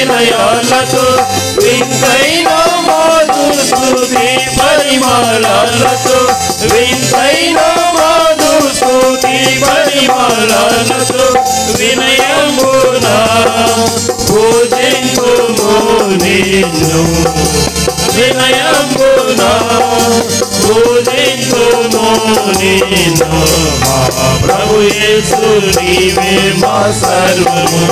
వినయాలతో వింతైన మాధు స్తుతి పరిమళాలతో వింతైన మాధు స్తుతి పరిమళాలతో వినయమున పూజింతుము నిన్ను వినయమున పూజింతుము నిన్ను మా ప్రభు యేసు నీవే మా సర్వము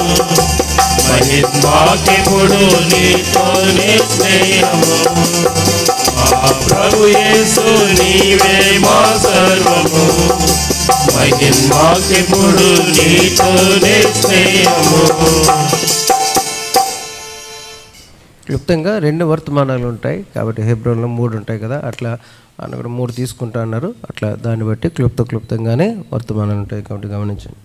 మహిమాకిప్పుడు నీతోనే స్నేహము మా ప్రభు యేసు నీవే మా సర్వము మహిమాకిప్పుడు నీతోనే స్నేహము. క్లుప్తంగా 2 వర్తమానాలు ఉంటాయి కాబట్టి హెబ్రోన్లో 3 ఉంటాయి కదా, అట్లా ఆయన కూడా 3 తీసుకుంటా అన్నారు. అట్లా దాన్ని బట్టి క్లుప్తంగానే వర్తమానాలు ఉంటాయి కాబట్టి గమనించండి.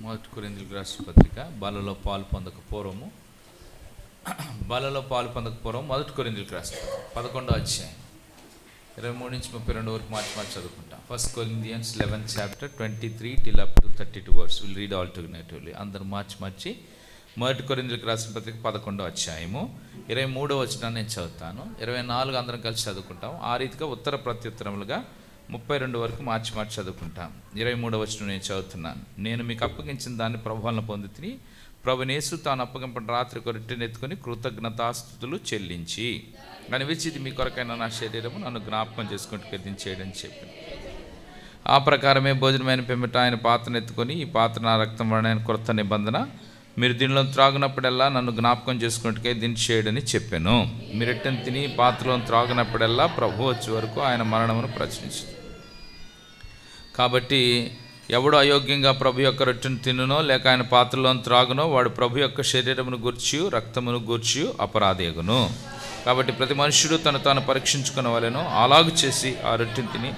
మొదటి కొరింథీయులకు రాసిన పత్రిక బలలో పాలు పొందక పూర్వము మొదటి కొరింథీయులకు రాసిన 11వ అధ్యాయం 23 నుంచి 32 వరకు మార్చి చదువుకుంటాం. 1 Corinthians 11th chapter 23 till up to 32 verse. We'll read all together. అందరూ మార్చి మొదటి కొరింథీయులకు రాసిన పత్రిక 11వ అధ్యాయము 23వ వచనాన్ని నేను చదువుతాను. 24 అందరం కలిసి చదువుకుంటాం. ఆ రీతిగా ఉత్తర ప్రత్యుత్తరములుగా 32 వరకు మార్చి చదువుకుంటాం. 23వ వచనం నేను చదువుతున్నాను. నేను మీకు అప్పగించిన దాన్ని ప్రభువులను పొందితిని. ప్రభువైన యేసు తాను అప్పగింపడిన రాత్రి ఒక రొట్టెను ఎత్తుకొని కృతజ్ఞతాస్తుతులు చెల్లించి అనివిచ్చిది మీ కొరకైన నా శరీరము నన్ను జ్ఞాపకం చేసుకుంటూ కదించేయడని చెప్పింది. ఆ ప్రకారమే భోజనమైన పిమ్మట ఆయన పాత్రను ఎత్తుకొని ఈ పాత్ర నా రక్తం వలన క్రొత్త నిబంధన, మీరు దీనిలో త్రాగునప్పుడల్లా నన్ను జ్ఞాపకం చేసుకుంటే దీన్ని చేయడని చెప్పాను. మీరు ఎట్టని తిని పాత్రలో త్రాగునప్పుడల్లా ప్రభు వచ్చే వరకు ఆయన మరణమును ప్రచురించింది. కాబట్టి ఎవడు అయోగ్యంగా ప్రభు యొక్క రొట్టెను తినునో లేక ఆయన పాత్రలో త్రాగునో వాడు ప్రభు యొక్క శరీరమును గూర్చి రక్తమును గూర్చి అపరాధేగును. కాబట్టి ప్రతి మనుష్యుడు తాను పరీక్షించుకునవలెను, అలాగు చేసి ఆ రొట్టెను తిని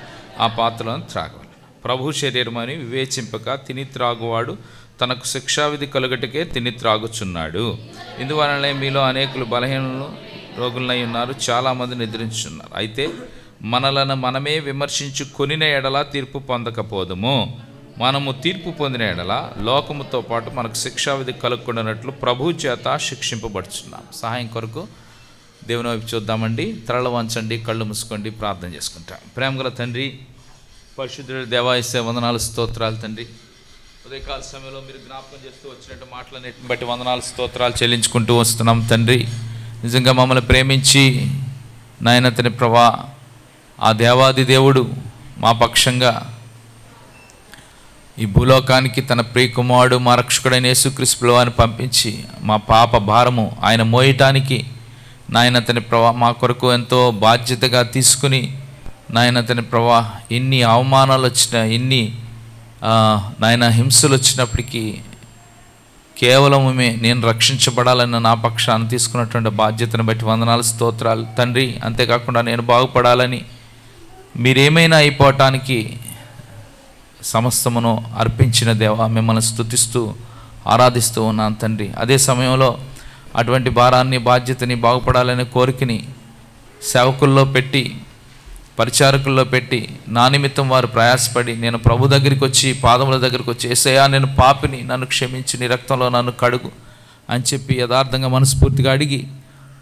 ఆ పాత్రలను త్రాగవలెను. ప్రభు శరీరమని వివేచింపక తిని త్రాగువాడు తనకు శిక్షావిధి కలుగటకే తిని త్రాగుచున్నాడు. ఇందువలనే మీలో అనేకులు బలహీనులు రోగులై ఉన్నారు, చాలామంది నిద్రించున్నారు. అయితే మనలను మనమే విమర్శించుకొనిన ఎడల తీర్పు పొందకపోదుము. మనము తీర్పు పొందిన ఎడల లోకముతో పాటు మనకు శిక్షావిధి కలుగుకున్నట్లు ప్రభు చేత శిక్షింపబడుచున్నాం. సహాయం కొరకు దేవుని వైపు చూద్దామండి. తరల వంచండి, కళ్ళు మూసుకోండి, ప్రార్థన చేసుకుంటాం. ప్రేమగల తండ్రి, పరిశుద్ధుడు దేవాయసే వందనాలు స్తోత్రాలు తండ్రి. ఉదయకాల సమయంలో మీరు జ్ఞాపకం చేస్తూ వచ్చినట్టు మాటలన్నిటిని బట్టి వందనాలు స్తోత్రాలు చెల్లించుకుంటూ వస్తున్నాం తండ్రి. నిజంగా మమ్మల్ని ప్రేమించి నాయన తన ప్రభా ఆ దేవాది దేవుడు మా పక్షంగా ఈ భూలోకానికి తన ప్రియకుమారుడు మా రక్షకుడైన యేసుక్రీస్తు వారిని పంపించి మా పాప భారము ఆయన మోయటానికి నాయన తన ప్రభా మా కొరకు ఎంతో బాధ్యతగా తీసుకుని నాయన తన ప్రభా ఎన్ని అవమానాలు వచ్చినా ఎన్ని నాయన హింసలు వచ్చినప్పటికీ కేవలమే నేను రక్షించబడాలన్న నా పక్షాన్ని తీసుకున్నటువంటి బాధ్యతను బట్టి వందనాలు స్తోత్రాలు తండ్రి. అంతేకాకుండా నేను బాగుపడాలని మీరేమైనా అయిపోవటానికి సమస్తమును అర్పించిన దేవా మిమ్మల్ని స్తుతిస్తూ ఆరాధిస్తూ ఉన్నాను తండ్రి. అదే సమయంలో అటువంటి భారాన్ని బాధ్యతని బాగుపడాలనే కోరికని సేవకుల్లో పెట్టి పరిచారకుల్లో పెట్టి నా నిమిత్తం వారు ప్రయాసపడి నేను ప్రభు దగ్గరికి వచ్చి పాదముల దగ్గరికి వచ్చి యేసయ్యా నేను పాపిని, నన్ను క్షమించి నీ రక్తంలో నన్ను కడుగు అని చెప్పి యథార్థంగా మనస్ఫూర్తిగా అడిగి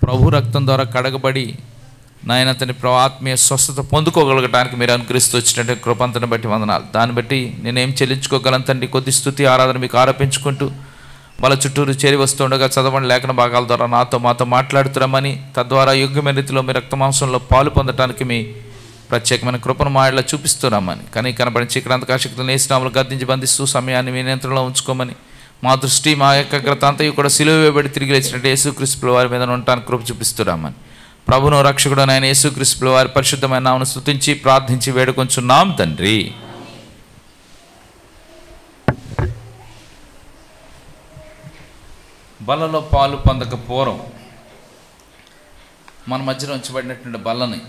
ప్రభు రక్తం ద్వారా కడగబడి నాయన అతని ఆత్మీయ స్వస్థత పొందుకోగలగటానికి మీరు అనుగ్రహిస్తూ వచ్చినట్టు కృపంతను బట్టి వందనాలు. దాన్ని బట్టి నేనేం చెల్లించుకోగలను తండ్రి. కొద్ది స్తుతి ఆరాధన మీకు ఆరోపించుకుంటూ వాళ్ళ చుట్టూరు చేరి వస్తుండగా చదవండి లేఖన భాగాల ద్వారా మాతో మాట్లాడుతున్నామని, తద్వారా యోగ్యమైన రీతిలో మీ రక్తమాంసంలో పాలు పొందడానికి మీ ప్రత్యేకమైన కృపను మా ఇళ్ళ చూపిస్తున్నామని, కానీ కనబడిన చీకరంతకాశక్తులను నేసినాములు గద్దించి బంధిస్తూ సమయాన్ని మీ నియంత్రణలో ఉంచుకోమని, మా దృష్టి మా ఏకాగ్రత అంతయు కూడా సిలువ వేయబడి తిరిగి లేచినట్టు యేసుక్రీస్తు వారి మీద ఉండటానికి కృప చూపిస్తున్నామని ప్రభును రక్షకుడు ఆయన యేసుక్రీస్తు వారి పరిశుద్ధమైన నామమును స్తుతించి ప్రార్థించి వేడుకొంచున్నాం తండ్రి. బలలో పాలు పొందక పూర్వం మన మధ్యలో ఉంచబడినటువంటి బల్లని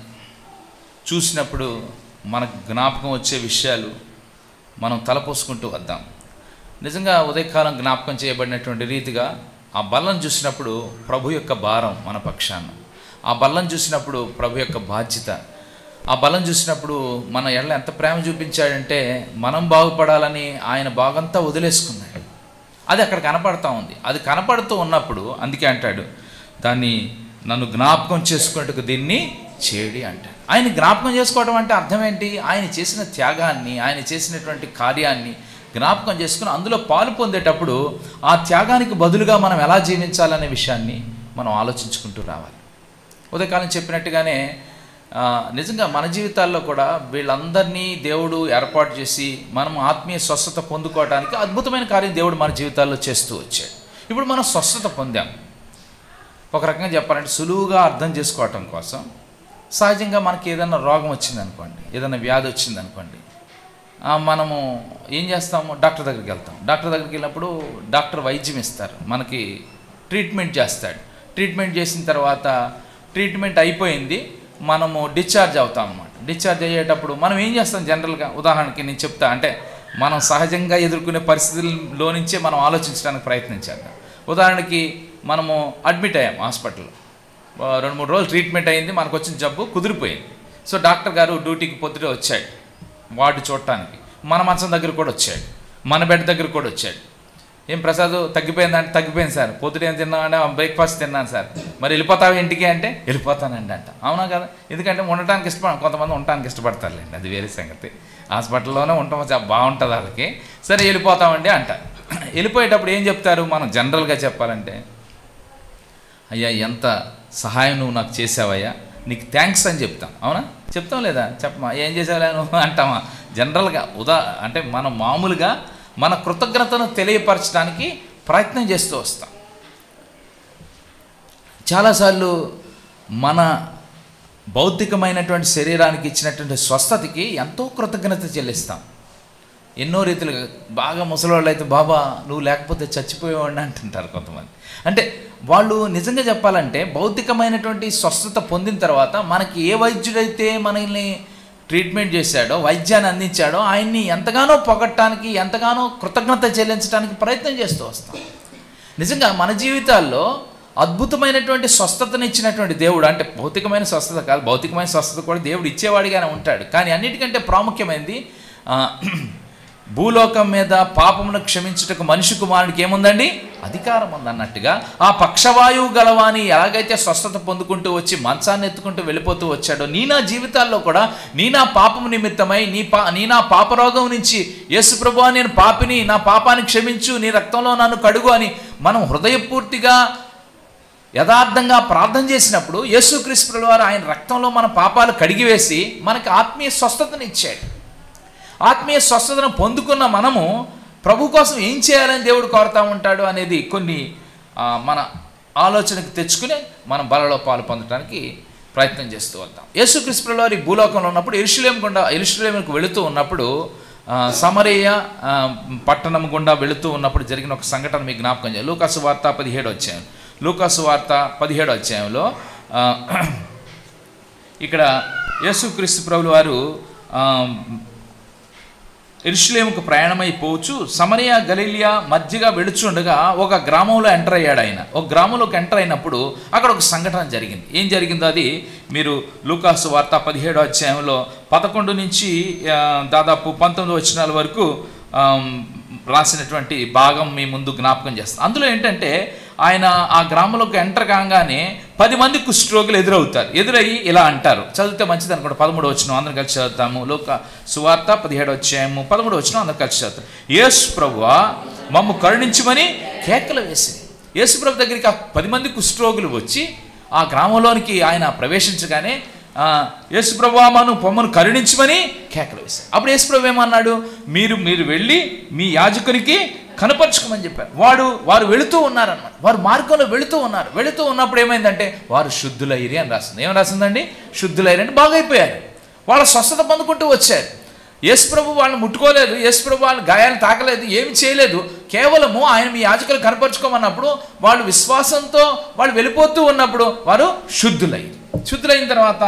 చూసినప్పుడు మనకు జ్ఞాపకం వచ్చే విషయాలు మనం తలపోసుకుంటూ వద్దాం. నిజంగా ఉదయకాలం జ్ఞాపకం చేయబడినటువంటి రీతిగా ఆ బల్లను చూసినప్పుడు ప్రభు యొక్క భారం మన పక్షాన, ఆ బల్లను చూసినప్పుడు ప్రభు యొక్క బాధ్యత, ఆ బలం చూసినప్పుడు మన ఎడల ఎంత ప్రేమ చూపించాడంటే మనం బాగుపడాలని ఆయన బాగంతా వదిలేసుకున్నాడు. అది అక్కడ కనపడుతూ ఉంది. అది కనపడుతూ ఉన్నప్పుడు అందుకే అంటాడు, దాన్ని నన్ను జ్ఞాపకం చేసుకున్నట్టుకు దీన్ని చేడి అంటాడు. ఆయన జ్ఞాపకం చేసుకోవడం అంటే అర్థం ఏంటి? ఆయన చేసిన త్యాగాన్ని, ఆయన చేసినటువంటి కార్యాన్ని జ్ఞాపకం చేసుకుని అందులో పాలు పొందేటప్పుడు ఆ త్యాగానికి బదులుగా మనం ఎలా జీవించాలనే విషయాన్ని మనం ఆలోచించుకుంటూ రావాలి. ఉదయకాలం చెప్పినట్టుగానే నిజంగా మన జీవితాల్లో కూడా వీళ్ళందరినీ దేవుడు ఏర్పాటు చేసి మనం ఆత్మీయ స్వస్థత పొందుకోవడానికి అద్భుతమైన కార్యం దేవుడు మన జీవితాల్లో చేస్తూ వచ్చాడు. ఇప్పుడు మనం స్వస్థత పొందాం. ఒక రకంగా చెప్పాలంటే సులువుగా అర్థం చేసుకోవటం కోసం సహజంగా మనకి ఏదైనా రోగం వచ్చిందనుకోండి, ఏదైనా వ్యాధి వచ్చిందనుకోండి, మనము ఏం చేస్తాము? డాక్టర్ దగ్గరికి వెళ్తాం. డాక్టర్ దగ్గరికి వెళ్ళినప్పుడు డాక్టర్ వైద్యం ఇస్తారు, మనకి ట్రీట్మెంట్ చేస్తాడు. ట్రీట్మెంట్ చేసిన తర్వాత ట్రీట్మెంట్ అయిపోయింది, మనము డిశ్చార్జ్ అవుతాం అన్నమాట. డిశ్చార్జ్ అయ్యేటప్పుడు మనం ఏం చేస్తాం? జనరల్గా ఉదాహరణకి నేను చెప్తా, అంటే మనం సహజంగా ఎదుర్కొనే పరిస్థితుల్లో నుంచే మనం ఆలోచించడానికి ప్రయత్నించాలి. ఉదాహరణకి మనము అడ్మిట్ అయ్యాం హాస్పిటల్లో, 2-3 రోజులు ట్రీట్మెంట్ అయింది, మనకు వచ్చిన జబ్బు కుదిరిపోయింది. సో డాక్టర్ గారు డ్యూటీకి పొద్దుటే వచ్చాడు వార్డు చూడటానికి. మన మంచం దగ్గర కూడా వచ్చాడు, మన బెడ్ దగ్గర కూడా వచ్చాడు. ఏం ప్రసాద్ తగ్గిపోయిందంటే తగ్గిపోయింది సార్, పొద్దుట ఏం తిన్నామంటే బ్రేక్ఫాస్ట్ తిన్నాను సార్, మరి వెళ్ళిపోతావు ఇంటికి అంటే వెళ్ళిపోతానండి అంట. అవునా కదా? ఎందుకంటే ఉండటానికి ఇష్టపడ, కొంతమంది ఉండటానికి ఇష్టపడతారులేండి, అది వేరే సంగతి. హాస్పిటల్లోనే ఉండటం బాగుంటుంది వాళ్ళకి. సరే వెళ్ళిపోతామండి అంట. వెళ్ళిపోయేటప్పుడు ఏం చెప్తారు? మనం జనరల్గా చెప్పాలంటే, అయ్యా ఎంత సహాయం నువ్వు నాకు చేసావయ్యా, నీకు థ్యాంక్స్ అని చెప్తాం. అవునా? చెప్తాం లేదా? చెప్పమా, ఏం చేసావులే నువ్వు అంటామా? జనరల్గా అంటే మనం మామూలుగా మన కృతజ్ఞతను తెలియపరచడానికి ప్రయత్నం చేస్తూ వస్తాం. చాలాసార్లు మన భౌతికమైనటువంటి శరీరానికి ఇచ్చినటువంటి స్వస్థతకి ఎంతో కృతజ్ఞత చెల్లిస్తాం. ఎన్నో రీతిలుగా బాగా ముసలివాళ్ళు అయితే, బాబా నువ్వు లేకపోతే చచ్చిపోయేవాడిని అంటుంటారు కొంతమంది. అంటే వాళ్ళు నిజంగా చెప్పాలంటే భౌతికమైనటువంటి స్వస్థత పొందిన తర్వాత మనకి ఏ వైద్యుడైతే మనల్ని ట్రీట్మెంట్ చేశాడో, వైద్యాన్ని అందించాడో, ఆయన్ని ఎంతగానో పొగట్టడానికి, ఎంతగానో కృతజ్ఞత చెల్లించడానికి ప్రయత్నం చేస్తూ వస్తాం. నిజంగా మన జీవితాల్లో అద్భుతమైనటువంటి స్వస్థతను ఇచ్చినటువంటి దేవుడు, అంటే భౌతికమైన స్వస్థత కాదు, భౌతికమైన స్వస్థత కూడా దేవుడు ఇచ్చేవాడిగానే ఉంటాడు. కానీ అన్నిటికంటే ప్రాముఖ్యమైనది భూలోకం మీద పాపమును క్షమించుటకు మనిషి కుమారుడికి ఏముందండి? అధికారం ఉందన్నట్టుగా ఆ పక్షవాయువు గలవాని ఎలాగైతే స్వస్థత పొందుకుంటూ వచ్చి మంచాన్ని ఎత్తుకుంటూ వెళ్ళిపోతూ వచ్చాడో, నీ నా జీవితాల్లో కూడా నీ నా పాపము నిమిత్తమై నీ నా పాపరోగం నుంచి యేసు ప్రభువా నేను పాపిని, నా పాపాన్ని క్షమించు, నీ రక్తంలో నన్ను కడుగు అని మనం హృదయపూర్తిగా యథార్థంగా ప్రార్థన చేసినప్పుడు యేసుక్రీస్తు వారు ఆయన రక్తంలో మన పాపాలు కడిగివేసి మనకి ఆత్మీయ స్వస్థతను ఇచ్చాడు. ఆత్మీయ స్వస్థతను పొందుకున్న మనము ప్రభు కోసం ఏం చేయాలని దేవుడు కోరుతూ ఉంటాడు అనేది కొన్ని మన ఆలోచనకు తెచ్చుకుని మనం బలలో పాలు పొందడానికి ప్రయత్నం చేస్తూ వద్దాం. యేసుక్రీస్తు వారు ఈ భూలోకంలో ఉన్నప్పుడు యెరూషలేముకు వెళుతూ ఉన్నప్పుడు సమరయ పట్టణం గుండా వెళుతూ ఉన్నప్పుడు జరిగిన ఒక సంఘటన మీకు జ్ఞాపకం చేయాలి. లూకాసు వార్త 17వ అధ్యాయం. లూకాసు వార్త 17వ అధ్యాయంలో ఇక్కడ యేసుక్రీస్తు ప్రభువు వారు యెరూషలేముకు ప్రయాణమైపోవచ్చు సమరయ గలిలియా మధ్యగా వెళుచుండగా ఒక గ్రామంలో ఎంటర్ అయ్యాడు. ఆయన ఒక గ్రామంలోకి ఎంటర్ అయినప్పుడు అక్కడ ఒక సంఘటన జరిగింది. ఏం జరిగిందో అది మీరు లూకాసు వార్త 17వ అధ్యాయంలో 11 నుంచి దాదాపు 19 వచనాల వరకు రాసినటువంటి భాగం మీ ముందు జ్ఞాపకం చేస్తాను. అందులో ఏంటంటే ఆయన ఆ గ్రామంలోకి ఎంటర్ కాగానే 10 మంది కుష్ఠరోగులు ఎదురయ్యి ఇలా అంటారు. చదివితే మంచిది అనుకోండి. 13వ వచనం అందరం కలిసి చదువుతాము. సువార్త 17వ అధ్యాయము 13వ వచనం అందరం కలిసి చదువుతాం. యేసు ప్రభువా మమ్ము కరుణించమని కేకలు వేసింది. యేసు ప్రభు దగ్గరికి ఆ 10 మంది కుష్ఠరోగులు వచ్చి ఆ గ్రామంలోనికి ఆయన ప్రవేశించగానే యేసు ప్రభువా మమ్మను కరుణించమని కేకలు వేశారు. అప్పుడు యేసు ప్రభు ఏమన్నాడు? మీరు వెళ్ళి మీ యాజకునికి కనపరుచుకోమని చెప్పారు. వారు వెళుతూ ఉన్నారన్నమాట. వారు మార్గంలో వెళుతూ ఉన్నప్పుడు ఏమైందంటే వారు శుద్ధులైరి అని రాసింది. ఏం రాసిందండి? శుద్ధులైరి అంటే బాగైపోయారు. వాళ్ళ స్వస్థత పొందుకుంటూ వచ్చారు. యేసు ప్రభు వాళ్ళని ముట్టుకోలేదు, యేసు ప్రభు వాళ్ళని గాయాలు తాకలేదు, ఏమి చేయలేదు. కేవలము ఆయన మీ యాజకులు కనపరుచుకోమన్నప్పుడు వాళ్ళు విశ్వాసంతో వాళ్ళు వెళ్ళిపోతూ ఉన్నప్పుడు వారు శుద్ధులైన తర్వాత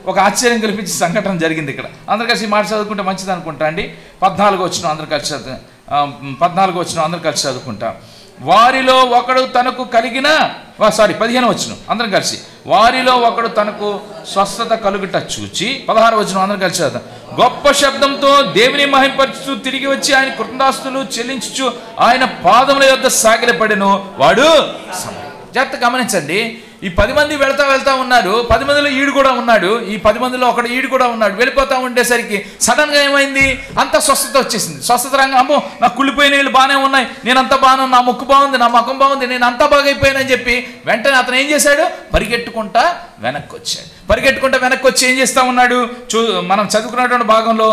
ఒక ఆశ్చర్యం కల్పించే సంఘటన జరిగింది. ఇక్కడ అందరు కలిసి మాట చదువుకుంటే మంచిది అనుకుంటా అండి. 14వ వచనం అందరు కలిసి 14వ వచనం అందరం కలిసి చదువుకుంటాం. వారిలో ఒకడు తనకు కలిగిన 15వ వచనం అందరం కలిసి, వారిలో ఒకడు తనకు స్వస్థత కలుగుట చూచి 16వ వచనం అందరం కలిసి చదువుతాం. గొప్ప శబ్దంతో దేవుని మహింపరచుచు తిరిగి వచ్చి ఆయన కృతజ్ఞతాస్తుతులు చెల్లించుచు ఆయన పాదముల యొద్ద సాగిలపడెను. వాడు జాగ్రత్త గమనించండి. ఈ 10 మంది వెళ్తా ఉన్నారు. 10 మందిలో ఈడు కూడా ఉన్నాడు. ఈ 10 మందిలో ఒకడు ఈడు కూడా ఉన్నాడు. వెళ్ళిపోతా ఉండేసరికి సడన్గా ఏమైంది, అంత స్వస్థత వచ్చేసింది. స్వస్థత రంగం, అమ్మో నా కుళ్ళిపోయిన వీళ్ళు బాగానే ఉన్నాయి, నేను అంతా బాగానే, నా ముక్కు బాగుంది, నా ముఖం బాగుంది, నేను అంతా బాగైపోయానని చెప్పి వెంటనే అతను ఏం చేశాడు, పరిగెట్టుకుంటా వెనక్కి వచ్చాడు. పరిగెట్టుకుంటా వెనక్కి వచ్చి ఏం చేస్తా ఉన్నాడు, మనం చదువుకున్నటువంటి భాగంలో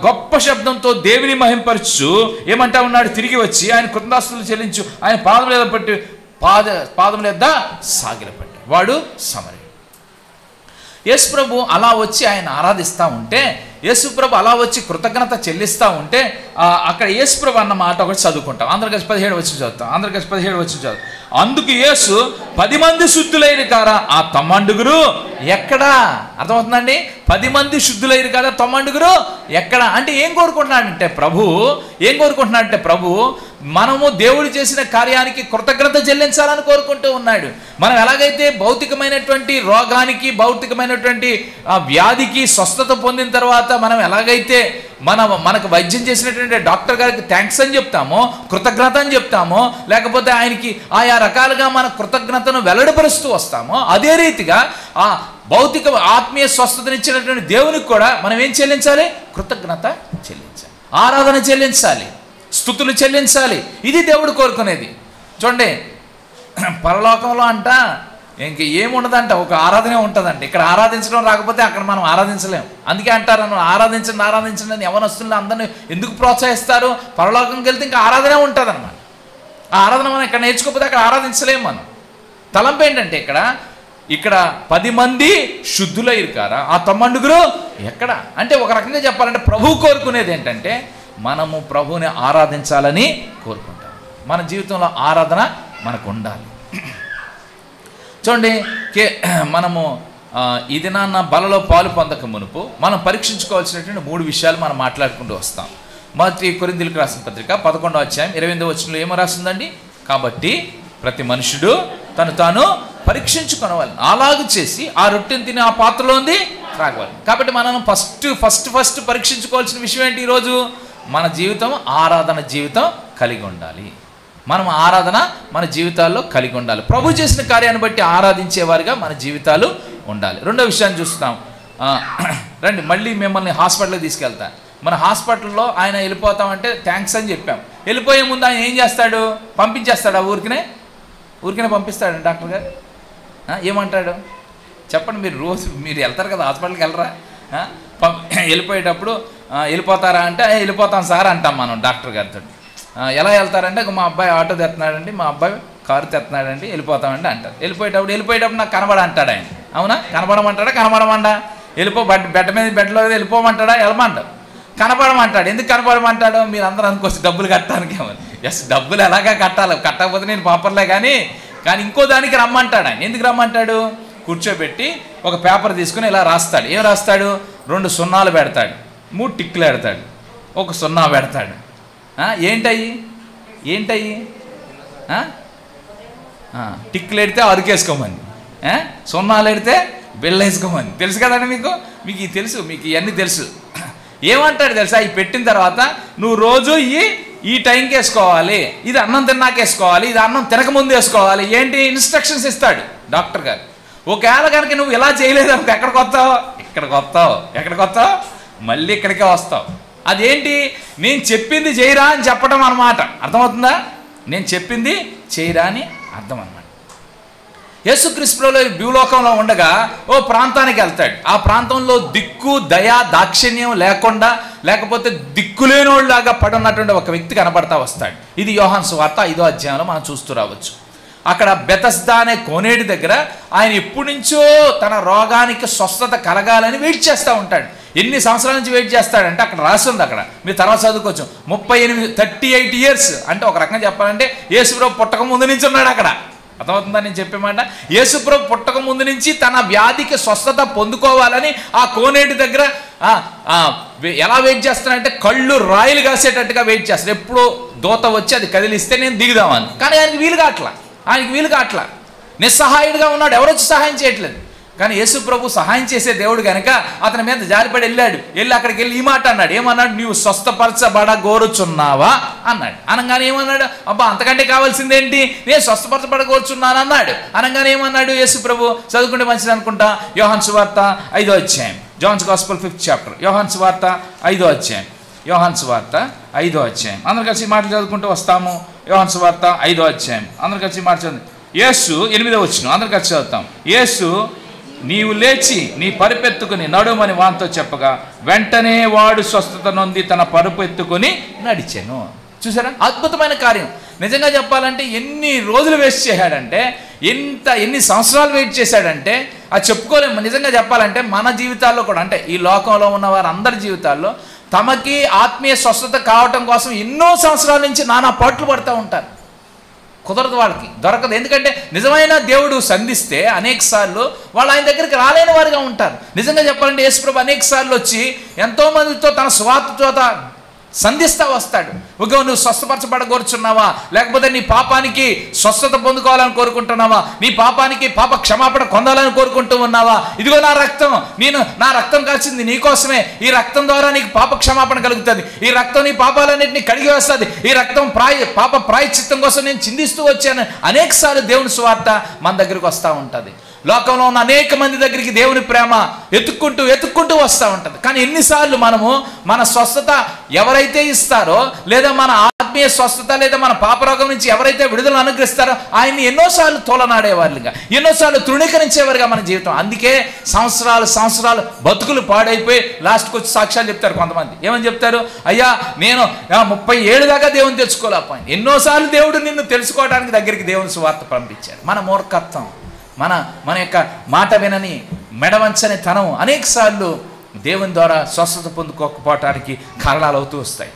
గొప్ప శబ్దంతో దేవుని మహింపరచు ఏమంటా ఉన్నాడు, తిరిగి వచ్చి ఆయన కృతజ్ఞతాస్తుతులు చెల్లించు ఆయన పాదముల మీద పట్టి పాదముల యొద్ద సాగిలపడ్డాడు. వాడు సమరయుడు. యేసుప్రభు అలా వచ్చి ఆయన ఆరాధిస్తూ ఉంటే, యేసుప్రభు అలా వచ్చి కృతజ్ఞత చెల్లిస్తూ ఉంటే అక్కడ యేసుప్రభు అన్న మాట ఒకటి చదువుకుంటాం. అందరు కలిసి 17 వచనం చదువుతాం. అందరు కలిసి 17 వచనం చదువు. అందుకు యేసు 10 మంది శుద్ధులైన కారా ఆ తమ్మండుగురు ఎక్కడా? అర్థమవుతుందండి? 10 మంది శుద్ధులైన కాదా తమ్మండుగురు ఎక్కడ అంటే ఏం కోరుకుంటున్నాడంటే ప్రభు మనము దేవుడు చేసిన కార్యానికి కృతజ్ఞత చెల్లించాలని కోరుకుంటూ ఉన్నాడు. మనం ఎలాగైతే భౌతికమైనటువంటి రోగానికి, భౌతికమైనటువంటి వ్యాధికి స్వస్థత పొందిన తర్వాత మనం ఎలాగైతే మనకు వైద్యం చేసినటువంటి డాక్టర్ గారికి థ్యాంక్స్ అని చెప్తామో, కృతజ్ఞత అని చెప్తామో, లేకపోతే ఆయనకి ఆయా రకాలుగా మన కృతజ్ఞతను వెల్లడిపరుస్తూ వస్తామో, అదే రీతిగా ఆ భౌతిక ఆత్మీయ స్వస్థతనిచ్చినటువంటి దేవునికి కూడా మనం ఏం చెల్లించాలి? కృతజ్ఞత చెల్లించాలి, ఆరాధన చెల్లించాలి, స్తుతులు చెల్లించాలి. ఇది దేవుడు కోరుకునేది. చూడండి, పరలోకంలో అంట ఇంక ఏముండదంట, ఒక ఆరాధనే ఉంటుందంట. ఇక్కడ ఆరాధించడం రాకపోతే అక్కడ మనం ఆరాధించలేం. అందుకే అంటారు, ఆరాధించండి అని యవ్వనస్తుల్ని అందరినీ ఎందుకు ప్రోత్సహిస్తారు? పరలోకంకి వెళ్తే ఇంకా ఆరాధనే ఉంటుంది అన్నమాట. ఆ ఆరాధన మనం ఇక్కడ నేర్చుకోకపోతే అక్కడ ఆరాధించలేము మనం. తలంపు ఏంటంటే ఇక్కడ 10 మంది శుద్ధులైరు కారా ఆ తమ్మండుగురు ఎక్కడ అంటే, ఒక రకంగా చెప్పాలంటే ప్రభు కోరుకునేది ఏంటంటే మనము ప్రభువుని ఆరాధించాలని కోరుకుంటాం. మన జీవితంలో ఆరాధన మనకు ఉండాలి. చూడండి, మనము ఈ దినాన్న బలలో పాలు పొందక మునుపు మనం పరీక్షించుకోవాల్సినటువంటి 3 విషయాలు మనం మాట్లాడుకుంటూ వస్తాం. మొదటి కొరింథీయులకు రాసిన పత్రిక 11వ అధ్యాయం 28వ వచనంలో ఏమో రాస్తుందండి, కాబట్టి ప్రతి మనుషుడు తను తాను పరీక్షించుకోవాలి, అలాగూ చేసి ఆ రొట్టెను తిని ఆ పాత్రలో ఉంది త్రాగవాలి. కాబట్టి మనం ఫస్ట్ పరీక్షించుకోవాల్సిన విషయం ఏంటి? ఈరోజు మన జీవితం ఆరాధన జీవితం కలిగి ఉండాలి. మనం ఆరాధన మన జీవితాల్లో కలిగి ఉండాలి. ప్రభు చేసిన కార్యాన్ని బట్టి ఆరాధించేవారుగా మన జీవితాలు ఉండాలి. రెండో విషయాన్ని చూస్తాం. రండి, మళ్ళీ మిమ్మల్ని హాస్పిటల్కి తీసుకెళ్తా. మన హాస్పిటల్లో ఆయన వెళ్ళిపోతామంటే థ్యాంక్స్ అని చెప్పాం. వెళ్ళిపోయే ముందు ఆయన ఏం చేస్తాడు? పంపించేస్తాడు. ఊరికనే పంపిస్తాడు డాక్టర్ గారు. ఏమంటాడు చెప్పండి? మీరు వెళ్తారు కదా హాస్పిటల్కి, వెళ్ళరా? వెళ్ళిపోయేటప్పుడు వెళ్ళిపోతారా అంటే వెళ్ళిపోతాం సార్ అంటాం మనం డాక్టర్ గారితో. ఎలా వెళ్తారంటే, మా అబ్బాయి ఆటో తెస్తున్నాడండి, మా అబ్బాయి కారు తెస్తున్నాడండి, వెళ్ళిపోతామండి అంటారు. వెళ్ళిపోయేటప్పుడు నాకు కనబడంటాడు ఆయన. అవునా? కనబడమంటాడా? బెడ్లో వెళ్ళిపోమంటాడా? వెళ్ళమంటాడు. కనపడమంటాడు. ఎందుకు కనపడమంటాడు? మీరు అందరూ అనుకోవచ్చు డబ్బులు కట్టడానికి. ఎస్, డబ్బులు ఎలాగా కట్టాలి, కట్టకపోతే నేను పాపర్లే కానీ ఇంకో దానికి రమ్మంటాడు ఆయన. ఎందుకు రమ్మంటాడు? కూర్చోబెట్టి ఒక పేపర్ తీసుకుని ఇలా రాస్తాడు. ఏం రాస్తాడు? 2 సున్నాలు పెడతాడు, 3 టిక్కులు పెడతాడు, 1 సున్నా పెడతాడు. ఏంటయ్యి టిక్కులు ఎడితే అరుకేసుకోమని, సున్నాలు ఎడితే బిళ్ళేసుకోమని. తెలుసు కదండి మీకు తెలుసు, మీకు ఇవన్నీ తెలుసు. ఏమంటాడు తెలుసా? ఇవి పెట్టిన తర్వాత నువ్వు రోజు ఈ టైంకి వేసుకోవాలి, ఇది అన్నం తిన్నాక వేసుకోవాలి, ఇది అన్నం తినకముందు వేసుకోవాలి. ఏంటి ఇన్స్ట్రక్షన్స్ ఇస్తాడు డాక్టర్ గారు. ఒకవేళ కనుక నువ్వు ఇలా చేయలేదు అనుకో, ఎక్కడికి వస్తావు? మళ్ళీ ఇక్కడికే వస్తావు. అదేంటి? నేను చెప్పింది చేయరా అని చెప్పడం అన్నమాట. అర్థమవుతుందా? నేను చెప్పింది చేయరా అని అర్థం అన్నమాట. యేసుక్రీస్తులో భూలోకంలో ఉండగా ఓ ప్రాంతానికి వెళ్తాడు. ఆ ప్రాంతంలో దిక్కు దయ దాక్షిణ్యం లేకుండా, లేకపోతే దిక్కులేనోళ్ళలాగా పడున్నటువంటి ఒక వ్యక్తి కనబడతా వస్తాడు. ఇది యోహాను సువార్త 5వ అధ్యాయంలో మనం చూస్తూ రావచ్చు. అక్కడ బెతస్దా అనే కోనేటి దగ్గర ఆయన ఎప్పటి నుంచో తన రోగానికి స్వస్థత కలగాలని వెయిట్ చేస్తూ ఉంటాడు. ఎన్ని సంవత్సరాల నుంచి వెయిట్ చేస్తాడంటే అక్కడ రాసి ఉంది. అక్కడ మీరు తర్వాత చదువుకోవచ్చు. 38 ఇయర్స్ అంటే ఒక రకంగా చెప్పాలంటే యేసుప్రభు పుట్టక ముందు నుంచి ఉన్నాడు అక్కడ. అర్థమవుతుందా నేను చెప్పే మాట? యేసుప్రభు పుట్టక ముందు నుంచి తన వ్యాధికి స్వస్థత పొందుకోవాలని ఆ కోనేటి దగ్గర ఎలా వెయిట్ చేస్తానంటే కళ్ళు రాయిలు కాసేటట్టుగా వెయిట్ చేస్తాడు. ఎప్పుడు దూత వచ్చి అది కదిలిస్తే నేను దిగుదామని. కానీ ఆయనకి వీలు కావట్లా, నిస్సహాయుడిగా ఉన్నాడు, ఎవరొచ్చి సహాయం చేయట్లేదు. కానీ యేసు ప్రభు సహాయం చేసే దేవుడు కనుక అతని మీద జారిపడి వెళ్ళి అక్కడికి వెళ్ళి ఈ మాట అన్నాడు. ఏమన్నాడు? నీవు స్వస్థపరచబడగోరుచున్నావా అన్నాడు. అనగానే ఏమన్నాడు? అబ్బా అంతకంటే కావాల్సిందేంటి, నేను స్వస్థపరచబడగోరుచున్నాను అన్నాడు. అనగానే ఏమన్నాడు యేసు ప్రభు? చదువుకుంటే మంచిది అనుకుంటా. యోహాను సువార్త 5వ అధ్యాయం, జాన్స్ గాస్పెల్ 5th చాప్టర్, యోహాను సువార్త 5వ అధ్యాయం. అందరు కలిసి మాటలు చదువుకుంటూ వస్తాము. యోహాను సువార్త 5వ అధ్యాయం అందరు కలిసి మాట చదువు. యేసు 8వ వచనం అందరు కలిసి చదువుతాం. యేసు నీవు లేచి నీ పరుపెత్తుకుని నడుమని వానితో చెప్పగా వెంటనే వాడు స్వస్థత నొంది తన పరుపు ఎత్తుకొని నడిచెను. చూసారా అద్భుతమైన కార్యం. నిజంగా చెప్పాలంటే ఎన్ని రోజులు వేస్ట్ చేశాడంటే, ఎన్ని సంవత్సరాలు వెయిట్ చేశాడంటే అది చెప్పుకోలేము. నిజంగా చెప్పాలంటే మన జీవితాల్లో కూడా, అంటే ఈ లోకంలో ఉన్న వారందరి జీవితాల్లో తమకి ఆత్మీయ స్వస్థత కావటం కోసం ఎన్నో సంవత్సరాల నుంచి నానా పాట్లు పడుతూ ఉంటారు. కుదరదు, వాళ్ళకి దొరకదు. ఎందుకంటే నిజమైన దేవుడు సంధిస్తే అనేక సార్లు వాళ్ళు ఆయన దగ్గరికి రాలేని వారిగా ఉంటారు. నిజంగా చెప్పాలంటే యేసుప్రభు అనేక సార్లు వచ్చి ఎంతోమందితో తన స్వార్థత సంధిస్తా వస్తాడు. నువ్వు స్వస్థపరచబడగోరుచున్నావా, లేకపోతే నీ పాపానికి స్వస్థత పొందుకోవాలని కోరుకుంటున్నావా, నీ పాపానికి పాప క్షమాపణ పొందాలని కోరుకుంటూ ఉన్నావా? ఇదిగో నా రక్తం, నా రక్తం కాల్చింది నీకోసమే. ఈ రక్తం ద్వారా నీకు పాప క్షమాపణ కలుగుతుంది. ఈ రక్తం నీ పాపాలన్నింటినీ కడిగి వేస్తుంది. ఈ రక్తం పాప ప్రాయశ్చిత్తం కోసం నేను చిందిస్తూ వచ్చాను. అనేక సార్లు దేవుని సువార్త మన దగ్గరికి వస్తూ ఉంటుంది. లోకంలో ఉన్న అనేక మంది దగ్గరికి దేవుని ప్రేమ ఎత్తుక్కుంటూ వస్తూ ఉంటుంది. కానీ ఎన్నిసార్లు మనము మన స్వస్థత ఎవరైతే ఇస్తారో, లేదా మన ఆత్మీయ స్వస్థత, లేదా మన పాపరోగం నుంచి ఎవరైతే విడుదల అనుగ్రహిస్తారో ఆయన్ని ఎన్నోసార్లు తోలనాడేవారుగా, ఎన్నోసార్లు తృణీకరించేవారుగా మన జీవితం. అందుకే సంవత్సరాలు బతుకులు పాడైపోయి లాస్ట్కి వచ్చి సాక్ష్యాలు చెప్తారు కొంతమంది. ఏమని చెప్తారు? అయ్యా నేను 30 ఏళ్ళ దాకా దేవుని తెచ్చుకోలేకపోయాను. ఎన్నోసార్లు దేవుడు నిన్ను తెలుసుకోవడానికి దగ్గరికి దేవుని సువార్త పంపించాడు. మన మూర్ఖత్వం, మన యొక్క మాట వినని మెడవంచని తనం అనేక సార్లు దేవుని ద్వారా స్వస్థత పొందుకోకపోవటానికి కారణాలు అవుతూ వస్తాయి.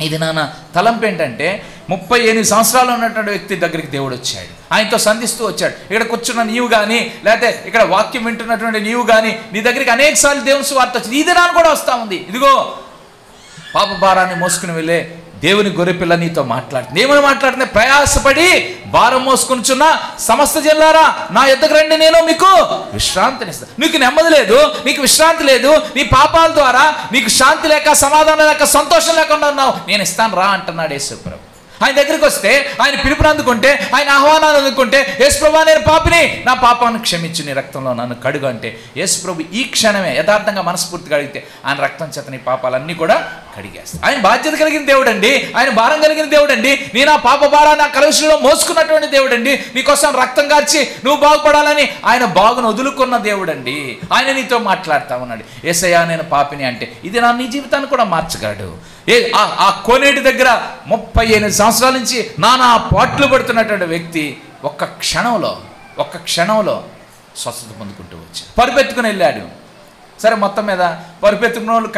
ఇది నాన్న తలంపు ఏంటంటే 38 సంవత్సరాలు ఉన్నటువంటి వ్యక్తి దగ్గరికి దేవుడు వచ్చాడు, ఆయనతో సంధిస్తూ వచ్చాడు. ఇక్కడ కూర్చున్న నీవు కానీ, లేకపోతే ఇక్కడ వాక్యం వింటున్నటువంటి నీవు కానీ, నీ దగ్గరికి అనేక సార్లు దేవుని సువార్త వచ్చింది. ఈ దినాన్ని కూడా వస్తూ ఉంది. ఇదిగో పాప భారాన్ని మోసుకుని వెళ్ళే దేవుని గొర్రెపిల్ల నీతో మాట్లాడుతుంది. ఏమని మాట్లాడుతుంది? ప్రయాసపడి భారం మోసుకునిచున్న సమస్త జనులారా నా యొద్దకు రండి, నేను మీకు విశ్రాంతినిస్తాను. నీకు నెమ్మది లేదు, నీకు విశ్రాంతి లేదు, నీ పాపాల ద్వారా నీకు శాంతి లేక, సమాధానం లేక, సంతోషం లేకుండా ఉన్నావు, నేను ఇస్తాను రా అంటున్నాడు యేసుప్రభు. ఆయన దగ్గరికి వస్తే, ఆయన పిలుపుని అందుకుంటే, ఆయన ఆహ్వానాన్ని అందుకుంటే, యేసుప్రభు నేను పాపిని, నా పాపాన్ని క్షమించు, నీ రక్తంలో నన్ను కడుగు అంటే యేసుప్రభు ఈ క్షణమే యథార్థంగా మనస్ఫూర్తిగా అడిగితే ఆయన రక్తం చేత నీ పాపాలన్నీ కూడా కడిగేస్తాడు. ఆయన బాధ్యత కలిగిన దేవుడు అండి, ఆయన భారం కలిగిన దేవుడు అండి. నీ నా పాప భారాన్ని నా కలుషంలో మోసుకున్నటువంటి దేవుడు అండి. నీకోసం రక్తం కార్చి నువ్వు బాగుపడాలని ఆయన బాగును వదులుకున్న దేవుడు అండి. ఆయన నీతో మాట్లాడుతూ ఉన్నాడు. యేసయ్యా నేను పాపిని అంటే ఇది నీ జీవితాన్ని కూడా మార్చగలడు. ఆ కోనేటి దగ్గర 38 సంవత్సరాల నుంచి నానా పాట్లు పడుతున్నటువంటి వ్యక్తి ఒక్క క్షణంలో స్వస్థత పొందుకుంటూ వచ్చాడు. పరుపెత్తుకుని వెళ్ళాడు. సరే మొత్తం మీద పరుపెత్తుకునే వాళ్ళు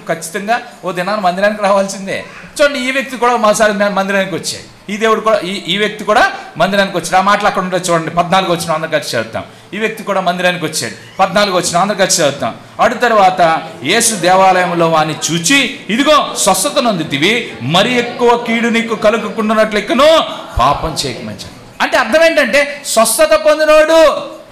ఖచ్చితంగా ఓ దినాన్ని మందిరానికి రావాల్సిందే. చూడండి, ఈ వ్యక్తి కూడా మాసారి మందిరానికి వచ్చాడు. ఈ దేవుడు కూడా ఈ వ్యక్తి కూడా మందిరానికి వచ్చాడు. ఆ మాటలు అక్కడ ఉంటాయి చూడండి. 14 వచ్చిన అందరు కలిసి చదువుతాం. ఈ వ్యక్తి కూడా మందిరానికి వచ్చాడు. 14 వచ్చిన అందరు కలిసి చదువుతాం. అటు తర్వాత యేసు దేవాలయంలో వాని చూచి ఇదిగో స్వస్థత నొందితివి, మరి ఎక్కువ కీడు నీకు కలుగుకుంటున్నట్లు ఇకను పాపం చేయకమంచాడు. అంటే అర్థం ఏంటంటే స్వస్థత పొందినోడు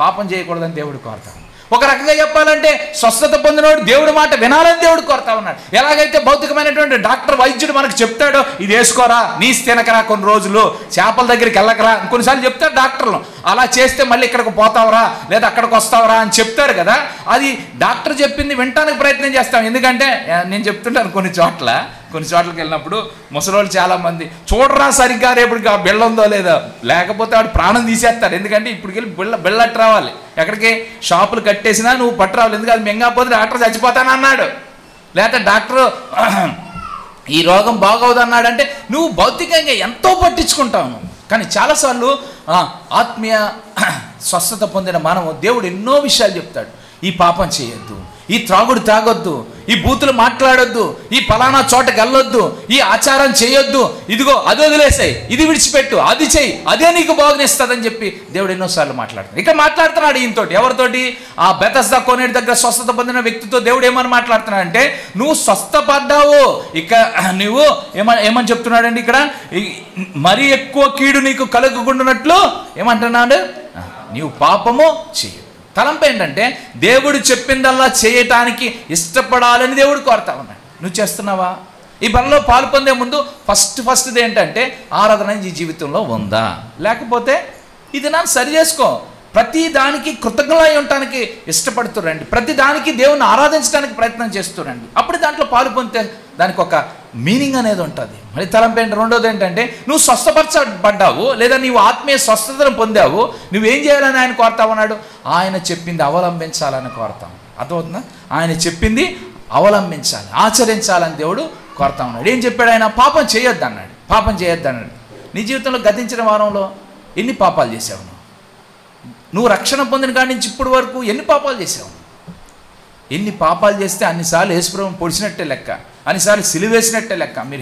పాపం చేయకూడదని దేవుడు కోరుతాడు. ఒక రకంగా చెప్పాలంటే స్వస్థత పొందినోడు దేవుడి మాట వినాలని దేవుడు కోరుతా ఉన్నాడు. ఎలాగైతే భౌతికమైనటువంటి డాక్టర్ వైద్యుడు మనకు చెప్తాడో ఇది వేసుకోరా, నీసు తినకరా, కొన్ని రోజులు చేపల దగ్గరికి వెళ్ళకరా, కొన్నిసార్లు చెప్తారు డాక్టర్లు. అలా చేస్తే మళ్ళీ ఇక్కడికి పోతావరా, లేదా అక్కడికి వస్తావరా అని చెప్తారు కదా. అది డాక్టర్ చెప్పింది వినటానికి ప్రయత్నం చేస్తాం. ఎందుకంటే నేను చెప్తుంటాను కొన్ని చోట్లకి వెళ్ళినప్పుడు ముసలోళ్ళు చాలామంది చూడరా సరిగ్గా రేపటికి ఆ బిళ్ళ ఉందో లేదో, లేకపోతే వాడు ప్రాణం తీసేస్తారు. ఎందుకంటే ఇప్పటికి వెళ్ళి బిళ్ళట్టు రావాలి. ఎక్కడికి షాపులు కట్టేసినా నువ్వు పట్టు రావాలి. ఎందుకంటే అది మెంగాపోతే డాక్టర్ చచ్చిపోతానన్నాడు, లేకపోతే డాక్టరు ఈ రోగం బాగోదన్నాడంటే నువ్వు భౌతికంగా ఎంతో పట్టించుకుంటావు. కానీ చాలాసార్లు ఆత్మీయ స్వస్థత పొందిన మనము దేవుడు ఎన్నో విషయాలు చెప్తాడు. ఈ పాపం చేయొద్దు, ఈ త్రాగుడు తాగొద్దు, ఈ బూతులు మాట్లాడొద్దు, ఈ పలానా చోటకి వెళ్ళొద్దు, ఈ ఆచారం చేయొద్దు, ఇదిగో అది వదిలేసాయి, ఇది విడిచిపెట్టు, అది చెయ్యి, అదే నీకు బాగునిస్తుందని చెప్పి దేవుడు ఎన్నోసార్లు మాట్లాడుతున్నాడు. ఇక్కడ మాట్లాడుతున్నాడు ఈయనతోటి. ఎవరితోటి? ఆ బెతస్దా కోనేటి దగ్గర స్వస్థత పొందిన వ్యక్తితో దేవుడు ఏమని మాట్లాడుతున్నాడు అంటే, నువ్వు స్వస్థపడ్డావు, ఇక నువ్వు ఏమని చెప్తున్నాడండి ఇక్కడ, మరీ ఎక్కువ కీడు నీకు కలుగుకుంటున్నట్లు ఏమంటున్నాడు, నీవు పాపము చెయ్యి. తలంపు ఏంటంటే దేవుడు చెప్పిందల్లా చేయటానికి ఇష్టపడాలని దేవుడు కోరుతా ఉన్నాడు. నువ్వు చేస్తున్నావా? ఈ బలలో పాలు పొందే ముందు ఫస్ట్ది ఏంటంటే ఆరాధన ఈ జీవితంలో ఉందా, లేకపోతే ఇది నన్ను సరి చేసుకో. ప్రతి దానికి కృతజ్ఞులై ఉండటానికి ఇష్టపడుతురండి, ప్రతి దానికి దేవుని ఆరాధించడానికి ప్రయత్నం చేస్తురండి. అప్పుడు దాంట్లో పాలు పొందితే దానికి ఒక మీనింగ్ అనేది ఉంటుంది. మరి తలంపు ఏంటి? రెండోది ఏంటంటే నువ్వు స్వస్థపరచబడ్డావు, లేదా నీవు ఆత్మీయ స్వస్థతను పొందావు, నువ్వేం చేయాలని ఆయన కోరుతా ఉన్నాడు? ఆయన చెప్పింది అవలంబించాలని కోరుతాం. అర్థమవుతుందా? ఆయన చెప్పింది అవలంబించాలి, ఆచరించాలని దేవుడు కోరుతా ఉన్నాడు. ఏం చెప్పాడు ఆయన? పాపం చేయొద్దు అన్నాడు. పాపం చేయొద్దు అన్నాడు. నీ జీవితంలో గతించిన వారంలో ఎన్ని పాపాలు చేసావు? నువ్వు రక్షణ పొందిన కాడి నుంచి ఇప్పటి వరకు ఎన్ని పాపాలు చేసావు? ఎన్ని పాపాలు చేస్తే అన్నిసార్లు యేసుప్రభువుని పొడిచినట్టే లెక్క, అన్నిసార్లు సిలువేసినట్టే లెక్క. మీరు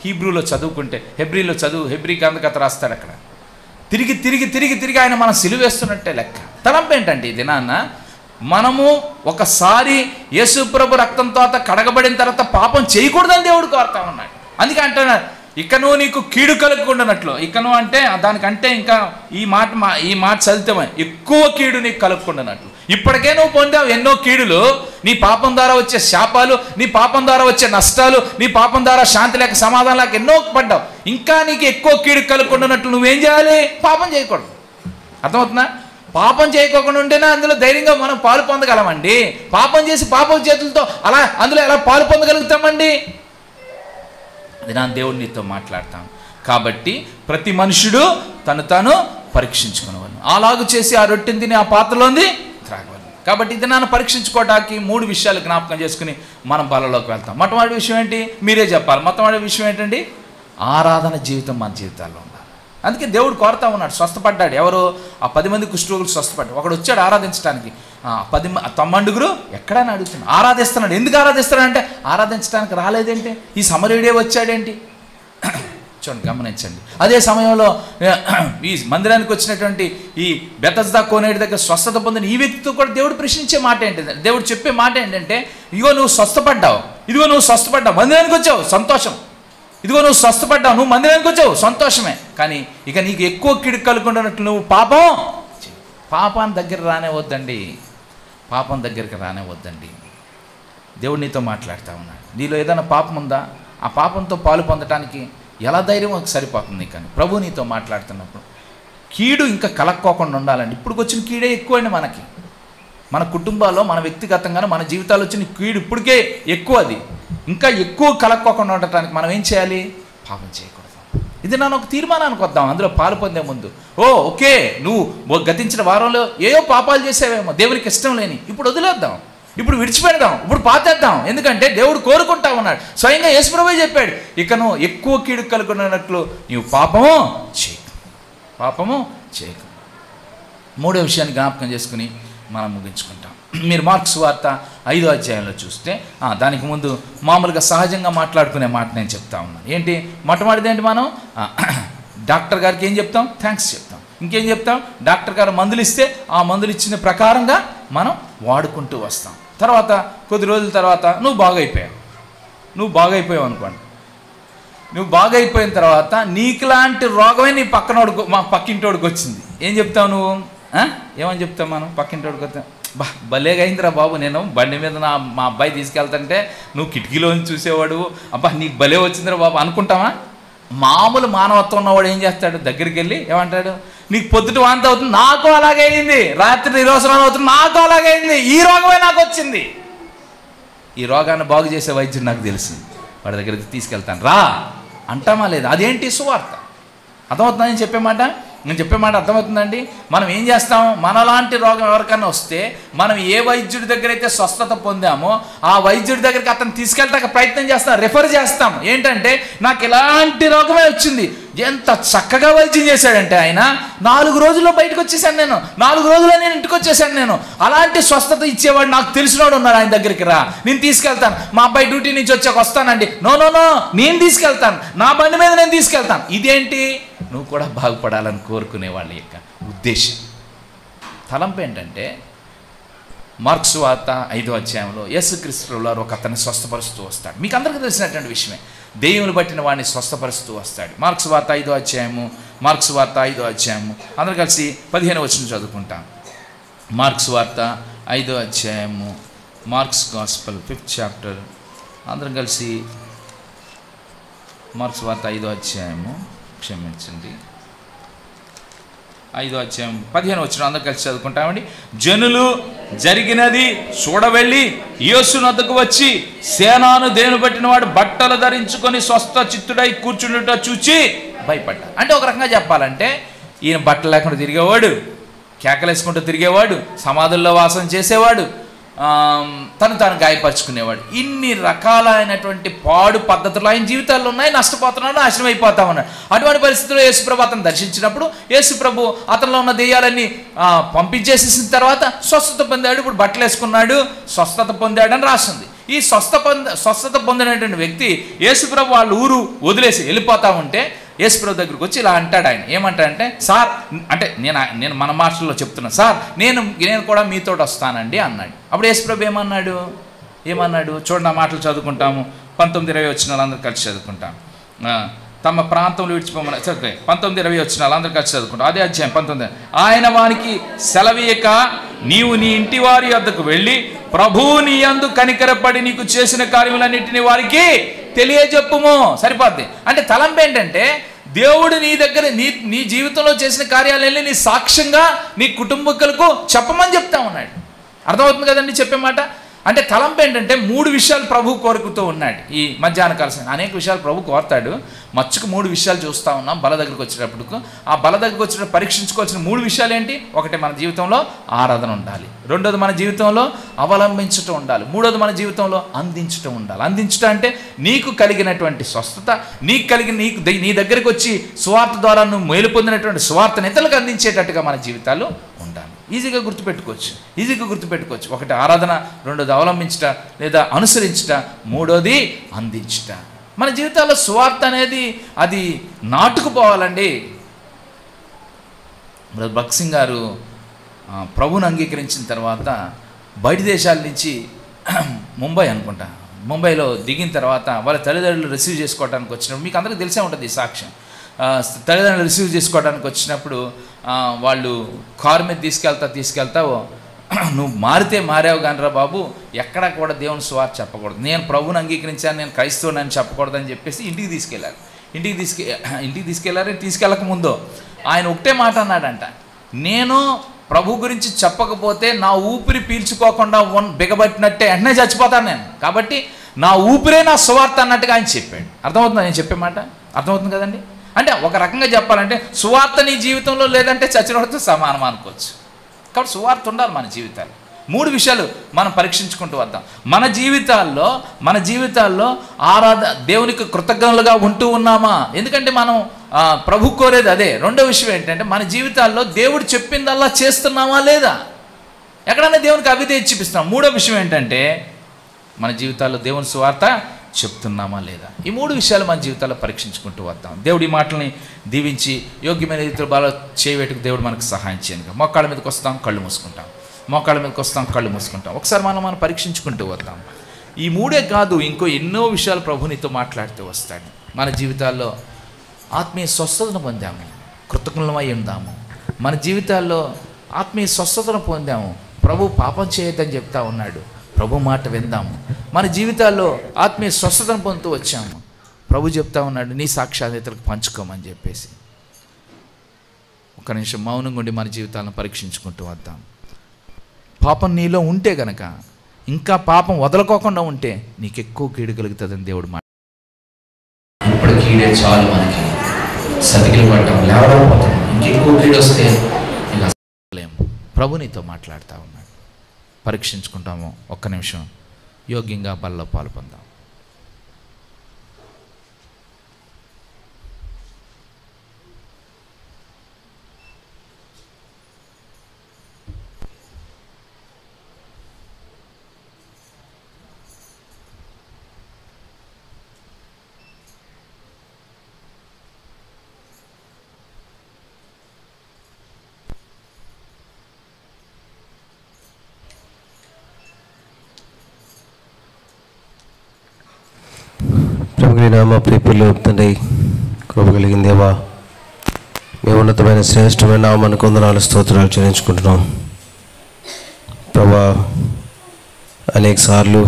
హీబ్రూలో చదువుకుంటే, హెబ్రీ కథ రాస్తాడు అక్కడ. తిరిగి తిరిగి తిరిగి తిరిగి ఆయన మనం సిలువేస్తున్నట్టే లెక్క. తలంపు ఏంటంటే ఇది నాన్న, మనము ఒకసారి యేసుప్రభు రక్తంతో కడగబడిన తర్వాత పాపం చేయకూడదని దేవుడు కోరుతా ఉన్నాడు. అందుకే అంటున్నాడు, ఇక నువ్వు నీకు కీడు కలుగుకుండానట్లు, ఇక నువ్వు అంటే దానికంటే ఇంకా ఈ మాట చదివితే ఎక్కువ కీడు నీకు కలుగుకుండానట్లు. ఇప్పటికే నువ్వు పొందావు ఎన్నో కీడులు, నీ పాపం ద్వారా వచ్చే శాపాలు, నీ పాపం ద్వారా వచ్చే నష్టాలు, నీ పాపం ద్వారా శాంతి లేక సమాధానం లేక ఎన్నో పడ్డావు. ఇంకా నీకు ఎక్కువ కీడు కలుగుకుండానట్లు నువ్వేం చేయాలి? పాపం చేయకూడదు. అర్థమవుతుందా? పాపం చేయకోకుండా ఉంటేనే అందులో ధైర్యంగా మనం పాలు పొందగలమండి. పాపం చేసి పాపం చేతులతో అందులో ఎలా పాలు పొందగలుగుతామండి? అది నా దేవుడు నీతో మాట్లాడతాం. కాబట్టి ప్రతి మనుషుడు తను తాను పరీక్షించుకునేవాళ్ళు, అలాగూ చేసి ఆ రొట్టెని తిని ఆ పాత్రలోంది త్రాగవాలి. కాబట్టి ఇది నన్ను పరీక్షించుకోవడానికి 3 విషయాలు జ్ఞాపకం చేసుకుని మనం బలలోకి వెళ్తాం. మొట్టమొదటి విషయం ఏంటి? మీరే చెప్పాలి. మొట్టమొదటి విషయం ఏంటండి? ఆరాధన జీవితం మన జీవితాల్లో ఉండాలి. అందుకే దేవుడు కోరుతా ఉన్నాడు. స్వస్థపడ్డాడు ఎవరు? ఆ 10 మంది కుష్ఠరోగులు స్వస్థపడ్డాడు. ఒకడు వచ్చాడు ఆరాధించడానికి. 90 ఎక్కడైనా అడుగుతున్నాడు, ఆరాధిస్తున్నాడు. ఎందుకు ఆరాధిస్తున్నాడు అంటే ఆరాధించడానికి రాలేదేంటి? ఈ సమరయుడే వచ్చాడేంటి? చూడండి, గమనించండి. అదే సమయంలో ఈ మందిరానికి వచ్చినటువంటి ఈ బెతస్దా కోనేటి దగ్గర స్వస్థత పొందిన ఈ వ్యక్తితో కూడా దేవుడు ప్రశ్నించే మాట ఏంటంటే, దేవుడు చెప్పే మాట ఏంటంటే, ఇదిగో నువ్వు స్వస్థపడ్డావు, ఇదిగో నువ్వు స్వస్థపడ్డావు, మందిరానికి వచ్చావు, సంతోషం. ఇదిగో నువ్వు స్వస్థపడ్డావు, నువ్వు మందిరానికి వచ్చావు, సంతోషమే. కానీ ఇక నీకు ఎక్కువ కిడు కలుగుకున్నట్లు నువ్వు పాపాన్ని దగ్గర రానేవద్దండి. పాపం దగ్గరికి రానేవద్దండి. దేవుడు నీతో మాట్లాడుతూ ఉన్నాడు. నీలో ఏదైనా పాపం ఉందా? ఆ పాపంతో పాలు పొందటానికి ఎలా ధైర్యం సరిపోతుంది? కానీ ప్రభు నీతో మాట్లాడుతున్నప్పుడు కీడు ఇంకా కలక్కోకుండా ఉండాలండి. ఇప్పుడు వచ్చిన కీడే ఎక్కువ అండి మనకి. మన కుటుంబాల్లో, మన వ్యక్తిగతంగానే మన జీవితాల్లో వచ్చిన కీడు ఇప్పటికే ఎక్కువ. అది ఇంకా ఎక్కువ కలక్కోకుండా ఉండటానికి మనం ఏం చేయాలి? పాపం చేయకూడదు. ఇది నన్ను ఒక తీర్మానానికి వద్దాం. అందులో పాలు పొందే ముందు ఓకే, నువ్వు గతించిన వారంలో ఏవో పాపాలు చేసావేమో దేవునికి ఇష్టం లేని, ఇప్పుడు వదిలేద్దాం, ఇప్పుడు విడిచిపెడదాం, ఇప్పుడు పాతేద్దాం. ఎందుకంటే దేవుడు కోరుకుంటా ఉన్నాడు. స్వయంగా యేసుప్రభువే చెప్పాడు, ఇక నువ్వు ఎక్కువ కీడు కలుగుకున్నట్లు నీవు పాపము చేయకు. 3వ విషయాన్ని జ్ఞాపకం చేసుకుని మనం ముగించుకుంటాం. మీరు మార్క్స్ వార్త 5వ అధ్యాయంలో చూస్తే దానికి ముందు మామూలుగా సహజంగా మాట్లాడుకునే మాట నేను చెప్తా ఉన్నాను. ఏంటి? మొట్టమొదటిది ఏంటి? మనం డాక్టర్ గారికి ఏం చెప్తాం? థ్యాంక్స్ చెప్తాం. ఇంకేం చెప్తాం? డాక్టర్ గారు మందులు ఇస్తే ఆ మందులు ఇచ్చిన ప్రకారంగా మనం వాడుకుంటూ వస్తాం. తర్వాత కొద్ది రోజుల తర్వాత నువ్వు బాగైపోయావు అనుకోండి. నువ్వు బాగైపోయిన తర్వాత నీకులాంటి రోగమే నీ పక్కింటోడికి వచ్చింది. ఏం చెప్తావు నువ్వు? ఏమని చెప్తావు మనం? పక్కింటోడికి వస్తాం, భలేగా అయిందిరా బాబు, నేను బండి మీద మా అబ్బాయి తీసుకెళ్తుంటే నువ్వు కిటికీలోంచి చూసేవాడు, నీకు భలే వచ్చిందిరా బాబు అనుకుంటావా? మామూలు మానవత్వం ఉన్నవాడు ఏం చేస్తాడు? దగ్గరికి వెళ్ళి ఏమంటాడు? నీకు పొద్దుట వాంతి అవుతుంది, నాకు అలాగే అయింది. రాత్రి నిరోసనాలు అవుతుంది, నాకు అలాగే అయింది. ఈ రోగమే నాకు వచ్చింది. ఈ రోగాన్ని బాగు చేసే వైద్యుడు నాకు తెలిసింది, వాడి దగ్గరికి తీసుకెళ్తాను రా అంటామా లేదా? అదేంటి? సువార్త. అర్థమవుతుందా నేను చెప్పే మాట అర్థమవుతుందండి? మనం ఏం చేస్తాం? మనలాంటి రోగం ఎవరికైనా వస్తే మనం ఏ వైద్యుడి దగ్గర అయితే స్వస్థత పొందామో ఆ వైద్యుడి దగ్గరికి అతను తీసుకెళ్ళటానికి ప్రయత్నం చేస్తాం, రిఫర్ చేస్తాం. ఏంటంటే నాకు ఇలాంటి రోగమే వచ్చింది, ఎంత చక్కగా వైద్యం చేశాడంటే ఆయన 4 రోజుల్లో బయటకు వచ్చేసాను నేను, 4 రోజుల్లో నేను ఇంటికి వచ్చేసాను నేను. అలాంటి స్వస్థత ఇచ్చేవాడు నాకు తెలిసినోడు ఉన్నాడు, ఆయన దగ్గరికి రా, నేను తీసుకెళ్తాను. మా అబ్బాయి డ్యూటీ నుంచి వచ్చాక వస్తానండి. నో నేను తీసుకెళ్తాను, నా బండి మీద నేను తీసుకెళ్తాను. ఇదేంటి? నువ్వు కూడా బాగుపడాలని కోరుకునే వాళ్ళ యొక్క ఉద్దేశం. తలంపు ఏంటంటే మార్క్స్ వార్త 5వ అధ్యాయంలో యేసుక్రీస్తు వారు ఒక అతన్ని స్వస్థపరుస్తూ వస్తాడు. మీకు అందరికీ తెలిసినటువంటి విషయమే, దెయ్యములు పట్టిన వాడిని స్వస్థపరుస్తూ వస్తాడు. మార్క్స్ వార్త 5వ అధ్యాయము, మార్క్స్ వార్త 5వ అధ్యాయము అందరూ కలిసి 15వ వచనం చదువుకుంటాం. మార్క్స్ వార్త 5వ అధ్యాయము, మార్క్స్ గాస్పల్ 5th చాప్టర్, అందరం కలిసి మార్క్స్ వార్త 5వ అధ్యాయము, క్షమించండి 5వ అధ్యాయం 15వ వచనం అందరూ కలిసి చదువుకుంటామండి. జనులు జరిగినది చూడవెళ్ళి యేసు వద్దకు వచ్చి సేనాను దేవుని పట్టిన వాడు బట్టలు ధరించుకొని స్వస్థ చిత్తుడై కూర్చుండుట చూచి భయపడ్డా. అంటే ఒక రకంగా చెప్పాలంటే ఈయన బట్టలు లేకుండా తిరిగేవాడు, కేకలేసుకుంటూ తిరిగేవాడు, సమాధుల్లో వాసం చేసేవాడు, తను తాను గాయపరుచుకునేవాడు. ఇన్ని రకాలైనటువంటి పాడు పద్ధతులు ఆయన జీవితాల్లో ఉన్నాయి. నష్టపోతున్నాడు, నాశనం అయిపోతా ఉన్నాడు. అటువంటి పరిస్థితుల్లో యేసుప్రభు అతను దర్శించినప్పుడు యేసుప్రభు అతనిలో ఉన్న దెయ్యాలన్నీ పంపించేసేసిన తర్వాత స్వస్థత పొందాడు. ఇప్పుడు బట్టలు వేసుకున్నాడు, స్వస్థత పొందాడని రాస్తుంది. ఈ స్వస్థత పొందినటువంటి వ్యక్తి యేసుప్రభు వాళ్ళ ఊరు వదిలేసి వెళ్ళిపోతా ఉంటే యేసుప్రభు దగ్గరికి వచ్చి ఇలా అంటాడు. ఆయన ఏమంటాడంటే, సార్ అంటే నేను మన మాటల్లో చెప్తున్నాను, సార్ నేను కూడా మీతో వస్తానండి అన్నాడు. అప్పుడు యేసుప్రభు ఏమన్నాడు చూడండి, ఆ మాటలు చదువుకుంటాము. 19-20 వచనాలు అందరూ కలిసి చదువుకుంటాం. తమ ప్రాంతంలో విడిచిపోమని 19-20 వచనాలు అందరూ కలిసి చదువుకుంటాం. అదే అధ్యాయం 19. ఆయన వానికి సెలవీయక నీవు నీ ఇంటి వారి వద్దకు వెళ్ళి ప్రభువు నీ యందు కనికరపడి నీకు చేసిన కార్యములన్నింటినీ వారికి తెలియజెప్పుము. సరిపోద్ది. అంటే తలంపు ఏంటంటే దేవుడు నీ దగ్గర నీ జీవితంలో చేసిన కార్యాలన్నీ నీ సాక్ష్యంగా నీ కుటుంబకులకు చెప్పమని చెప్తా ఉన్నాడు. అర్థమవుతుంది కదండి చెప్పే మాట? అంటే తలంపు ఏంటంటే 3 విషయాలు ప్రభు కోరుకుతూ ఉన్నాడు. ఈ మధ్యాహ్న కాల సమయం అనేక విషయాలు ప్రభు కోరుతాడు. మచ్చుకు 3 విషయాలు చూస్తూ ఉన్నాం. బల దగ్గరికి వచ్చేటప్పుడు ఆ బల దగ్గరికి వచ్చినప్పుడు పరీక్షించుకోవాల్సిన 3 విషయాలు ఏంటి? ఒకటి, మన జీవితంలో ఆరాధన ఉండాలి. రెండోది, మన జీవితంలో అవలంబించటం ఉండాలి. మూడోది, మన జీవితంలో అందించటం ఉండాలి. అందించటం అంటే నీకు కలిగినటువంటి స్వస్థత, నీ దగ్గరికి వచ్చి సువార్త ద్వారా నువ్వు మేలు పొందినటువంటి సువార్తను ఇతరులకు అందించేటట్టుగా మన జీవితాలు ఉండాలి. ఈజీగా గుర్తుపెట్టుకోవచ్చు. ఒకటి ఆరాధన, రెండోది అవలంబించుట లేదా అనుసరించుట, మూడోది అందించుట. మన జీవితాల్లో సువార్త అనేది అది నాటుకుపోవాలండి. భగత్ సింగ్ గారు ప్రభువుని అంగీకరించిన తర్వాత బయట దేశాల నుంచి ముంబైలో దిగిన తర్వాత వాళ్ళ తల్లిదండ్రులు రిసీవ్ చేసుకోవడానికి వచ్చినప్పుడు, మీకు అందరికీ తెలిసే ఉంటుంది ఈ సాక్ష్యం, తల్లిదండ్రులు రిసీవ్ చేసుకోవడానికి వచ్చినప్పుడు వాళ్ళు కారు మీద తీసుకెళ్తా నువ్వు మారితే మారావు కానిరా బాబు, ఎక్కడా కూడా దేవుని సువార్త చెప్పకూడదు, నేను ప్రభువుని అంగీకరించాను, నేను క్రైస్తవుని చెప్పకూడదు అని చెప్పేసి ఇంటికి తీసుకెళ్ళారు. తీసుకెళ్ళక ముందు ఆయన ఒకటే మాట అన్నాడంట, నేను ప్రభు గురించి చెప్పకపోతే నా ఊపిరి పీల్చుకోకుండా బిగబట్టినట్టే వెంటనే చచ్చిపోతాను నేను, కాబట్టి నా ఊపిరే నా సువార్త అన్నట్టుగా ఆయన చెప్పాడు. అర్థమవుతుందా నేను చెప్పే మాట? అర్థమవుతుంది కదండి? అంటే ఒక రకంగా చెప్పాలంటే సువార్త నీ జీవితంలో లేదంటే చచ్చినోడితో సమానం అనుకోవచ్చు. కాబట్టి సువార్త ఉండాలి మన జీవితాలు. 3 విషయాలు మనం పరీక్షించుకుంటూ వద్దాం. మన జీవితాల్లో దేవునికి కృతజ్ఞతలుగా ఉంటూ ఉన్నామా? ఎందుకంటే మనం ప్రభు కోరేది అదే. రెండో విషయం ఏంటంటే మన జీవితాల్లో దేవుడు చెప్పిందల్లా చేస్తున్నామా లేదా? ఎక్కడైనా దేవునికి అవిధేయత చూపిస్తున్నాం. మూడో విషయం ఏంటంటే మన జీవితాల్లో దేవుని సువార్త చెప్తున్నామా లేదా? ఈ 3 విషయాలు మన జీవితాల్లో పరీక్షించుకుంటూ వద్దాం. దేవుడి మాటల్ని దీవించి యోగ్యమైన రీతిలో బాగా చేయవేటుకు దేవుడు మనకు సహాయం చేయను. మోకాళ్ళ మీదకి వస్తాం, కళ్ళు మూసుకుంటాం. ఒకసారి మనం పరీక్షించుకుంటూ వద్దాం. ఈ 3 కాదు, ఇంకో ఎన్నో విషయాలు ప్రభు నీతో మాట్లాడుతూ వస్తాడు. మన జీవితాల్లో ఆత్మీయ స్వస్థతను పొందాము, కృతజ్ఞులమై ఉందాము. మన జీవితాల్లో ఆత్మీయ స్వస్థతను పొందాము, ప్రభు పాపం చేయొద్దని చెప్తా ఉన్నాడు, ప్రభు మాట విందాము. మన జీవితాల్లో ఆత్మీయ స్వస్థతను పొందుతూ వచ్చాము, ప్రభు చెప్తా ఉన్నాడు నీ సాక్ష్యాధితలకు పంచుకోమని చెప్పేసి. ఒక నిమిషం మౌనంగా ఉండి మన జీవితాలను పరీక్షించుకుంటూ వద్దాం. పాపం నీలో ఉంటే గనక, ఇంకా పాపం వదలుకోకుండా ఉంటే నీకు ఎక్కువ కీడు కలుగుతుందని దేవుడు మాట. ఇప్పుడు కీడే చాలు, మనకి సతికిలు పడ్డాం, లేవలేకపోతాం, ఇంకెక్కువ కీడు వస్తే ఇలా ప్రభు నీతో మాట్లాడుతూ ఉన్నాడు. పరీక్షించుకుంటాము. ఒక్క నిమిషం యోగ్యంగా బలలో పాల్పొందాం. నాయన మా ప్రియులు తండ్రి, కృప కలిగిందేవా, మీ ఉన్నతమైన శ్రేష్టమైన నామానికి వందనాలు స్తోత్రాలు చెల్లించుకుంటున్నాం ప్రభా. అనేక సార్లు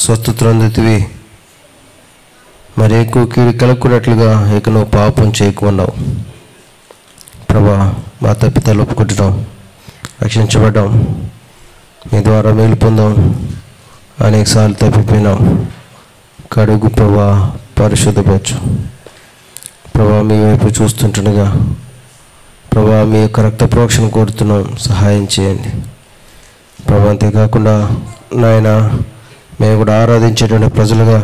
స్వస్థతలు అందుతివి, మరి ఎక్కువ కీడు కలుక్కున్నట్లుగా ఇక నువ్వు పాపం చేయకున్నావు ప్రభా. మా తప్పితాలు ఒప్పుకుంటున్నాం, రక్షించబడ్డాం, మీ ద్వారా మేలు పొందాం. అనేక సార్లు తప్పిపోయినాం, కడుగు ప్రభా, పరిశుద్ధపరచు ప్రభా. మీ వైపు చూస్తుంటుండగా ప్రభా మీ యొక్క రక్త ప్రోక్షణ కోరుతున్నాం, సహాయం చేయండి ప్రభా. అంతేకాకుండా నాయన మేము కూడా ఆరాధించేటువంటి ప్రజలుగా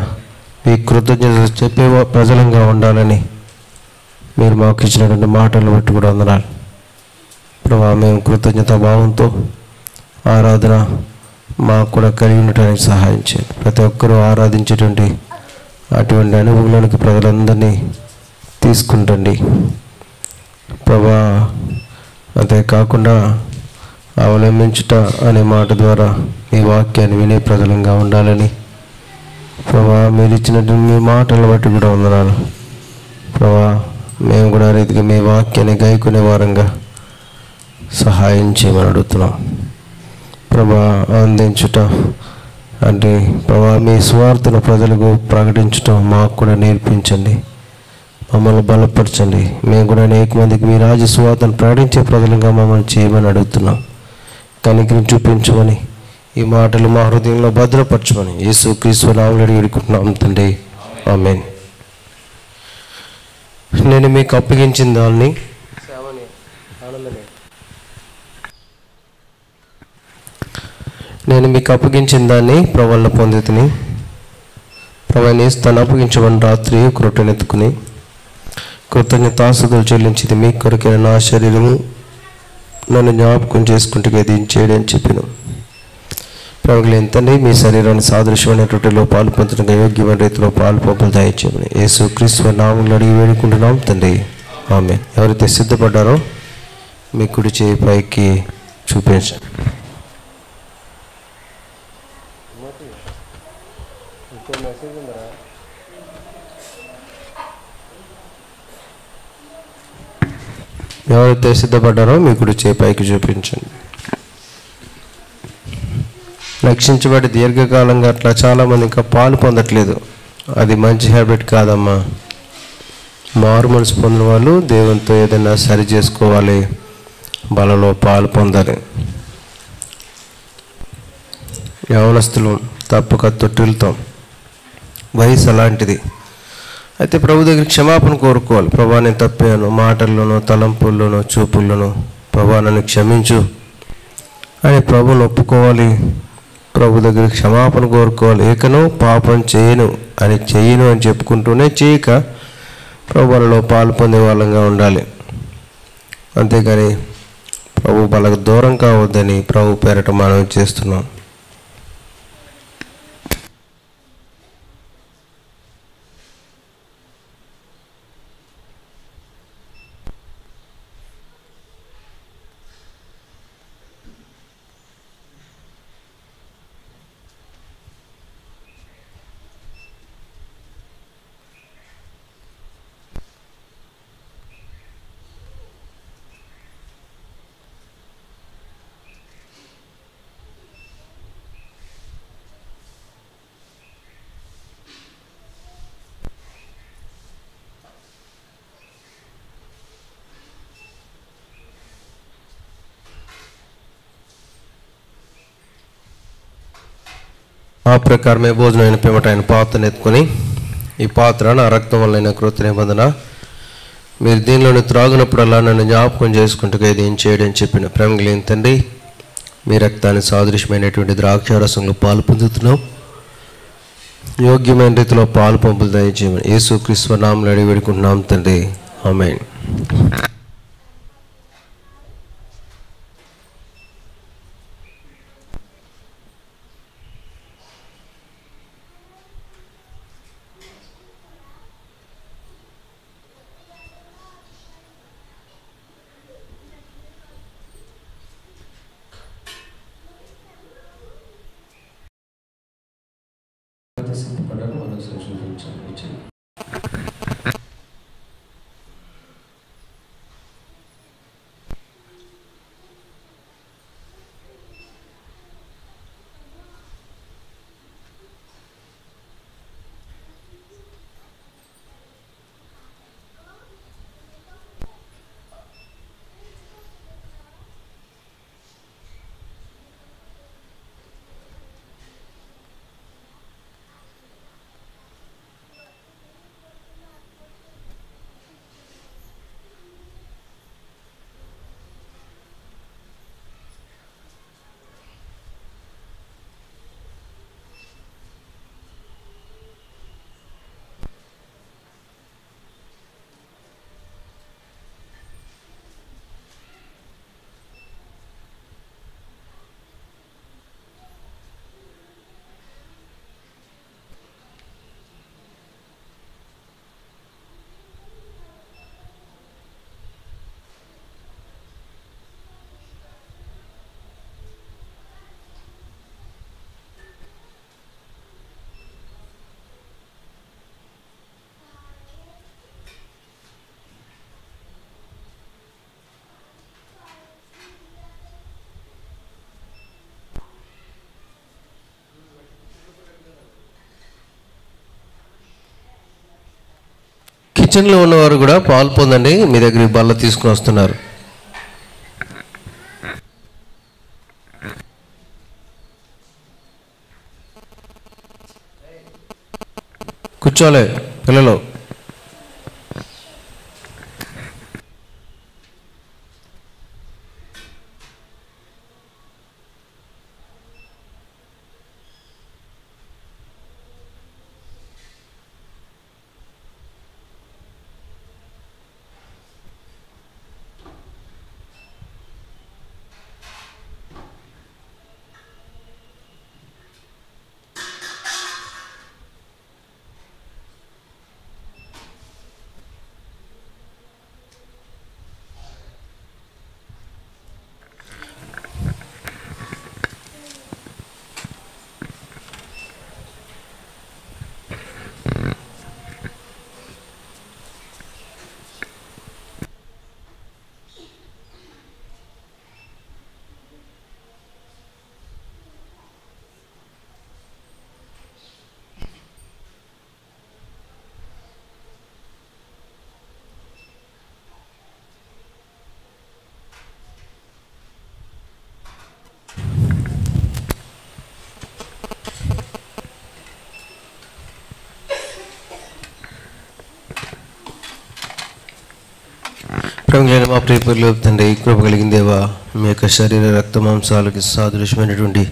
మీ కృతజ్ఞతలు చెప్పే ప్రజలంగా ఉండాలని మీరు మాకు ఇచ్చినటువంటి మాటలను బట్టి కూడా వందనాలు ప్రభా. మేము కృతజ్ఞత భావంతో ఆరాధన మాకు కూడా కలిగి ఉండటానికి సహాయం చేయండి. ప్రతి ఒక్కరూ ఆరాధించేటువంటి అటువంటి అనుభవంలోనికి ప్రజలందరినీ తీసుకుంటండి ప్రభా. అంతేకాకుండా అవలంబించుట అనే మాట ద్వారా మీ వాక్యాన్ని వినే ప్రజలంగా ఉండాలని ప్రభా మీరు ఇచ్చినటువంటి మీ మాటలను బట్టి కూడా వందనాలు ప్రభా. మేము కూడా రీతిగా మీ వాక్యాన్ని గాయకునే వారంగా సహాయం చేయమని అడుగుతున్నాం ప్రభా. అందించుట అంటే ప్రభా మీ స్వార్థను ప్రజలకు ప్రకటించటం మాకు కూడా నేర్పించండి, మమ్మల్ని బలపరచండి. మేము కూడా అనేక మందికి మీ రాజ్య సువార్తను ప్రకటించే ప్రజలుగా మమ్మల్ని చేయమని అడుగుతున్నాం. కనికరం చూపించమని, ఈ మాటలు మా హృదయంలో భద్రపరచమని యేసుక్రీస్తు నామములో అడిగి వేడుకుంటున్నాం తండ్రి, ఆమేన్. నేను మీకు అప్పగించిన దాన్ని ప్రవల్ల పొందితిని. ప్రవణి తను అప్పగించమని రాత్రి క్రొట్టెనెత్తుకుని కృతజ్ఞతాస్తుతులు చెల్లించింది. మీ కొరకైన నా శరీరము నన్ను జ్ఞాపకం చేసుకుంటే ఇది చేయడం చెప్పిన. ప్రవక్తలు ఎంతండి మీ శరీరాన్ని సాదృశ్యమైన రొట్టెలో పాలు పొందడానికి యోగ్యమైన రీతిలో పాలు పంపులు దయచేయమని యేసుక్రీస్తు నామములో అడిగి వేడుకుంటున్నాం తండ్రి, ఆమేన్. ఎవరైతే సిద్ధపడ్డారో మీ కుడి చేయి పైకి చూపించండి. ఎవరైతే సిద్ధపడ్డారో మీ కుడి చేయి పైకి చూపించండి. రక్షించబడి దీర్ఘకాలంగా అట్లా చాలామంది ఇంకా పాలు పొందట్లేదు. అది మంచి హ్యాబిట్ కాదమ్మా. మారు మనసు పొందిన వాళ్ళు దేవునితో ఏదైనా సరి చేసుకోవాలి, బలలో పాలు పొందాలి. యవనస్తులు తప్పక తొట్టిల్తాం, వయసు అలాంటిది. అయితే ప్రభు దగ్గర క్షమాపణ కోరుకోవాలి. ప్రభా నేను తప్పాను, మాటల్లోనూ తలంపుల్లోనూ చూపుల్లోనూ, ప్రభా నన్ను క్షమించు అని ప్రభుని ఒప్పుకోవాలి. ప్రభు దగ్గర క్షమాపణ కోరుకోవాలి. ఏకను పాపం చేయను అని చెప్పుకుంటూనే చేయక ప్రభువులలో పాలు పొందే వాళ్ళంగా ఉండాలి. అంతేగాని ప్రభు వాళ్ళకు దూరం కావద్దని ప్రభు పేరట మనం చేస్తున్నాం. ఆ ప్రకారమే భోజనమైన పిమ్మట ఆయన పాత్రను ఎత్తుకొని, ఈ పాత్ర నా రక్తం వల్ల కృత నిబంధన, మీరు దీనిలోని త్రాగునప్పుడల్లా నన్ను జ్ఞాపకం చేసుకుంటూ ఇది ఏం చేయడం చెప్పిన. ప్రేమ కలిగిన తండ్రి, మీ రక్తానికి సాదృశ్యమైనటువంటి ద్రాక్షారసంలో పాలు పొందుతున్నాం. యోగ్యమైన రీతిలో పాలు పంపులు దయచేయమని యేసుక్రీస్తు నామములో అడిగి వేడుకుంటున్నాం తండ్రి, ఆమేన్. సిద్ధపడ్డారు, మనకు చూపించాలి. కిచెన్లో ఉన్నవారు కూడా పాలు పొందండి. మీ దగ్గర బల్ల తీసుకుని వస్తున్నారు. కూర్చోలే పిల్లలు. ప్రేమలేని మా ప్రియపరులు తండ్రి, కృప కలిగిన దేవా, మీ యొక్క శరీర రక్త మాంసాలకి సాదృశ్యమైనటువంటి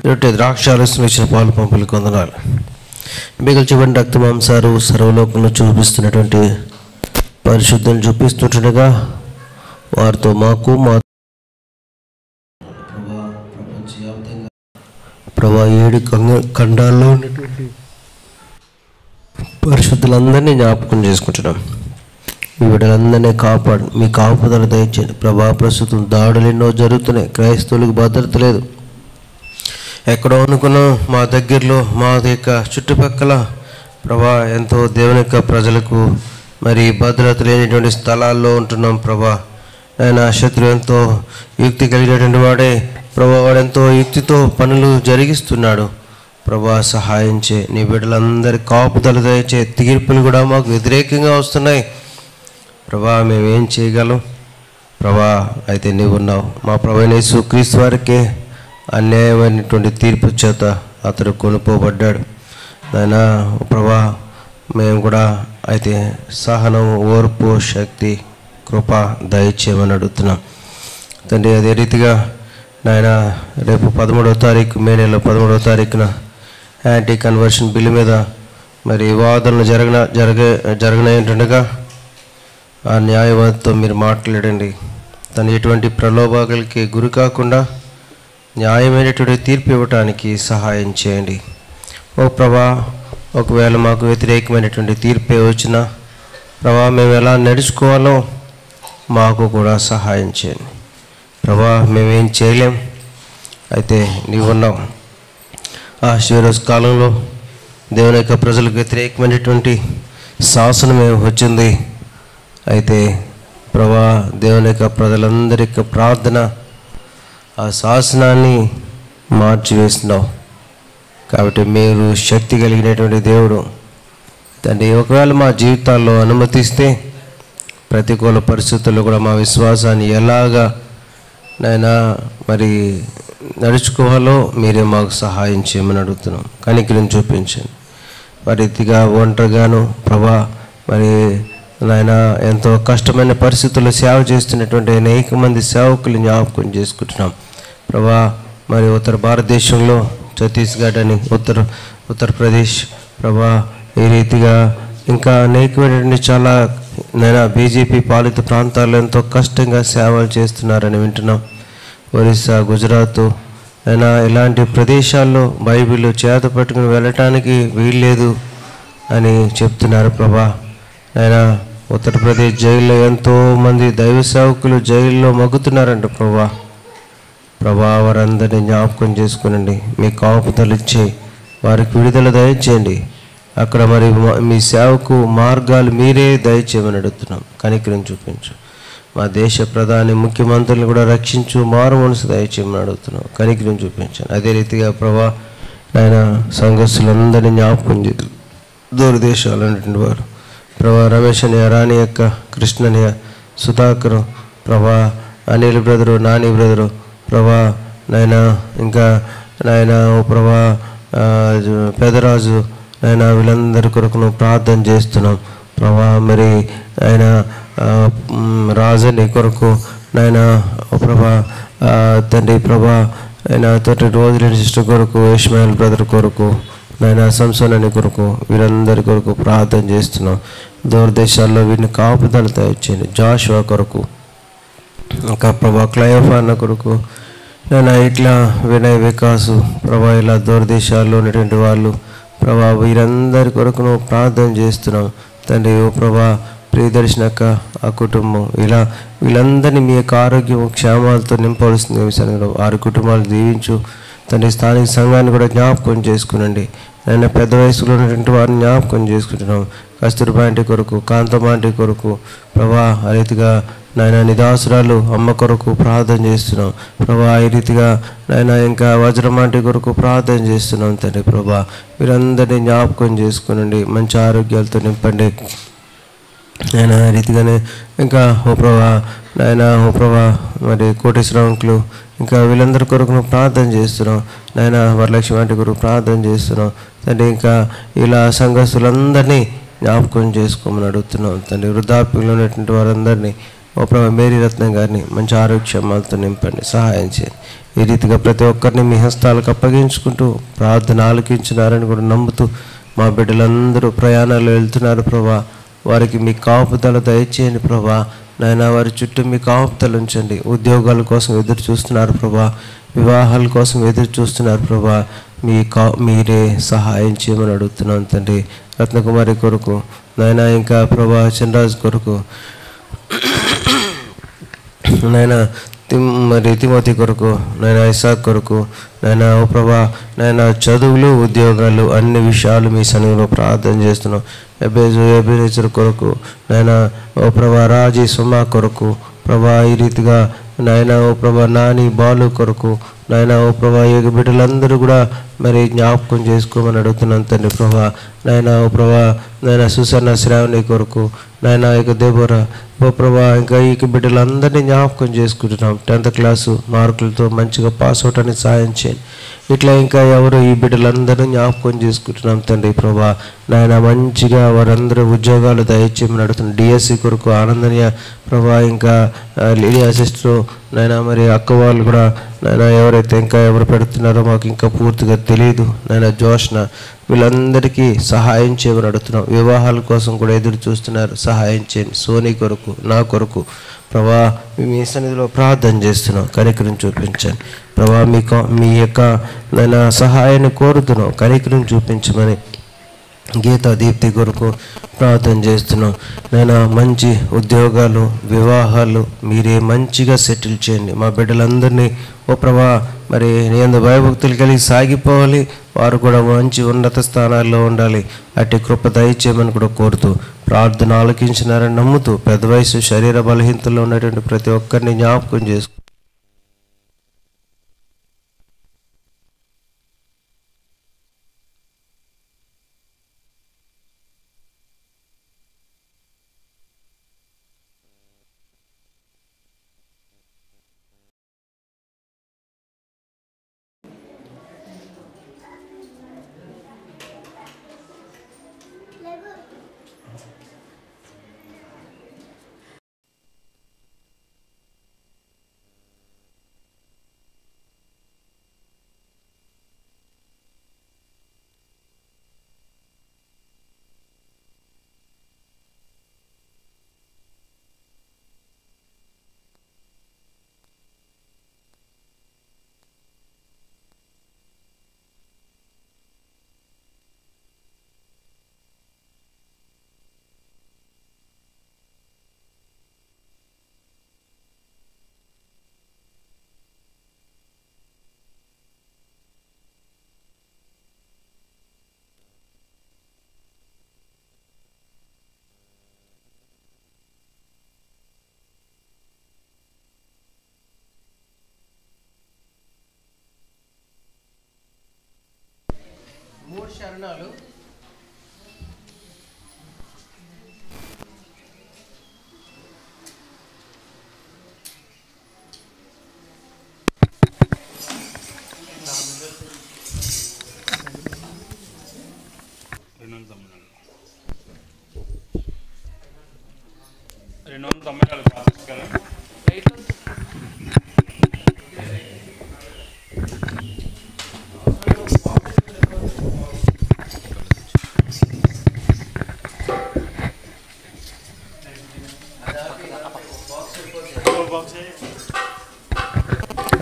రొట్టె ద్రాక్షారసం ఇచ్చిన పాలు పంపులు కొందనాలు. మిగిల్చబడిన రక్త మాంసాలు సర్వలోకంలో చూపిస్తున్నటువంటి పరిశుద్ధులను చూపిస్తుండగా వారితో మాకు మా ప్రభా 7 ఖండాల్లో ఉన్నటువంటి పరిశుద్ధులందరినీ జ్ఞాపకం చేసుకుంటున్నాం. మీ బిడ్డలందరినీ కాపాడు, మీ కాపుదల దయచేయండి ప్రభా. ప్రస్తుతం దాడులు ఎన్నో జరుగుతున్నాయి, క్రైస్తవులకు భద్రత లేదు. ఎక్కడో అనుకున్నాం మా దగ్గరలో మా యొక్క చుట్టుపక్కల ప్రభా ఎంతో దేవుని యొక్క ప్రజలకు మరి భద్రత లేనిటువంటి స్థలాల్లో ఉంటున్నాం ప్రభా. ఆయన శత్రువు ఎంతో యుక్తి కలిగినటువంటి వాడే ప్రభా, వాడెంతో యుక్తితో పనులు జరిగిస్తున్నాడు ప్రభా. సహాయం చే, నీ బిడ్డలందరి కాపుదల దయచే. తీర్పులు కూడా మాకు వ్యతిరేకంగా వస్తున్నాయి ప్రభా. మేమేం చేయగలం ప్రభా? అయితే నీవు ఉన్నావు. మా ప్రభువైన యేసుక్రీస్తు వారికే అన్యాయమైనటువంటి తీర్పు చేత అతడు కొనుక్కోబడ్డాడు నాయనా ప్రభా. మేము కూడా అయితే సహనం, ఓర్పు, శక్తి, కృప దయచేయమని అడుగుతున్నాం తండ్రి. అదే రీతిగా నాయన రేపు 13వ తారీఖు, మే నెల 13వ తారీఖున యాంటీ కన్వర్షన్ బిల్లు మీద మరి వాదనలు జరగనేంటుండగా ఆ న్యాయవాదితో మీరు మాట్లాడండి. తను ఎటువంటి ప్రలోభాలకి గురి కాకుండా న్యాయమైనటువంటి తీర్పు ఇవ్వటానికి సహాయం చేయండి ఓ ప్రభా. ఒకవేళ మాకు వ్యతిరేకమైనటువంటి తీర్పే వచ్చినా ప్రభా, మేము ఎలా నడుచుకోవాలో మాకు కూడా సహాయం చేయండి ప్రభా. మేమేం చేయలేం, అయితే నీవు ఉన్నావు. ఆ శివరోజు కాలంలో దేవుని యొక్క ప్రజలకు వ్యతిరేకమైనటువంటి శాసనమే వచ్చింది. అయితే ప్రభా, దేవుని యొక్క ప్రజలందరి యొక్క ప్రార్థన ఆ శాసనాన్ని మార్చివేస్తున్నావు కాబట్టి మీరు శక్తి కలిగినటువంటి దేవుడు తండ్రి. ఒకవేళ మా జీవితాల్లో అనుమతిస్తే ప్రతికూల పరిస్థితుల్లో కూడా మా విశ్వాసాన్ని ఎలాగా నైనా మరి నడుచుకోవాలో మీరే మాకు సహాయం చేయమని అడుగుతున్నాం. కనికరం చూపించండి. రీతిగా ఒంటరిగాను ప్రభా మరి నాయన ఎంతో కష్టమైన పరిస్థితుల్లో సేవ చేస్తున్నటువంటి అనేక మంది సేవకులు జ్ఞాపకం చేసుకుంటున్నాం ప్రభా. మరి ఉత్తర భారతదేశంలో ఛత్తీస్గఢ్ అని ఉత్తరప్రదేశ్ ప్రభా, ఈ రీతిగా ఇంకా అనేకమైనటువంటి చాలా నేను బీజేపీ పాలిత ప్రాంతాల్లో ఎంతో కష్టంగా సేవలు చేస్తున్నారని వింటున్నాం. ఒరిస్సా, గుజరాత్ అయినా ఇలాంటి ప్రదేశాల్లో బైబిల్ చేత పట్టుకుని వెళ్ళటానికి వీల్లేదు అని చెప్తున్నారు ప్రభా. అయినా ఉత్తరప్రదేశ్ జైల్లో ఎంతోమంది దైవ సేవకులు జైల్లో మగ్గుతున్నారంట ప్రభా. వారందరినీ జ్ఞాపకం చేసుకునండి. మీ కాపుదలు ఇచ్చి వారికి విడుదల దయచేయండి. అక్కడ మరి మీ సేవకు మార్గాలు మీరే దయచేయమని అడుగుతున్నాం. కనికరం చూపించు. మా దేశ ప్రధాని ముఖ్యమంత్రులను కూడా రక్షించు, మారు మనసు దయచేయమని అడుగుతున్నాం. కనికరం చూపించాను. అదే రీతిగా ప్రభా ఆయన సంఘస్థులందరినీ జ్ఞాపకం చేసి దూరదేశాలన్నటువంటి వారు ప్రభా రమేష్ అని రాణి యొక్క కృష్ణని సుధాకరు ప్రభా అనిల్ బ్రదరు నాని బ్రదరు ప్రభా నాయన ఇంకా నాయన ఓ ప్రభా పెదరాజు నాయన వీళ్ళందరి కొరకు నువ్వు ప్రార్థన చేస్తున్నాం ప్రభా. మరి ఆయన రాజని కొరకు నాయన ఓ ప్రభా తండ్రి ప్రభా ఆయన తోటి రోజు సిస్టర్ కొరకు ఇస్మాయిల్ బ్రదర్ కొరకు నాయన సంసోన్ అని కొరకు వీరందరి కొరకు ప్రార్థన చేస్తున్నాం. దూరదేశాల్లో వీరిని కాపుదలతో ఇచ్చేయండి. జాషువా కొరకు ఇంకా ప్రభా క్లయోఫా అన్న కొరకు నేను ఇట్లా వినయ్ వికాసు ప్రభా ఇలా దూరదేశాల్లో ఉన్నటువంటి వాళ్ళు ప్రభా వీరందరి కొరకు నువ్వు ప్రార్థన చేస్తున్నాం తండ్రి. ఓ ప్రభా ప్రియదర్శనక్క ఆ కుటుంబం ఇలా వీళ్ళందరినీ మీ యొక్క ఆరోగ్యం క్షేమాలతో నింపవలసింది విషయంలో వారి కుటుంబాలు దీవించు తండ్రి. స్థానిక సంఘాన్ని కూడా జ్ఞాపకం చేసుకునండి. నేను పెద్ద వయసులో ఉన్నటువంటి వారిని జ్ఞాపకం చేసుకుంటున్నాం. కస్తూర్బా ఆంటీ కొరకు కాంతమ్మ ఆంటీ కొరకు ప్రభా ఆ రీతిగా నాయన నిదాసురాలు అమ్మ కొరకు ప్రార్థన చేస్తున్నాం ప్రభా. ఈ రీతిగా నాయన ఇంకా వజ్రమాంటి కొరకు ప్రార్థన చేస్తున్నాం తండ్రి ప్రభా. వీరందరినీ జ్ఞాపకం చేసుకునండి, మంచి ఆరోగ్యాలతో నింపండి నాయన. రీతిగానే ఇంకా ఓ ప్రభా నాయన ఓ ప్రభా మరి కోటేశ్వరంకులు ఇంకా వీళ్ళందరి కొరకు నువ్వు ప్రార్థన చేస్తున్నాం నాయన. వరలక్ష్మి ఆంటీ కొరకు ప్రార్థన చేస్తున్నాం తండ్రి. ఇంకా ఇలా సంఘస్థులందరినీ జ్ఞాపకం చేసుకోమని అడుగుతున్నాం తండ్రి. వృద్ధాప్యంలో ఉన్నటువంటి వారందరినీ ఓ ప్రభా మేరీ రత్నం గారిని మంచి ఆరోగ్యమాలతో నింపండి, సహాయం చేయండి. ఈ రీతిగా ప్రతి ఒక్కరిని మీ హస్తాలకు అప్పగించుకుంటూ ప్రార్థన ఆలకించినారని కూడా నమ్ముతూ మా బిడ్డలందరూ ప్రయాణాలు వెళ్తున్నారు ప్రభా. వారికి మీ కాపుదల దయచేయండి ప్రభా నాయన. వారి చుట్టూ మీ కాపుదలు ఉంచండి. ఉద్యోగాల కోసం ఎదురు చూస్తున్నారు ప్రభా, వివాహాల కోసం ఎదురు చూస్తున్నారు ప్రభా. మీరే సహాయం చేయమని అడుగుతున్నాను తండ్రి. రత్నకుమారి కొరకు నాయన, ఇంకా ప్రభా చంద్రరాజు కొరకు నాయన, మరి తిమోతి కొరకు నాయన, ఇసాక్ కొరకు నాయన, ఓ ప్రభా నాయన, చదువులు ఉద్యోగాలు అన్ని విషయాలు మీ సన్నిధిలో ప్రార్థన చేస్తున్నాం. ఎబేనేజర్ కొరకు నాయన, ఓ ప్రభా రాజీ సుమా కొరకు ప్రభా ఈ రీతిగా నాయన, ఓ ప్రభా నాని బాలు కొరకు నాయన, ఓ ప్రభా ఈ బిడ్డలందరూ కూడా మరి జ్ఞాపకం చేసుకోమని అడుగుతున్నాను తండ్రి ప్రభా నాయన. ఓ ప్రభా నాయన సుసన్న శ్రావణి కొరకు నాయన, ఇక దేబోరా ఓ ప్రభా ఇంకా ఈ బిడ్డలందరినీ జ్ఞాపకం చేసుకుంటున్నాం. 10th క్లాసు మార్కులతో మంచిగా పాస్ అవుట్ అని సాయం చేయండి. ఇట్లా ఇంకా ఎవరు ఈ బిడ్డలందరూ జ్ఞాపకం చేసుకుంటున్నాం తండ్రి ప్రభా నాయన. మంచిగా వారందరూ ఉద్యోగాలు దయచేయమని అడుగుతున్నాం. డిఎస్సి కొరకు ఆనందనీయ ప్రభా, ఇంకా లీడియా సిస్టర్ నాయన, మరి అక్క వాళ్ళు కూడా నాయన, ఎవరైతే ఇంకా ఎవరు పెడుతున్నారో మాకు ఇంకా పూర్తిగా తెలియదు నాయన. జోష్న వీళ్ళందరికీ సహాయం చేయమని అడుగుతున్నాం. వివాహాల కోసం కూడా ఎదురు చూస్తున్నారు, సహాయం చేయండి. సోనీ కొరకు నా కొరకు ప్రభా మీ సన్నిధిలో ప్రార్థన చేస్తున్నాం, కనికరం చూపించండి ప్రభా. మీ యొక్క నేను సహాయాన్ని కోరుతున్నాం, కనికరం చూపించమని. గీతా దీప్తి కొరకు ప్రార్థన చేస్తున్నాం నేను. మంచి ఉద్యోగాలు వివాహాలు మీరే మంచిగా సెటిల్ చేయండి. మా బిడ్డలందరినీ ఓ ప్రభా మరి నీ యందు భయభక్తులు కలిగి సాగిపోవాలి, వారు కూడా మంచి ఉన్నత స్థానాల్లో ఉండాలి. అట్టి కృప దయచేయమని కూడా కోరుతూ ప్రార్థన ఆలకించినారని నమ్ముతూ పెద్ద వయసు శరీర బలహీనతలో ఉన్నటువంటి ప్రతి ఒక్కరిని జ్ఞాపకం చేసుకు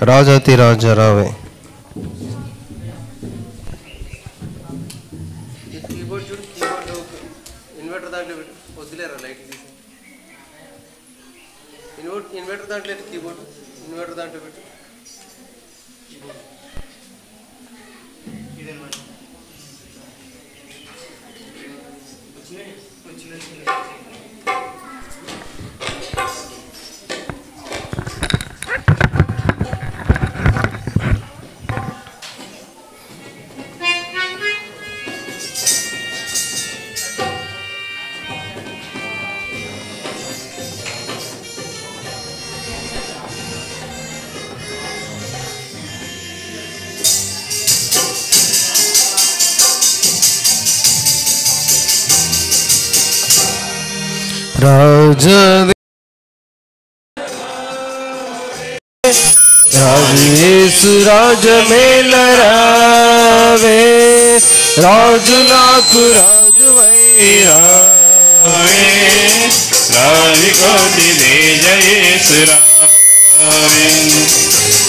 రాజాతి రాజా రావే. కీబోర్డ్ చూడు, కీబోర్డ్ ఇన్వర్టర్ దాంట్లో పెట్టు, వద్దులేరా లైట్ తీసి. ఇన్వర్టర్ దాంట్లో కీబోర్డ్ ఇన్వర్టర్ దాంట్లో పెట్టు. రాజేసు రాజమేలరావే, రాజులకు రాజువైరావే, రాజుకోటి తేజయేసు రావే,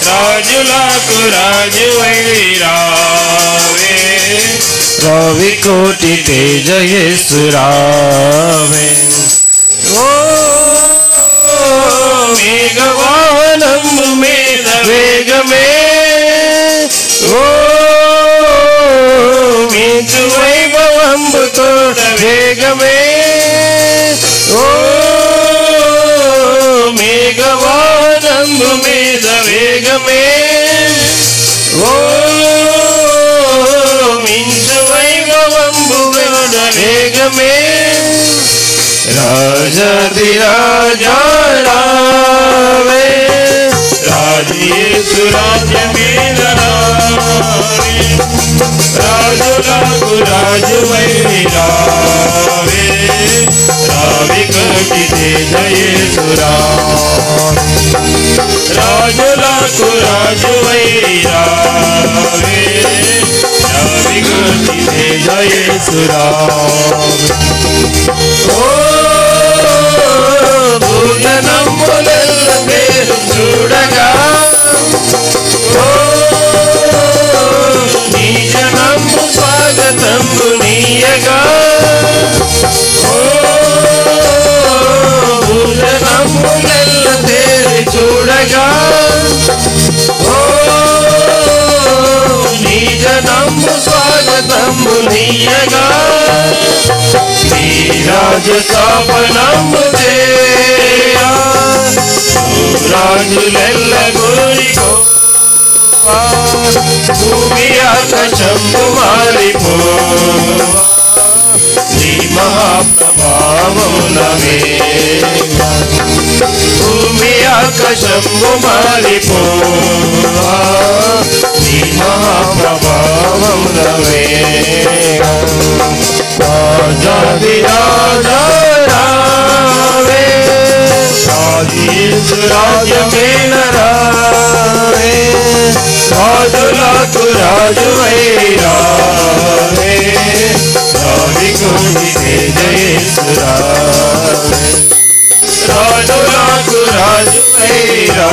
రాజులకు రాజువైరావే, రావికోటి తేజయేసు రావే. ఓ మేఘవాహనము మీద వేగమే, ఓ మించు వైభవంబు తోడ వేగమే, ఓ మేఘవాహనము మీద వేగమే, ఓ మించు వైభవంబు తోడ వేగమే. రాజాది రాజా రావే, రాజేసు రాజమేలరావే, రాజులకు రాజువైరావే, రావికోటి తేజయేసు రావే, రాజులకు రాజువైరావే, రావికోటి తేజయేసు రావే. భూజనములెల్ల పేరు చూడగా, ఓ నీ జనము స్వాగతంబు నీయగా, ఓ భూజనములెల్ల పేరు చూడగా, ఓ నీ జనము స్వాగతంబు నీయగా, నీ రాజస్థాపనము చేయా, రాజులెల్ల గోరికో, భూమి ఆకాశము మారిపోవా, నీ మహాప్రభావమునవే, భూమి ఆకాశము మారిపోవా, నీ మహాప్రభావమునవే. రాజాది రాజా రావే, రాజేసు రాజమేలరావే, రాజులకు రాజువైరావే, రావికోటి తేజయేసు రావే, రాజులకు రాజువైరావే,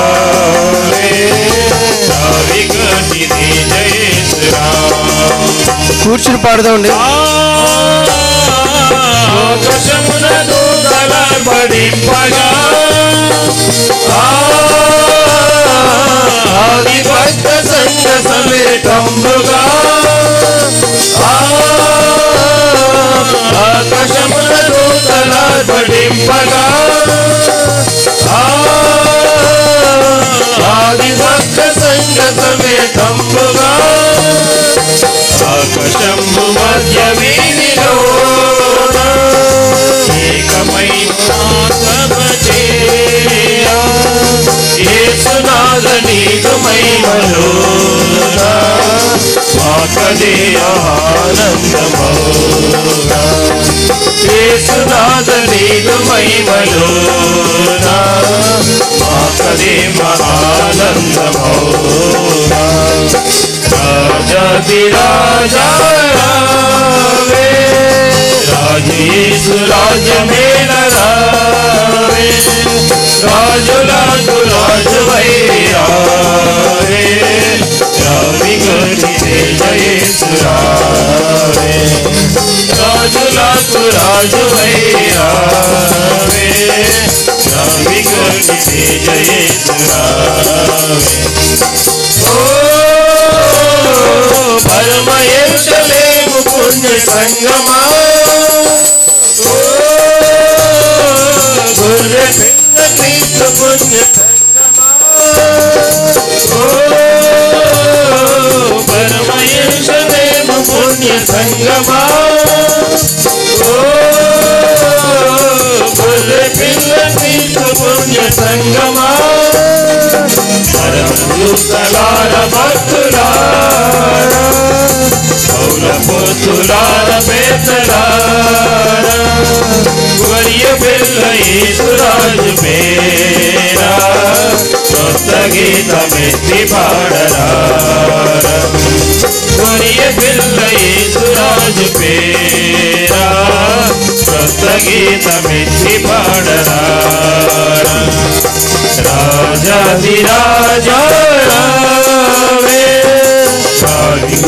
రావికోటి తేజయేసు రావే. కూర్చుని పాడదామండి. ఆకాశమున దూతల పడింపగా, ఆదిభక్త సంఘ సమేతంబుగా, ఆకాశమున దూతల పడింపగా, ఆదిభక్త సంఘ సమేతంబుగా, ఆకాశము మధ్య వీధిలోన ఏకమైన సభ చేయా, యేసునాథ నీకు మహిమలోన, మా మాకది ఆనందమౌగా యేసునాథ నీదు మహిమలోనా మాకది ఆనందమౌగా రాజాధిరాజా రావే రాజు యేసు రాజమేల రావే రాజులకు రాజువై రావే రావిగటి తేజ యేసు రావే రాజులకు రాజువై రావే రావిగటి తేజ యేసు రావే ఓ పరమ యెరూషలేము పుణ్య సంగమా ఓ గొర్రె పిల్ల క్రీస్తు పుణ్య సంగమా ఓ పరమ యెరూషలేము పుణ్య సంగమా ఓ గొర్రె పిల్ల క్రీస్తు పుణ్య సంగమా పరమదూతలార భక్తులారా పౌల పోతులార పేతలార వరియ పిల్ల యేసురాజు పేరా కొత్త గీతమెత్తి పాడరా వరియ పిల్ల యేసురాజు పేరా కొత్త గీతమెత్తి పాడరా రాజాధిరాజా రావే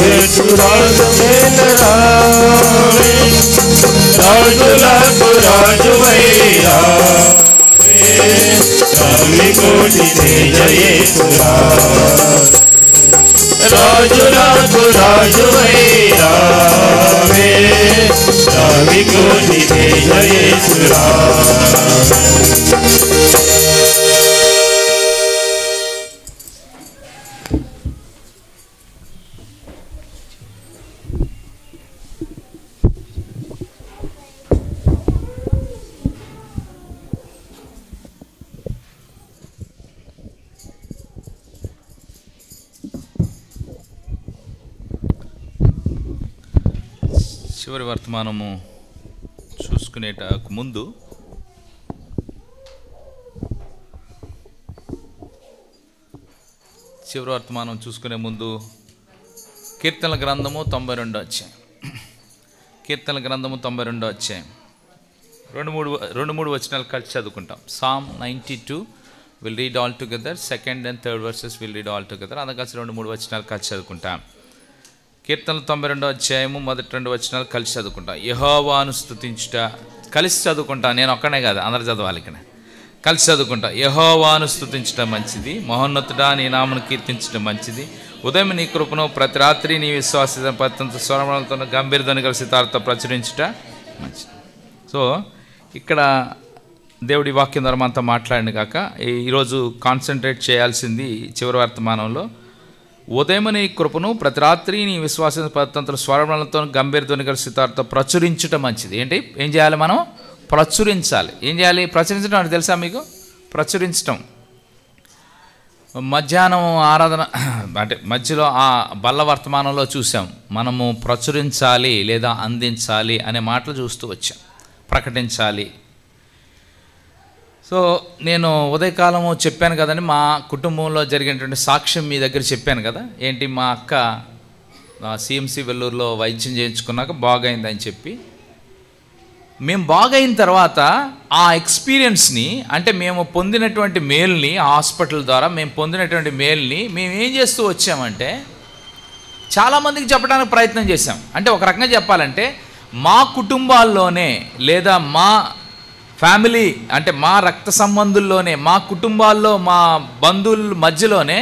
యేసు రాజమేల రావే రాజులకు రాజువై రావే రావికోటి తేజ యేసు రాజులకు రాజువై రావే రావికోటి తేజ యేసు చివరి వర్తమానము చూసుకునేటకు ముందు చూసుకునే ముందు కీర్తనల గ్రంథము 92 అధ్యాయం. కీర్తనల గ్రంథము 92 అధ్యాయం. రెండు మూడు వచనాలు కలిసి చదువుకుంటాం. Psalm 92 will read all together. Second and third versus will read all together. అందుకు కలిసి 2-3 వచనాలు కలిసి చదువుకుంటాం. కీర్తనలు 92 అధ్యాయము మొదటి 2 వచనాలు కలిసి చదువుకుంటా. యెహోవాను స్తుతించుట కలిసి చదువుకుంటా. నేను ఒక్కనే కాదు, అందరు చదవాలి. ఇక్కడ కలిసి చదువుకుంటా. యెహోవాను స్తుతించడం మంచిది, మహోన్నతుడా నీ నామమును కీర్తించడం మంచిది. ఉదయం నీ కృపను, ప్రతి రాత్రి నీ విశ్వాస పత్తంతో స్వరములతో గంభీర ధ్వని కలిసి తారతో ప్రచురించుట మంచిది. సో ఇక్కడ దేవుడి వాక్యం ద్వారా మనతో మాట్లాడింది కాక ఈరోజు కాన్సన్ట్రేట్ చేయాల్సింది చివరి వర్తమానంలో ఉదయం నీ కృపను, ప్రతి రాత్రి నీ విశ్వాస పద్ధతుల స్వరములతో గంభీర ధ్వని కలిసి తారతో ప్రచురించుట మంచిది. ఏంటి ఏం చేయాలి? మనం ప్రచురించాలి. ఏం చేయాలి? ప్రచురించడం అంటే తెలుసా మీకు? ప్రచురించటం. మధ్యాహ్నం ఆరాధన అంటే మధ్యలో ఆ బల్ల వర్తమానంలో చూసాం, మనము ప్రచురించాలి లేదా అందించాలి అనే మాటలు చూస్తూ వచ్చాం. ప్రకటించాలి. సో నేను ఉదయకాలము చెప్పాను కదండి, మా కుటుంబంలో జరిగినటువంటి సాక్ష్యం మీ దగ్గర చెప్పాను కదా. ఏంటి, మా అక్క సిఎంసి వెల్లూరులో వైద్యం చేయించుకున్నాక బాగైందని చెప్పి, మేము బాగైన తర్వాత ఆ ఎక్స్పీరియన్స్ని, అంటే మేము పొందినటువంటి మేల్ని, హాస్పిటల్ ద్వారా మేము పొందినటువంటి మేల్ని మేము ఏం చేస్తూ వచ్చామంటే చాలామందికి చెప్పడానికి ప్రయత్నం చేశాం. అంటే ఒక రకంగా చెప్పాలంటే మా కుటుంబాల్లోనే లేదా మా ఫ్యామిలీ అంటే మా రక్త సంబంధుల్లోనే, మా కుటుంబాల్లో, మా బంధువుల మధ్యలోనే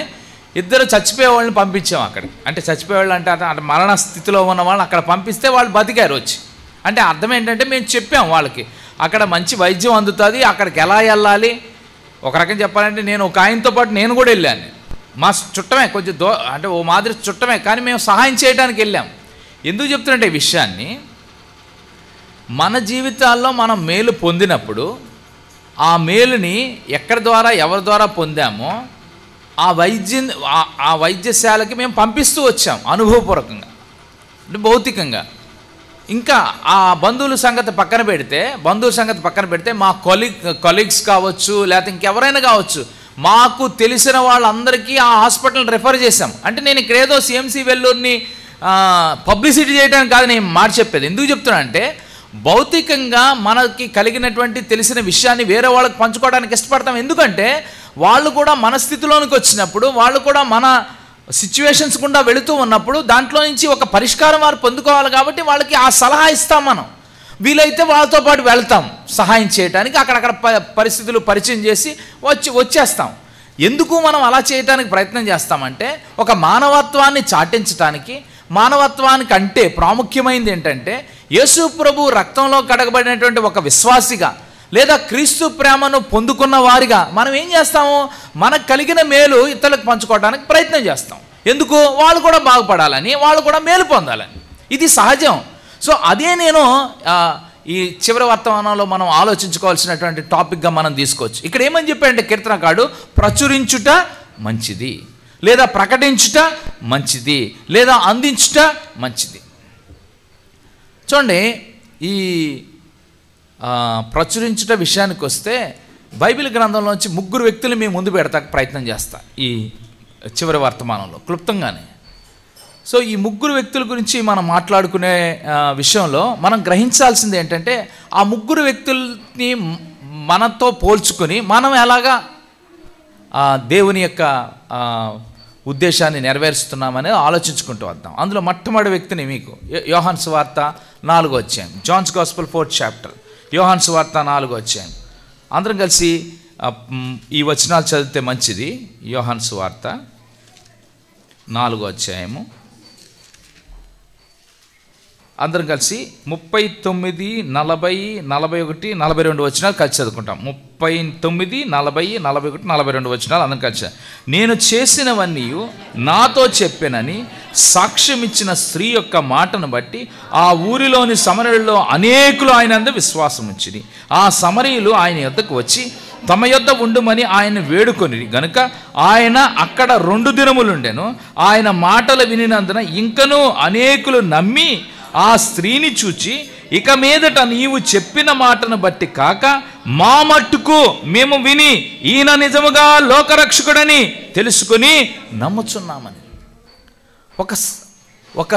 ఇద్దరు చచ్చిపోయే వాళ్ళని పంపించాం అక్కడికి. అంటే చచ్చిపోయేవాళ్ళు అంటే అంటే మరణ స్థితిలో ఉన్న వాళ్ళని అక్కడ పంపిస్తే వాళ్ళు బతికారు వచ్చి. అంటే అర్థం ఏంటంటే మేము చెప్పాం వాళ్ళకి అక్కడ మంచి వైద్యం అందుతుంది, అక్కడికి ఎలా వెళ్ళాలి. ఒక రకం చెప్పాలంటే నేను ఒక ఆయనతో పాటు నేను కూడా వెళ్ళాను. మా చుట్టమే, కొంచెం అంటే ఓ మాదిరి చుట్టమే, కానీ మేము సహాయం చేయడానికి వెళ్ళాం. ఎందుకు చెప్తున్నట్టే ఈ విషయాన్ని, మన జీవితాల్లో మనం మేలు పొందినప్పుడు ఆ మేలుని ఎక్కడి ద్వారా ఎవరి ద్వారా పొందామో ఆ వైద్యశాలకి మేము పంపిస్తూ వచ్చాం అనుభవపూర్వకంగా. అంటే భౌతికంగా. ఇంకా ఆ బంధువుల సంగతి పక్కన పెడితే మా కొలీగ్స్ కావచ్చు, లేకపోతే ఇంకెవరైనా కావచ్చు, మాకు తెలిసిన వాళ్ళందరికీ ఆ హాస్పిటల్ రెఫర్ చేశాం. అంటే నేను ఇక్కడ ఏదో సిఎంసి వెల్లూరుని పబ్లిసిటీ చేయడానికి కాదు నేను మాట చెప్పేది. ఎందుకు చెప్తున్నా అంటే భౌతికంగా మనకి కలిగినటువంటి తెలిసిన విషయాన్ని వేరే వాళ్ళకి పంచుకోవడానికి ఇష్టపడతాం. ఎందుకంటే వాళ్ళు కూడా మన స్థితిలోనికి వచ్చినప్పుడు, వాళ్ళు కూడా మన సిచ్యువేషన్స్ గుండా వెళుతూ ఉన్నప్పుడు దాంట్లో నుంచి ఒక పరిష్కారం వారు పొందుకోవాలి. కాబట్టి వాళ్ళకి ఆ సలహా ఇస్తాం. మనం వీలైతే వాళ్ళతో పాటు వెళ్తాం సహాయం చేయడానికి. అక్కడక్కడ పరిస్థితులు పరిచయం చేసి వచ్చేస్తాం. ఎందుకు మనం అలా చేయడానికి ప్రయత్నం చేస్తామంటే ఒక మానవత్వాన్ని చాటించడానికి, మానవత్వానికి అంటే ప్రాముఖ్యమైనది ఏంటంటే యేసు ప్రభు రక్తంలో కడగబడినటువంటి ఒక విశ్వాసిగా లేదా క్రీస్తు ప్రేమను పొందుకున్న వారిగా మనం ఏం చేస్తాము, మనకు కలిగిన మేలు ఇతరులకు పంచుకోవడానికి ప్రయత్నం చేస్తాం. ఎందుకు? వాళ్ళు కూడా బాగుపడాలని, వాళ్ళు కూడా మేలు పొందాలని. ఇది సహజం. సో అదే నేను ఈ చివరి వర్తమానంలో మనం ఆలోచించుకోవాల్సినటువంటి టాపిక్గా మనం తీసుకోవచ్చు. ఇక్కడ ఏమని చెప్పాడంటే కీర్తనకారుడు, ప్రచురించుట మంచిది, లేదా ప్రకటించుట మంచిది, లేదా అందించుట మంచిది. చూడండి, ఈ ప్రచురించుట విషయానికి వస్తే బైబిల్ గ్రంథంలోంచి 3 వ్యక్తులు మేము ముందు పెడతాక ప్రయత్నం చేస్తా ఈ చివరి వర్తమానంలో క్లుప్తంగానే. సో ఈ 3 వ్యక్తుల గురించి మనం మాట్లాడుకునే విషయంలో మనం గ్రహించాల్సింది ఏంటంటే ఆ 3 వ్యక్తుల్ని మనతో పోల్చుకొని మనం ఎలాగా దేవుని యొక్క ఉద్దేశాన్ని నెరవేరుస్తున్నామని ఆలోచించుకుంటూ వద్దాం. అందులో మొట్టమొదటి వ్యక్తిని మీకు యోహాను సువార్త 4వ అధ్యాయం, జాన్స్ గాస్పెల్ 4th చాప్టర్, యోహాను సువార్త 4వ అధ్యాయం. అందరం కలిసి ఈ వచనాలు చదివితే మంచిది. యోహాను సువార్త 4వ అధ్యాయము అందరం కలిసి 39, 40, 41, 42 వచనాలు కలిసి చదువుకుంటాం. 39, 40, 41, 42 వచనాలు అందరం కలిసి. నేను చేసినవన్నీ నాతో చెప్పానని సాక్ష్యం ఇచ్చిన స్త్రీ యొక్క మాటను బట్టి ఆ ఊరిలోని సమరయుల్లో అనేకులు ఆయన యందు విశ్వాసం ఉంచిరి. ఆ సమరయులు ఆయన యొద్దకు వచ్చి తమ యొద్ద ఉండుమని ఆయన వేడుకొని గనుక ఆయన అక్కడ 2 దినములుండెను. ఆయన మాటలు వినినందున ఇంకనూ అనేకులు నమ్మి ఆ స్త్రీని చూచి, ఇక మీదట నీవు చెప్పిన మాటను బట్టి కాక మా మట్టుకు మేము విని ఈయన నిజముగా లోకరక్షకుడని తెలుసుకొని నమ్ముచున్నామని. ఒక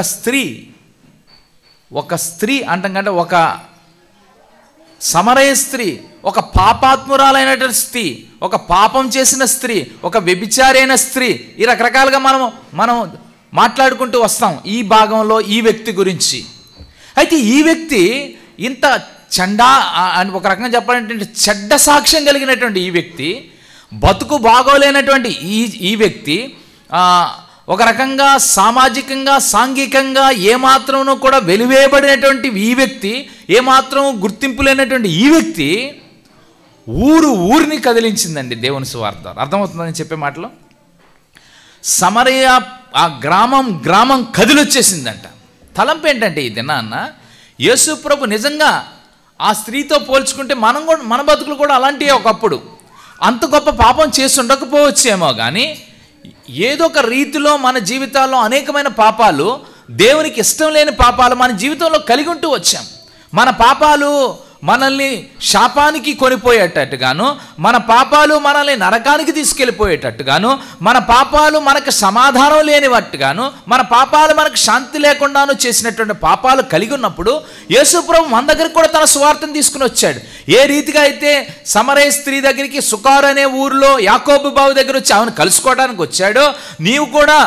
స్త్రీ అంటాం కంటే ఒక సమరయ స్త్రీ, ఒక పాపాత్మురాలైనటువంటి స్త్రీ, ఒక పాపం చేసిన స్త్రీ, ఒక వ్యభిచారి అయిన స్త్రీ, ఈ రకరకాలుగా మనం మాట్లాడుకుంటూ వస్తాం ఈ భాగంలో ఈ వ్యక్తి గురించి. అయితే ఈ వ్యక్తి ఇంత అని ఒక రకంగా చెప్పాలంటే చెడ్డ సాక్ష్యం కలిగినటువంటి ఈ వ్యక్తి, బతుకు బాగోలేనటువంటి ఈ వ్యక్తి, ఒక రకంగా సామాజికంగా సాంఘికంగా ఏమాత్రం కూడా వెలివేయబడినటువంటి ఈ వ్యక్తి, ఏమాత్రం గుర్తింపు లేనటువంటి ఈ వ్యక్తి ఊరిని కదిలించిందండి దేవుని సువార్త. అర్థమవుతుందని చెప్పే మాటలో సమరయ ఆ గ్రామం కదిలొచ్చేసిందంట. తలంపు ఏంటంటే ఈ దినాన్న యేసు ప్రభు నిజంగా ఆ స్త్రీతో పోల్చుకుంటే మన బతుకులు కూడా అలాంటివి ఒకప్పుడు. అంత గొప్ప పాపం చేసి ఉండకపోవచ్చేమో కానీ ఏదో ఒక రీతిలో మన జీవితాల్లో అనేకమైన పాపాలు, దేవునికి ఇష్టం లేని పాపాలు మన జీవితంలో కలిగి ఉంటూ వచ్చాం. మన పాపాలు మనల్ని శాపానికి కొనిపోయేటట్టుగాను, మన పాపాలు మనల్ని నరకానికి తీసుకెళ్ళిపోయేటట్టుగాను, మన పాపాలు మనకు సమాధానం లేనివట్టుగాను, మన పాపాలు మనకు శాంతి లేకుండాను చేసినటువంటి పాపాలు కలిగి ఉన్నప్పుడు యేసు ప్రభు మన దగ్గరికి కూడా తన సువార్తను తీసుకుని వచ్చాడు. ఏ రీతిగా అయితే సమరయ స్త్రీ దగ్గరికి సుకారు అనే ఊరిలో యాకోబు బావు దగ్గర వచ్చి ఆమెను కలుసుకోవడానికి వచ్చాడో, నీవు కూడా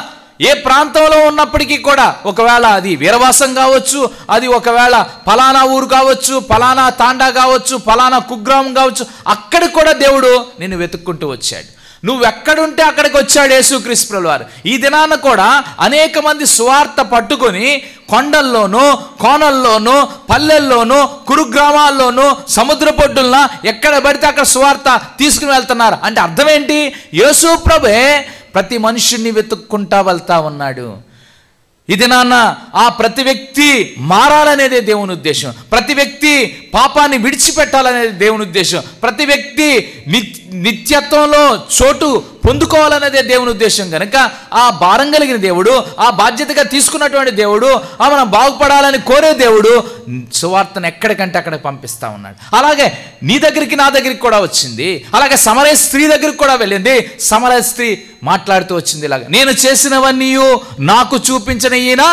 ఏ ప్రాంతంలో ఉన్నప్పటికీ కూడా, ఒకవేళ అది వీరవాసం కావచ్చు, అది ఒకవేళ ఫలానా ఊరు కావచ్చు, ఫలానా తాండా కావచ్చు, ఫలానా కుగ్రామం కావచ్చు, అక్కడికి కూడా దేవుడు నిన్ను వెతుక్కుంటూ వచ్చాడు. నువ్వెక్కడుంటే అక్కడికి వచ్చాడు యేసుక్రీస్తు ప్రభువు వారు. ఈ దినాన కూడా అనేక మంది సువార్త పట్టుకొని కొండల్లోనూ కోనల్లోనూ పల్లెల్లోనూ కురుగ్రామాల్లోనూ సముద్ర పొడ్డుల్లా ఎక్కడ పడితే అక్కడ సువార్త తీసుకుని వెళ్తున్నారు. అంటే అర్థం ఏంటి? యేసు ప్రభువే ప్రతి మనుషుణ్ణి వెతుక్కుంటా వెళ్తా ఉన్నాడు. ఇది నాన్న ఆ ప్రతి వ్యక్తి మారాలనేదే దేవుని ఉద్దేశం. ప్రతి వ్యక్తి పాపాన్ని విడిచిపెట్టాలనేది దేవుని ఉద్దేశం. ప్రతి వ్యక్తి నిత్యత్వంలో చోటు పొందుకోవాలనేదే దేవుని ఉద్దేశం కనుక ఆ భారం కలిగిన దేవుడు, ఆ బాధ్యతగా తీసుకున్నటువంటి దేవుడు, మనం బాగుపడాలని కోరే దేవుడు సువార్తను ఎక్కడికంటే అక్కడికి పంపిస్తా ఉన్నాడు. అలాగే నీ దగ్గరికి నా దగ్గరికి కూడా వచ్చింది. అలాగే సమరయ స్త్రీ దగ్గరికి కూడా వెళ్ళింది. సమరయ స్త్రీ మాట్లాడుతూ వచ్చింది ఇలాగ, నేను చేసినవన్నీ నాకు చూపించిన ఈయన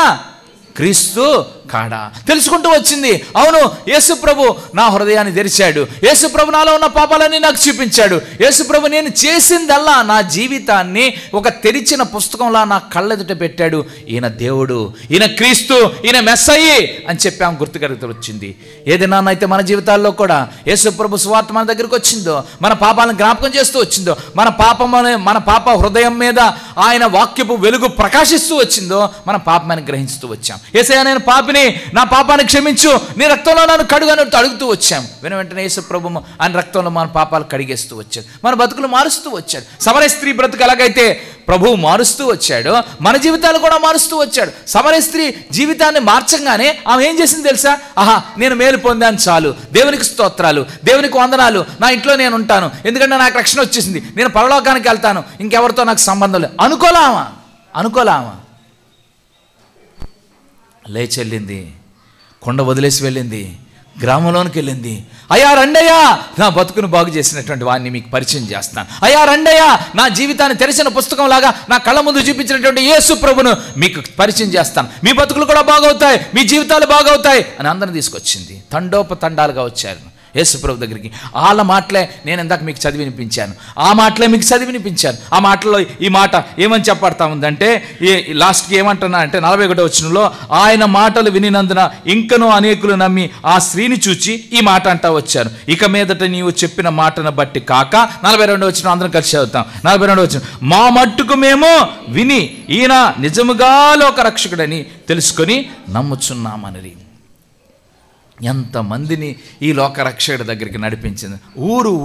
క్రీస్తు కాడా తెలుసుకుంటూ వచ్చింది. అవును, యేసుప్రభు నా హృదయాన్ని తెరిచాడు, యేసుప్రభు నాలో ఉన్న పాపాలన్నీ నాకు చూపించాడు, యేసుప్రభు నేను చేసిందల్లా నా జీవితాన్ని ఒక తెరిచిన పుస్తకంలా నా కళ్ళెదుట పెట్టాడు. ఈయన దేవుడు, ఈయన క్రీస్తు, ఈయన మెస్సయ్యి అని చెప్పి ఆమె గుర్తుకరుగుతూ వచ్చింది. ఏదైనా అయితే మన జీవితాల్లో కూడా యేసుప్రభు సువార్త మన దగ్గరికి వచ్చిందో, మన పాపాలను జ్ఞాపకం చేస్తూ వచ్చిందో, మన పాప హృదయం మీద ఆయన వాక్యపు వెలుగు ప్రకాశిస్తూ వచ్చిందో, మన పాపమని గ్రహిస్తూ వచ్చాం. యేసయ్యా నేను పాపిని, నా పాపాన్ని క్షమించు, నీ రక్తంలో నన్ను కడుగు అని అడుగుతూ వచ్చాం. వెంటనే యేసుప్రభు ఆయన రక్తంలో మన పాపాలు కడిగేస్తూ వచ్చాడు, మన బతుకులు మారుస్తూ వచ్చాడు. సమరయ స్త్రీ బ్రతుకు ఎలాగైతే ప్రభువు మారుస్తూ వచ్చాడో మన జీవితాలు కూడా మారుస్తూ వచ్చాడు. సమరయ స్త్రీ జీవితాన్ని మార్చంగానే ఆమె ఏం చేసింది తెలుసా? ఆహా, నేను మేలు పొందాను చాలు, దేవునికి స్తోత్రాలు, దేవునికి వందనాలు, నా ఇంట్లో నేను ఉంటాను, ఎందుకంటే నాకు రక్షణ వచ్చేసింది, నేను పరలోకానికి వెళ్తాను, ఇంకెవరితో నాకు సంబంధం లేదు అనుకోలామా. లేచి వెళ్ళింది, కొండ వదిలేసి వెళ్ళింది, గ్రామంలోనికి వెళ్ళింది. అయ్యా రండయ్యా, నా బతుకును బాగు చేసినటువంటి వాడిని మీకు పరిచయం చేస్తాను. అయ్యా రండయ్యా, నా జీవితాన్ని తెరిచిన పుస్తకం లాగా నా కళ్ళ ముందు చూపించినటువంటి యేసు ప్రభును మీకు పరిచయం చేస్తాను, మీ బతుకులు కూడా బాగవుతాయి, మీ జీవితాలు బాగవుతాయి అని అందరిని తీసుకొచ్చింది. తండోపతండాలుగా వచ్చారు యేసుప్రభు దగ్గరికి. వాళ్ళ మాటలే నేను ఇందాక మీకు చదివి వినిపించాను, ఆ మాటలే మీకు చదివి వినిపించాను. ఆ మాటల్లో ఈ మాట ఏమని చెప్పబడతా ఉందంటే, లాస్ట్కి ఏమంటున్నా అంటే 41వ వచనంలో, ఆయన మాటలు వినినందున ఇంకనూ అనేకులు నమ్మి ఆ స్త్రీని చూచి ఈ మాట అంటా వచ్చారు, ఇక మీదట నీవు చెప్పిన మాటను బట్టి కాక. 42వ వచనం అందరం కలిసి చదువుతాం. 42వ వచనం, మా మట్టుకు మేము విని ఈయన నిజముగా లోక రక్షకుడని తెలుసుకొని నమ్ముచున్నామని. ఎంతమందిని ఈ లోకరక్షకుడి దగ్గరికి నడిపించింది,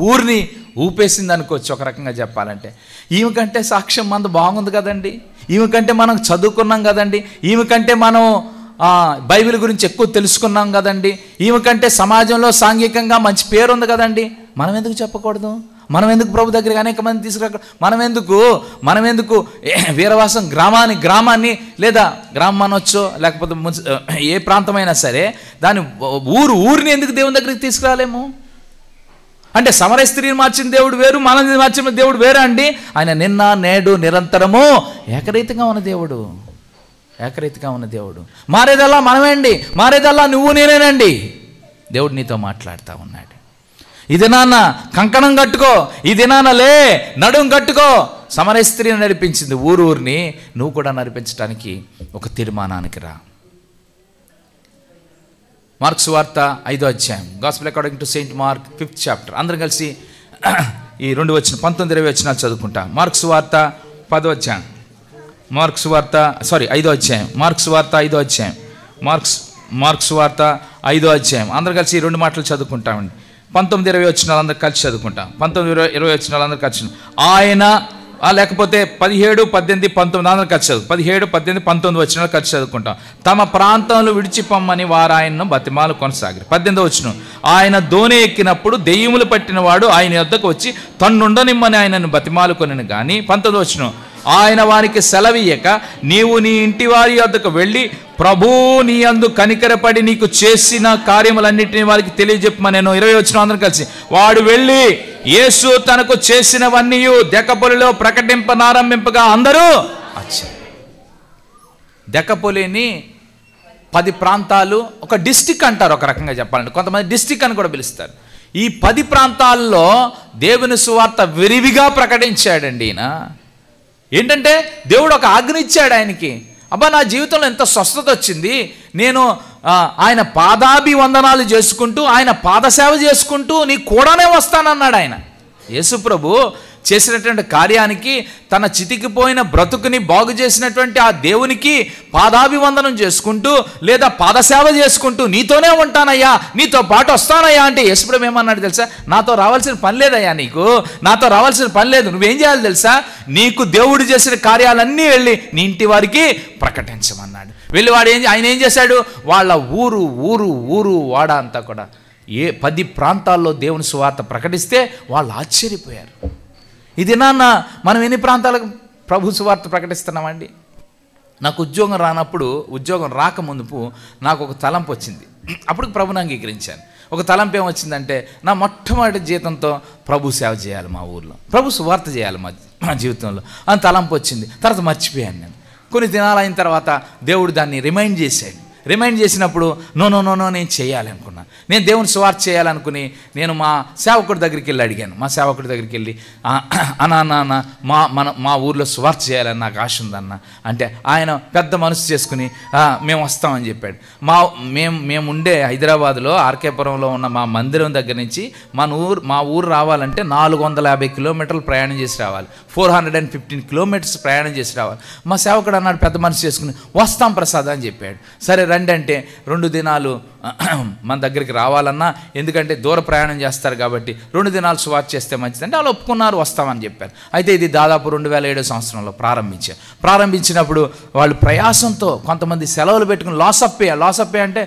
ఊరిని ఊపేసింది అనుకోవచ్చు ఒక రకంగా చెప్పాలంటే. ఈమె కంటే సాక్ష్యం మంది బాగుంది కదండి, ఈమె కంటే మనం చదువుకున్నాం కదండి, ఈమె కంటే మనం బైబిల్ గురించి ఎక్కువ తెలుసుకున్నాం కదండి, ఈమె కంటే సమాజంలో సాంఘికంగా మంచి పేరు ఉంది కదండి, మనం ఎందుకు చెప్పకూడదు? మనం ఎందుకు ప్రభు దగ్గరికి అనేక మంది తీసుకురా? మనం ఎందుకు వీరవాసం గ్రామాన్ని లేదా గ్రామం అనొచ్చు, లేకపోతే ఏ ప్రాంతమైనా సరే దాని ఊరిని ఎందుకు దేవుని దగ్గరికి తీసుకురాలేము? అంటే సమరయ స్త్రీని మార్చిన దేవుడు వేరు, మనల్ని మార్చిన దేవుడు వేరే అండి. ఆయన నిన్న నేడు నిరంతరము ఏకరీతిగా ఉన్న దేవుడు. మారేదల్లా మనమే అండి, మారేదల్లా నువ్వు నేనేనండి. దేవుడు నీతో మాట్లాడుతూ ఉన్నాడు. ఇది నాన్న కంకణం కట్టుకో, ఇది నాన్న లే నడుం కట్టుకో. సమరయ స్త్రీని నడిపించింది ఊరిని, నువ్వు కూడా నడిపించడానికి ఒక తీర్మానానికి రా. మార్క్స్ వార్త 5వ అధ్యాయం, gospel according to Saint mark 5th chapter. అందరం కలిసి ఈ 19-20 వచనాలు చదువుకుంటా. మార్క్స్ వార్త 5వ అధ్యాయం, 5వ అధ్యాయం, మార్క్స్ వార్త 5వ అధ్యాయం, మార్క్స్ వార్త 5వ అధ్యాయం. అందరం కలిసి ఈ 2 మాటలు చదువుకుంటామండి. 19-20 వచనాలు అందరు కలిసి చదువుకుంటాం. 19-20 వచనాలు అందరు కలిసి. ఆయన లేకపోతే 17, 18, 19 అందరూ కలిసి చదువు. 17, 18, 19 వచనాలు కలిసి చదువుకుంటాం. తమ ప్రాంతంలో విడిచిపోమ్మని వారు ఆయనను బతిమాలు కొనసాగారు. 18వ వచనం, ఆయన దోణి ఎక్కినప్పుడు దెయ్యములు పట్టిన వాడు ఆయన యొద్దకు వచ్చి తన్నుండనిమ్మని ఆయనను బతిమాలు కొనను కానీ. 19వ వచనం, ఆయన వారికి సెలవీయక నీవు నీ ఇంటి వారి యొద్దకు వెళ్ళి ప్రభు నీ యందు కనికరపడి నీకు చేసిన కార్యములన్నింటినీ వారికి తెలియజెప్పమని. నేను 20 వచనం అందరం కలిసి. వాడు వెళ్ళి యేసు తనకు చేసినవన్నీ దెకపొలిలో ప్రకటింపనారంభింపగా అందరూ వచ్చారు. దెకపొలిని 10 ప్రాంతాలు, ఒక డిస్టిక్ అంటారు ఒక రకంగా చెప్పాలంటే, కొంతమంది డిస్టిక్ అని కూడా పిలుస్తారు. ఈ 10 ప్రాంతాల్లో దేవుని సువార్త విరివిగా ప్రకటించాడండి ఈయన. ఏంటంటే దేవుడు ఒక ఆజ్ఞ ఇచ్చాడు ఆయనకి. అబ్బా నా జీవితంలో ఎంత స్వస్థత వచ్చింది, నేను ఆయన పాదాభివందనాలు చేసుకుంటూ ఆయన పాదసేవ చేసుకుంటూ నీ కూడానే వస్తానన్నాడు ఆయన. యేసుప్రభు చేసినటువంటి కార్యానికి, తన చితికిపోయిన బ్రతుకుని బాగు చేసినటువంటి ఆ దేవునికి పాదాభివందనం చేసుకుంటూ లేదా పాదసేవ చేసుకుంటూ నీతోనే ఉంటానయ్యా, నీతో పాటు వస్తానయ్యా అంటే యేసుప్రభు ఏమన్నాడు తెలుసా? నాతో రావాల్సిన పని లేదయ్యా, నాతో రావాల్సిన పని లేదు. నువ్వేం చేయాలి తెలుసా? నీకు దేవుడు చేసిన కార్యాలన్నీ వెళ్ళి నీ ఇంటి వారికి ప్రకటించమన్నాడు. వెళ్ళి ఆయన ఏం చేశాడు? వాళ్ళ ఊరు వాడ అంతా కూడా 10 ప్రాంతాల్లో దేవుని సువార్త ప్రకటిస్తే వాళ్ళు ఆశ్చర్యపోయారు. ఇది నాన్న మనం ఎన్ని ప్రాంతాలకు ప్రభు సువార్త ప్రకటిస్తున్నామండి? నాకు ఉద్యోగం రాకముందుపు నాకు ఒక తలంపు వచ్చింది. అప్పుడు ప్రభుని అంగీకరించాను. ఒక తలంపు ఏమొచ్చిందంటే, నా మొట్టమొదటి జీతంతో ప్రభు సేవ చేయాలి, మా ఊర్లో ప్రభు సువార్త చేయాలి మా జీవితంలో అని తలంపు వచ్చింది. తర్వాత మర్చిపోయాను నేను. కొన్ని దినాలు అయిన తర్వాత దేవుడు దాన్ని రిమైండ్ చేసినప్పుడు నో నేను చేయాలి అనుకున్నాను. నేను దేవుని సువార్త చేయాలనుకుని నేను మా సేవకుడి దగ్గరికి వెళ్ళి అడిగాను. మా సేవకుడి దగ్గరికి వెళ్ళి, అన్న మా ఊర్లో సువార్త చేయాలని నాకు ఆశ ఉందన్న అంటే, ఆయన పెద్ద మనసు చేసుకుని మేము వస్తామని చెప్పాడు. మేము ఉండే హైదరాబాద్లో ఆర్కేపురంలో ఉన్న మా మందిరం దగ్గర నుంచి మా ఊరు రావాలంటే 450 కిలోమీటర్లు ప్రయాణం చేసి రావాలి. 415 కిలోమీటర్స్ ప్రయాణం చేసి రావాలి. మా సేవకుడు అన్నాడు పెద్ద మనసు చేసుకుని, వస్తాం ప్రసాద్ అని చెప్పాడు. సరే రండి అంటే 2 దినాలు మన దగ్గరికి రావాలన్నా, ఎందుకంటే దూర ప్రయాణం చేస్తారు కాబట్టి 2 దినాలు సువార్త చేస్తే మంచిదంటే వాళ్ళు ఒప్పుకున్నారు, వస్తామని చెప్పారు. అయితే ఇది దాదాపు 2007 సంవత్సరంలో ప్రారంభించినప్పుడు వాళ్ళు ప్రయాసంతో కొంతమంది సెలవులు పెట్టుకుని లాస్ ఆఫ్ పే అంటే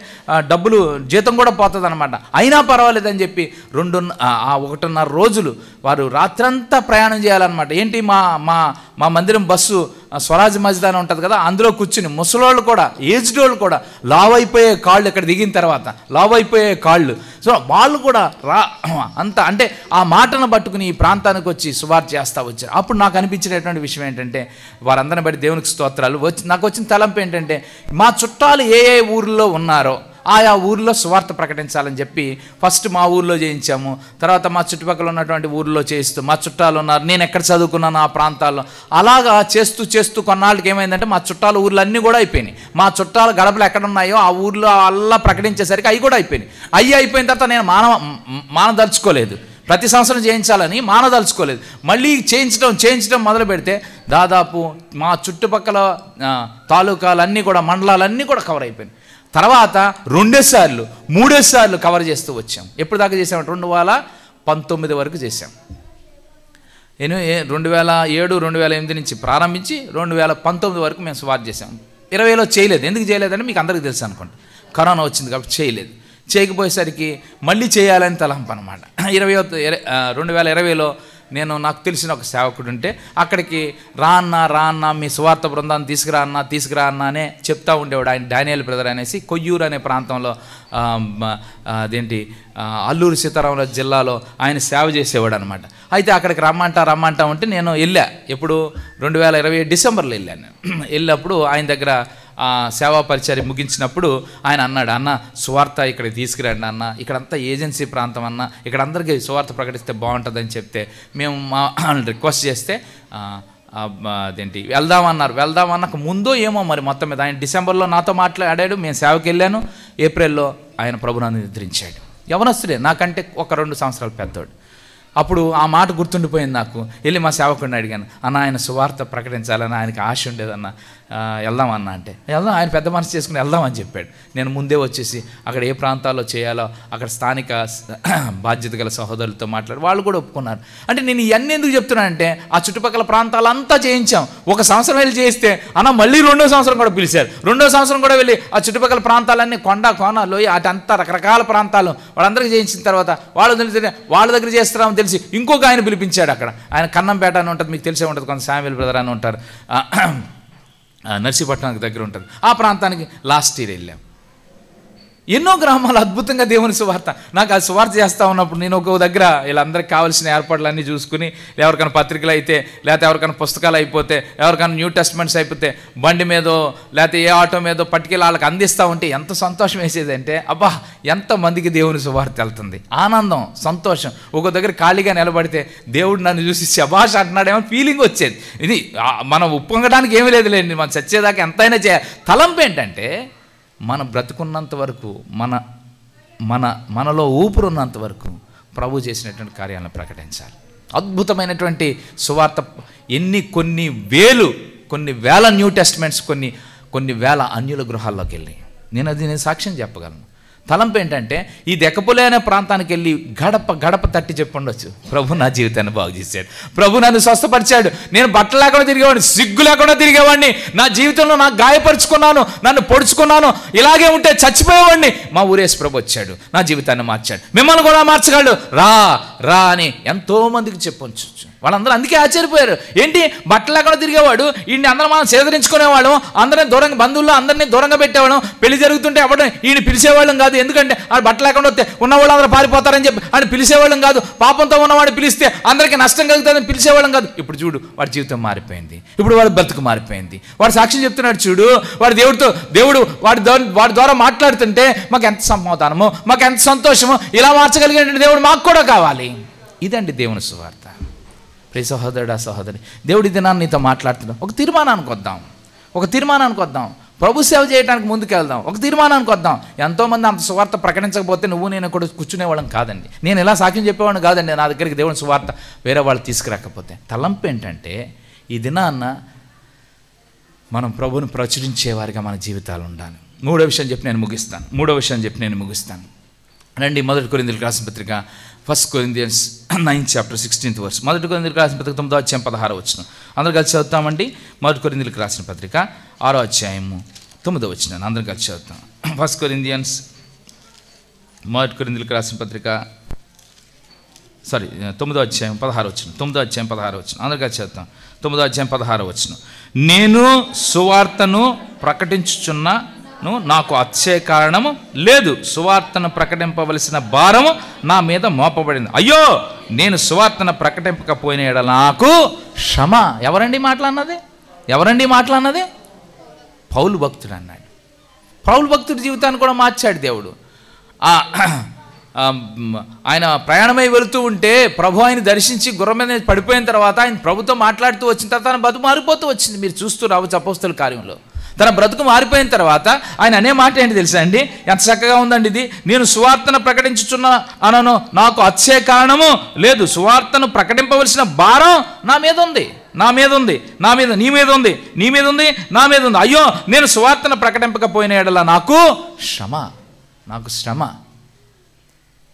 డబ్బులు జీతం కూడా పోతుంది అనమాట. అయినా పర్వాలేదని చెప్పి 1.5 రోజులు వారు రాత్రంతా ప్రయాణం చేయాలన్నమాట. ఏంటి మా మందిరం బస్సు స్వరాజ్ మస్జిద్ అని ఉంటుంది కదా, అందులో కూర్చుని ముసలోళ్ళు కూడా, ఏజ్డ్ వాళ్ళు కూడా, లావ్ అయిపోయే కాళ్ళు ఇక్కడ దిగిన తర్వాత లావ్ అయిపోయే కాళ్ళు, సో వాళ్ళు కూడా అంటే ఆ మాటను పట్టుకుని ఈ ప్రాంతానికి వచ్చి సువార్త చేస్తూ వచ్చారు. అప్పుడు నాకు అనిపించినటువంటి విషయం ఏంటంటే, వారందరిని బట్టి దేవునికి స్తోత్రాలు. నాకు వచ్చిన తలంపు ఏంటంటే, మా చుట్టాలు ఏ ఊర్లో ఉన్నారో ఆయా ఊర్లో సువార్త ప్రకటించాలని చెప్పి ఫస్ట్ మా ఊర్లో చేయించాము. తర్వాత మా చుట్టుపక్కల ఉన్నటువంటి ఊర్లో చేయిస్తూ, మా చుట్టాలు ఉన్నారు, నేను ఎక్కడ చదువుకున్నాను ఆ ప్రాంతాల్లో, అలాగా చేస్తూ కొన్నాళ్ళకి ఏమైందంటే మా చుట్టాల ఊర్లు అన్నీ కూడా అయిపోయినాయి. మా చుట్టాల గడపలు ఎక్కడ ఉన్నాయో ఆ ఊర్లో అలా ప్రకటించేసరికి అవి కూడా అయిపోయినాయి. అయిపోయిన తర్వాత నేను మానదలుచుకోలేదు, ప్రతి సంవత్సరం చేయించాలని మానదలుచుకోలేదు. మళ్ళీ చేయించడం మొదలు పెడితే దాదాపు మా చుట్టుపక్కల తాలూకాలన్నీ కూడా, మండలాలన్నీ కూడా కవర్ అయిపోయినాయి. తర్వాత 2 సార్లు 3 సార్లు కవర్ చేస్తూ వచ్చాం. ఎప్పుడు దాకా చేసాం? 2019 వరకు చేసాం. 2007, 2008 నుంచి ప్రారంభించి 2019 వరకు మేము సువార్త చేసాం. 2020లో చేయలేదు. ఎందుకు చేయలేదంటే మీకు అందరికీ తెలుసు అనుకోండి, కరోనా వచ్చింది కాబట్టి చేయలేదు. చేయకపోయేసరికి మళ్ళీ చేయాలని తలంపు అనమాట. 2020లో నాకు తెలిసిన ఒక సేవకుడు ఉంటే అక్కడికి రా అన్న మీ సువార్త బృందాన్ని తీసుకురా అన్న అనే చెప్తా ఉండేవాడు. ఆయన డానియల్ బ్రదర్ అనేసి కొయ్యూరు అనే ప్రాంతంలో, అల్లూరు సీతారామరాజు జిల్లాలో ఆయన సేవ చేసేవాడు అనమాట. అయితే అక్కడికి రమ్మంటా ఉంటే నేను వెళ్ళా. ఎప్పుడు 2020 డిసెంబర్లో వెళ్ళాను. వెళ్ళినప్పుడు ఆయన దగ్గర సేవా పరిచర్య ముగించినప్పుడు ఆయన అన్నాడు, అన్న సువార్త ఇక్కడికి తీసుకురండి అన్న, ఇక్కడంతా ఏజెన్సీ ప్రాంతం అన్న, ఇక్కడ అందరికీ సువార్త ప్రకటిస్తే బాగుంటుందని చెప్తే మేము రిక్వెస్ట్ చేస్తే వెళ్దామన్నాక ముందో ఏమో మరి మొత్తం మీద ఆయన డిసెంబర్లో నాతో మాట్లాడాడు. మేము సేవకి వెళ్ళాను. ఏప్రిల్లో ఆయన ప్రభువును నిద్రించాడు. యవనస్తుడే, నాకంటే ఒక 2 సంవత్సరాలు పెద్దోడు. అప్పుడు ఆ మాట గుర్తుండిపోయింది నాకు. వెళ్ళి మా సేవకుడిని అడిగాను, అన్న ఆయన సువార్త ప్రకటించాలని ఆయనకి ఆశ ఉండేదన్న, వెళ్దామన్నా అంటే వెళ్దాం, ఆయన పెద్ద మనసు చేసుకుని వెళ్దామని చెప్పాడు. నేను ముందే వచ్చేసి అక్కడ ఏ ప్రాంతాల్లో చేయాలో అక్కడ స్థానిక బాధ్యత గల సహోదరులతో మాట్లాడి వాళ్ళు కూడా ఒప్పుకున్నారు. అంటే నేను ఇవన్నీ ఎందుకు చెప్తున్నానంటే, ఆ చుట్టుపక్కల ప్రాంతాలంతా చేయించాం. 1 సంవత్సరం వెళ్ళి చేయిస్తే అన్న మళ్ళీ 2వ సంవత్సరం కూడా పిలిచారు. 2వ సంవత్సరం కూడా వెళ్ళి ఆ చుట్టుపక్కల ప్రాంతాలన్నీ కోన లోయ అటంతా రకరకాల ప్రాంతాలు వాళ్ళందరికీ చేయించిన తర్వాత వాళ్ళ దగ్గర చేస్తున్నామని తెలిసి ఇంకొక ఆయన పిలిపించాడు. అక్కడ ఆయన కన్నంపేట అని ఉంటుంది, మీకు తెలిసే ఉంటుంది, కొంత శామ్యుల్ బ్రదర్ అని ఉంటారు, నర్సీపట్నానికి దగ్గర ఉంటుంది. ఆ ప్రాంతానికి లాస్ట్ ఇయర్ వెళ్ళాం. ఎన్నో గ్రామాలు అద్భుతంగా దేవుని సువార్త. నాకు ఆ సువార్త చేస్తూ ఉన్నప్పుడు నేను ఒక దగ్గర వీళ్ళందరికీ కావాల్సిన ఏర్పాట్లన్నీ చూసుకుని, ఎవరికైనా పత్రికలు అయితే, లేకపోతే ఎవరికైనా పుస్తకాలు అయిపోతే, ఎవరికైనా న్యూ టెస్ట్మెంట్స్ అయిపోతే బండి మీదో లేకపోతే ఏ ఆటో మీదో పట్టుకెళ్ళి వాళ్ళకి అందిస్తూ ఉంటే ఎంత సంతోషం వేసేదంటే, అబ్బా ఎంతమందికి దేవుని సువార్త వెళ్తుంది, ఆనందం, సంతోషం. ఒక దగ్గర ఖాళీగా నిలబడితే దేవుడు నన్ను చూసి శభాష్ అంటున్నాడేమో ఫీలింగ్ వచ్చేది. ఇది మనం ఉప్పొంగడానికి ఏమీ లేదులేండి, మనం చచ్చేదాకా ఎంతైనా చేయాలి. తలంపు ఏంటంటే, మనం బ్రతుకున్నంత వరకు, మనలో ఊపిరున్నంత వరకు ప్రభు చేసినటువంటి కార్యాలను ప్రకటించాలి. అద్భుతమైనటువంటి సువార్త కొన్ని వేల న్యూ టెస్ట్మెంట్స్, కొన్ని వేల అన్యుల గృహాల్లోకి వెళ్ళి నేను సాక్ష్యం చెప్పగలను. తలంపు ఏంటంటే ఈ దెక్కపోలే అనే ప్రాంతానికి వెళ్ళి గడప తట్టి చెప్పుండొచ్చు, ప్రభు నా జీవితాన్ని బాగు చేశాడు, ప్రభు నన్ను స్వస్థపరిచాడు, నేను బట్టలు లేకుండా తిరిగేవాడిని, సిగ్గు లేకుండా తిరిగేవాడిని, నా జీవితంలో నాకు గాయపరుచుకున్నాను, నన్ను పొడుచుకున్నాను, ఇలాగే ఉంటే చచ్చిపోయేవాడిని, మా ఊరేసి ప్రభు వచ్చాడు, నా జీవితాన్ని మార్చాడు, మిమ్మల్ని కూడా మార్చగలడు, రా అని ఎంతోమందికి చెప్పొచ్చు. వాళ్ళందరూ అందుకే ఆశ్చర్యపోయారు. ఏంటి బట్టలు లేకుండా తిరిగేవాడు, ఈయన్ని అందరం మనం సేదరించుకునేవాళ్ళం, అందరినీ దూరంగా బంధువుల్లో అందరినీ దూరంగా పెట్టేవాళ్ళం, పెళ్లి జరుగుతుంటే అవ్వడం ఈయన పిలిచేవాళ్ళం కాదు, ఎందుకంటే ఆ బట్టలు లేకుండా వస్తే ఉన్నవాళ్ళు అందరూ పారిపోతారని చెప్పి ఆయన పిలిచేవాళ్ళం కాదు, పాపంతో ఉన్నవాడు పిలిస్తే అందరికీ నష్టం కలుగుతుందని పిలిచేవాళ్ళం కాదు. ఇప్పుడు చూడు వాడి జీవితం మారిపోయింది, ఇప్పుడు వాడి బ్రతుకు మారిపోయింది, వాడు సాక్ష్యం చెప్తున్నాడు. చూడు వాడి దేవుడు వాడి ద్వారా మాట్లాడుతుంటే మాకు ఎంత సమాధానమో, మాకు ఎంత సంతోషమో, ఇలా మార్చగలిగే దేవుడు మాకు కూడా కావాలి. ఇదండి దేవుని సువార్త. ప్రియ సహోదరుడా సహోదరి, దేవుడి దినాన్ని నీతో మాట్లాడుతున్నాం. ఒక తీర్మానానికి వద్దాం, ప్రభు సేవ చేయడానికి ముందుకెళ్దాం, ఒక తీర్మానానికి వద్దాం. ఎంతోమంది అంత సువార్త ప్రకటించకపోతే నువ్వు నేను కూడా కూర్చునేవాళ్ళం కాదండి, నేను ఇలా సాక్ష్యం చెప్పేవాడిని కాదండి, నా దగ్గరికి దేవుని సువార్త వేరే వాళ్ళు తీసుకురాకపోతే. తలంపు ఏంటంటే ఈ దినాన్న మనం ప్రభుని ప్రచురించేవారిగా మన జీవితాలు ఉండాలి. మూడో విషయం చెప్పి నేను ముగిస్తాను. రండి, 1 కొరింథీయులకు రాసిన పత్రిక 1 Corinthians 9:16 verse. 1 కొరింథీయులకు రాసిన పత్రిక 9వ అధ్యాయం 16వ వచనం. అందరూ కలిసి చదువుతామండి. 1 కొరింథీయులకు రాసిన పత్రిక 6వ అధ్యాయము 9వ వచనం. అందరూ కలిసి చదువుతాం. 1 కొరింథీయులకు రాసిన పత్రిక 9వ అధ్యాయం 16వ వచనం. 9వ అధ్యాయం 16వ వచనం. అందరూ కలిసి చదువుతాం. 9వ అధ్యాయం 16వ వచనం. నేను సువార్తను ప్రకటించుచున్నాను, నాకు అతిశయ కారణము లేదు, సువార్తను ప్రకటింపవలసిన భారము నా మీద మోపబడింది. అయ్యో, నేను సువార్తను ప్రకటింపకపోయిన యెడల నాకు శ్రమ. ఎవరండి మాట్లాడినది? పౌలు భక్తుడు అన్నాడు. పౌలు భక్తుడి జీవితాన్ని కూడా మార్చాడు దేవుడు. ఆయన ప్రయాణమై వెళుతూ ఉంటే ప్రభు ఆయన దర్శించి గుర్రం మీద పడిపోయిన తర్వాత ఆయన ప్రభుతో మాట్లాడుతూ వచ్చిన తర్వాత తన బతుకు మారిపోతూ వచ్చింది. మీరు చూస్తూ రావచ్చు అపోస్తలుల కార్యంలో. తన బ్రతుకు మారిపోయిన తర్వాత ఆయన అనే మాట ఏంటి తెలుసా అండి? ఎంత చక్కగా ఉందండి ఇది. నేను సువార్తను ప్రకటించుచున్నాను, నాకు అతిశయ కారణము లేదు, సువార్తను ప్రకటింపవలసిన భారం నా మీద ఉంది, నీ మీద ఉంది. అయ్యో, నేను సువార్తను ప్రకటింపకపోయిన యెడల నాకు శ్రమ.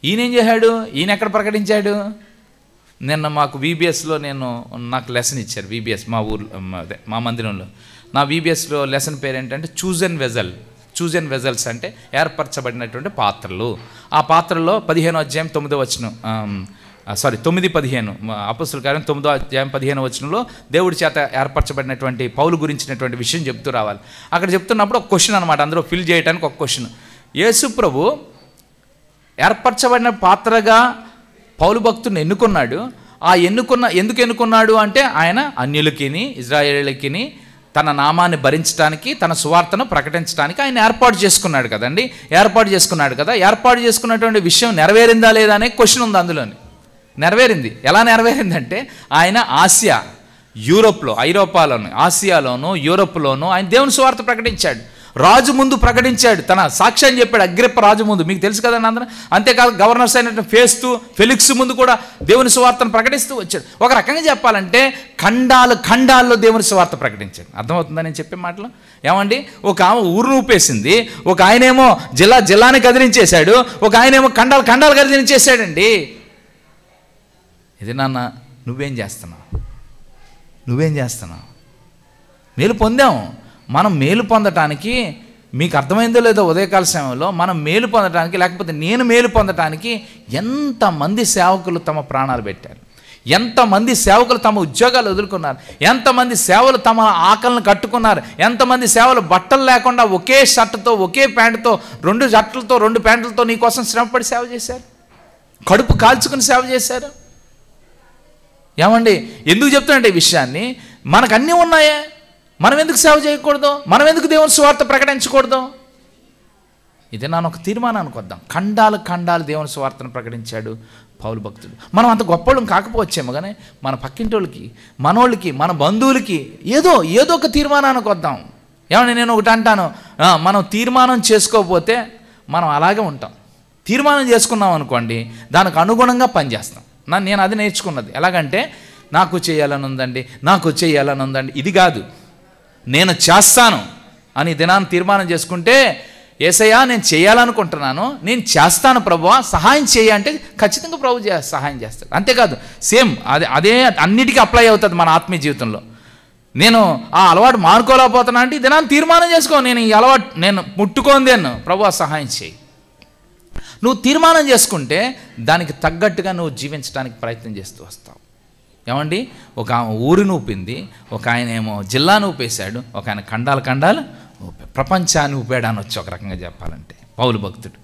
ఈయనేం చేశాడు? ఈయన ఎక్కడ ప్రకటించాడు? నిన్న మాకు VBSలో నాకు లెసన్ ఇచ్చారు. VBS మా ఊర్లో, మా మందిరంలో. నా VBSలో లెసన్ పేరు ఏంటంటే చూజన్ వెజల్స్ అంటే ఏర్పరచబడినటువంటి పాత్రలు. ఆ పాత్రలో 15వ అధ్యాయం 9వ వచనం, 9:15 అపోస్తలుల కార్యం 9వ అధ్యాయం 15వ వచనంలో దేవుడి చేత ఏర్పరచబడినటువంటి పౌలు గురించినటువంటి విషయం చెప్తూ రావాలి. అక్కడ చెప్తున్నప్పుడు ఒక క్వశ్చన్ అనమాట, అందరూ ఫిల్ చేయడానికి ఒక క్వశ్చన్. యేసు ప్రభు ఏర్పరచబడిన పాత్రగా పౌలు భక్తుని ఎన్నుకున్నాడు. ఎందుకు ఎన్నుకున్నాడు అంటే ఆయన అన్యులకిని ఇజ్రాయేలీలకిని తన నామాన్ని భరించడానికి, తన సువార్తను ప్రకటించడానికి ఆయన ఏర్పాటు చేసుకున్నాడు కదండి. ఏర్పాటు చేసుకున్నటువంటి విషయం నెరవేరిందా లేదా అనే క్వశ్చన్ ఉంది అందులోని. నెరవేరింది. ఎలా నెరవేరిందంటే ఆయన ఐరోపాలోను, ఆసియాలోను, యూరోప్లోను ఆయన దేవుని సువార్త ప్రకటించాడు. రాజు ముందు ప్రకటించాడు, తన సాక్ష్యాన్ని చెప్పాడు. అగ్రిప్ప రాజు ముందు, మీకు తెలుసు కదండి అందరూ. అంతేకాదు గవర్నర్స్ అయినటువంటి ఫెలిక్స్ ముందు కూడా దేవుని సువార్తను ప్రకటిస్తూ వచ్చాడు. ఒక రకంగా చెప్పాలంటే ఖండాల్లో దేవుని సువార్త ప్రకటించాడు. అర్థమవుతుందా నేను చెప్పే మాటలు? ఏమండి, ఒక ఆమె ఊరును ఊపేసింది, ఒక ఆయనేమో జిల్లాని కదిలించేశాడు, ఒక ఆయనేమో ఖండాలు కదిలించేశాడండి. ఇది నాన్న, నువ్వేం చేస్తున్నావు? మేలు పొందాము. మనం మేలు పొందటానికి, మీకు అర్థమైందో లేదో ఉదయకాల సమయంలో, మనం మేలు పొందటానికి, లేకపోతే నేను మేలు పొందటానికి ఎంతమంది సేవకులు తమ ప్రాణాలు పెట్టారు, ఎంతమంది సేవకులు తమ ఉద్యోగాలు వదులుకున్నారు, ఎంతమంది సేవలు తమ ఆకలిని కట్టుకున్నారు, ఎంతమంది సేవలు బట్టలు లేకుండా ఒకే షర్టుతో, ఒకే ప్యాంటుతో, 2 షర్టులతో 2 ప్యాంటులతో నీ కోసం శ్రమపడి సేవ చేశారు, కడుపు కాల్చుకుని సేవ చేశారు. ఏమండి, ఎందుకు చెప్తానంటే ఈ విషయాన్ని? మనకు అన్నీ ఉన్నాయే, మనం ఎందుకు సేవ చేయకూడదు? మనం ఎందుకు దేవుని సువార్త ప్రకటించకూడదు? ఇదే నాన్న ఒక తీర్మానానికి వద్దాం. ఖండాలు దేవుని సువార్తను ప్రకటించాడు పౌలు భక్తుడు. మనం అంత గొప్పవాళ్ళం కాకపోవచ్చేమో కానీ మన పక్కింటోళ్ళకి, మనోళ్ళకి, మన బంధువులకి ఏదో ఒక తీర్మానానికి వద్దాం. ఏమన్నా నేను ఒకటి అంటాను, మనం తీర్మానం చేసుకోకపోతే మనం అలాగే ఉంటాం. తీర్మానం చేసుకున్నాం అనుకోండి, దానికి అనుగుణంగా పనిచేస్తాం. నేను అది నేర్చుకున్నది. ఎలాగంటే నాకు చేయాలని ఉందండి, ఇది కాదు, నేను చేస్తాను అని దినాన్ని తీర్మానం చేసుకుంటే యేసయ్యా నేను చేయాలనుకుంటున్నాను, నేను చేస్తాను ప్రభువా, సహాయం చేయ అంటే ఖచ్చితంగా ప్రభు సహాయం చేస్తాడు. అంతేకాదు సేమ్ అదే అన్నిటికీ అప్లై అవుతుంది మన ఆత్మీయ జీవితంలో. నేను ఆ అలవాటు మానుకోలేకపోతున్నా అంటే దినాన్ని తీర్మానం చేసుకో, నేను ఈ అలవాటు నేను ముట్టుకోంది అన్ను, ప్రభువా సహాయం చేయి. నువ్వు తీర్మానం చేసుకుంటే దానికి తగ్గట్టుగా నువ్వు జీవించడానికి ప్రయత్నం చేస్తూ వస్తావు. ఏమండి, ఒక ఆమె ఊరిని ఊపింది, ఒక ఆయన ఏమో జిల్లాను ఊపేశాడు, ఒక ఆయన ఖండాలు ప్రపంచాన్ని ఊపాడు అనొచ్చు ఒక రకంగా చెప్పాలంటే పౌలు భక్తుడు.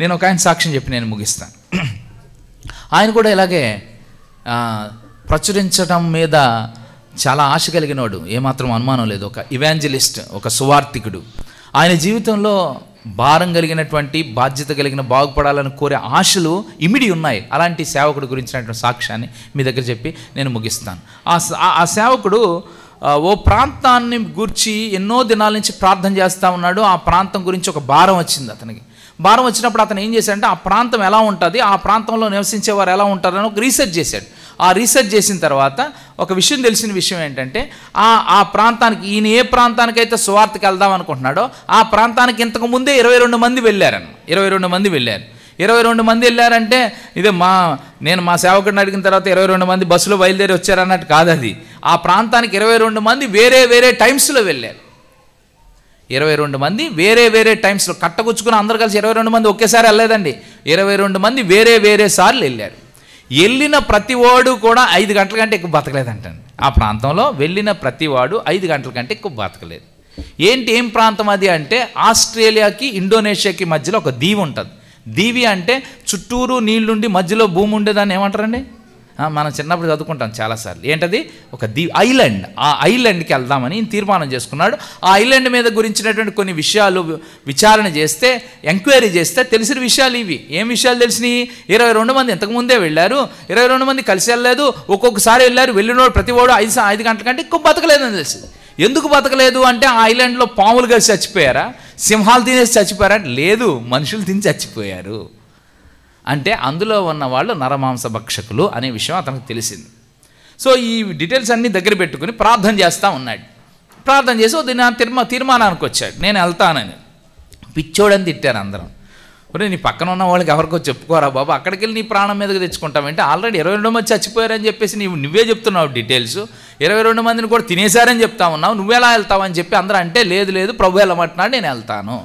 నేను ఒక ఆయన సాక్ష్యం చెప్పి నేను ముగిస్తాను. ఆయన కూడా ఇలాగే ప్రచురించడం మీద చాలా ఆశ కలిగినోడు, ఏమాత్రం అనుమానం లేదు. ఒక ఇవాంజలిస్ట్, ఒక సువార్థికుడు. ఆయన జీవితంలో భారం కలిగినటువంటి, బాధ్యత కలిగిన, బాగుపడాలని కోరే ఆశలు ఇమిడి ఉన్నాయి. అలాంటి సేవకుడు గురించినటువంటి సాక్ష్యాన్ని మీ దగ్గర చెప్పి నేను ముగిస్తాను. ఆ సేవకుడు ఓ ప్రాంతాన్ని గూర్చి ఎన్నో దినాల నుంచి ప్రార్థన చేస్తూ ఉన్నాడు. ఆ ప్రాంతం గురించి ఒక భారం వచ్చింది అతనికి. భారం వచ్చినప్పుడు అతను ఏం చేశాడంటే ఆ ప్రాంతం ఎలా ఉంటుంది, ఆ ప్రాంతంలో నివసించేవారు ఎలా ఉంటారని ఒక రీసెర్చ్ చేశాడు. ఆ రీసెర్చ్ చేసిన తర్వాత ఒక విషయం, తెలిసిన విషయం ఏంటంటే ఆ ప్రాంతానికి, ఈయన ఏ ప్రాంతానికైతే సువార్తకి వెళ్దాం అనుకుంటున్నాడో ఆ ప్రాంతానికి ఇంతకు ముందే 22 మంది వెళ్ళారన్న. 22 మంది వెళ్ళారు. 22 మంది వెళ్ళారంటే ఇదే నేను మా సేవకుడిని అడిగిన తర్వాత 22 మంది బస్సులో బయలుదేరి వచ్చారన్నట్టు కాదు అది. ఆ ప్రాంతానికి 22 మంది వేరే టైమ్స్లో వెళ్ళారు. 22 మంది వేరే టైమ్స్లో కట్టగుచ్చుకుని అందరు కలిసి 22 మంది ఒకేసారి వెళ్ళలేదండి. 22 మంది వేరే సార్లు వెళ్ళారు. వెళ్ళిన ప్రతివాడు కూడా 5 గంటల కంటే ఎక్కువ బతకలేదంటండి. ఆ ప్రాంతంలో వెళ్ళిన ప్రతివాడు 5 గంటల కంటే ఎక్కువ బతకలేదు. ఏం ప్రాంతం అది అంటే ఆస్ట్రేలియాకి ఇండోనేషియాకి మధ్యలో ఒక దీవి ఉంటుంది. దీవి అంటే చుట్టూరు నీళ్లుండి మధ్యలో భూమి ఉండేదాన్ని ఏమంటారండి? మనం చిన్నప్పుడు చదువుకుంటాం చాలాసార్లు. ఏంటది? ఒక ఐలాండ్. ఆ ఐలాండ్కి వెళ్దామని తీర్మానం చేసుకున్నాడు. ఆ ఐలాండ్ మీద గురించినటువంటి కొన్ని విషయాలు విచారణ చేస్తే, ఎంక్వైరీ చేస్తే తెలిసిన విషయాలు ఇవి. ఏం విషయాలు తెలిసినాయి? 22 మంది ఇంతకుముందే వెళ్ళారు, 22 మంది కలిసి వెళ్ళలేదు, ఒక్కొక్కసారి వెళ్ళారు. వెళ్ళినోడు ప్రతివాడు 5 గంటల కంటే ఎక్కువ బతకలేదని తెలిసింది. ఎందుకు బతకలేదు అంటే ఆ ఐలాండ్లో పాములు కలిసి చచ్చిపోయారా, సింహాలు తినేసి చచ్చిపోయారా? లేదు, మనుషులు తిని చచ్చిపోయారు. అంటే అందులో ఉన్న వాళ్ళు నరమాంస భక్షకులు అనే విషయం అతనికి తెలిసింది. సో ఈ డీటెయిల్స్ అన్నీ దగ్గర పెట్టుకుని ప్రార్థన చేస్తూ ఉన్నాడు. ప్రార్థన చేసి తీర్మానానికి వచ్చాడు, నేను వెళ్తానని. పిచ్చోడని తిట్టారు అందరం. ఒరే, నీ పక్కన ఉన్న వాళ్ళకి ఎవరికో చెప్పుకోరా బాబు, అక్కడికి వెళ్ళి నీ ప్రాణం మీదకి తెచ్చుకుంటామంటే ఆల్రెడీ 22 మంది చచ్చిపోయారని చెప్పేసి నువ్వే చెప్తున్నావు డీటెయిల్స్. 22 మందిని కూడా తినేశారని చెప్తా ఉన్నావు, నువ్వెలా వెళ్తావు అని చెప్పి అందరూ అంటే, లేదు ప్రభు వెళ్ళమంటున్నాడు, నేను వెళ్తాను,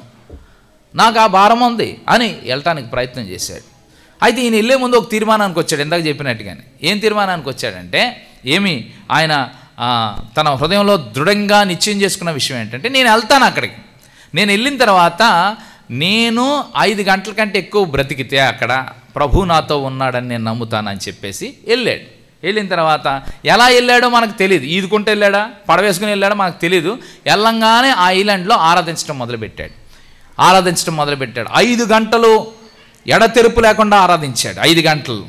నాకు ఆ భారం ఉంది అని వెళ్ళటానికి ప్రయత్నం చేశాడు. అయితే ఈయన వెళ్ళే ముందు ఒక తీర్మానానికి వచ్చాడు, ఇందాక చెప్పినట్టుగానే. ఏం తీర్మానానికి వచ్చాడంటే, ఆయన తన హృదయంలో దృఢంగా నిశ్చయం చేసుకున్న విషయం ఏంటంటే, నేను వెళ్తాను అక్కడికి. నేను వెళ్ళిన తర్వాత నేను 5 గంటల కంటే ఎక్కువ బ్రతికితే అక్కడ ప్రభు నాతో ఉన్నాడని నేను నమ్ముతానని చెప్పేసి వెళ్ళాడు. వెళ్ళిన తర్వాత ఎలా వెళ్ళాడో మనకు తెలియదు. ఈదుకుంటూ వెళ్ళాడా, పడవేసుకుని వెళ్ళాడో మనకు తెలియదు. వెళ్ళంగానే ఆ ఐలాండ్లో ఆరాధించడం మొదలుపెట్టాడు. 5 గంటలు ఎడతెరుపు లేకుండా ఆరాధించాడు. 5 గంటలు,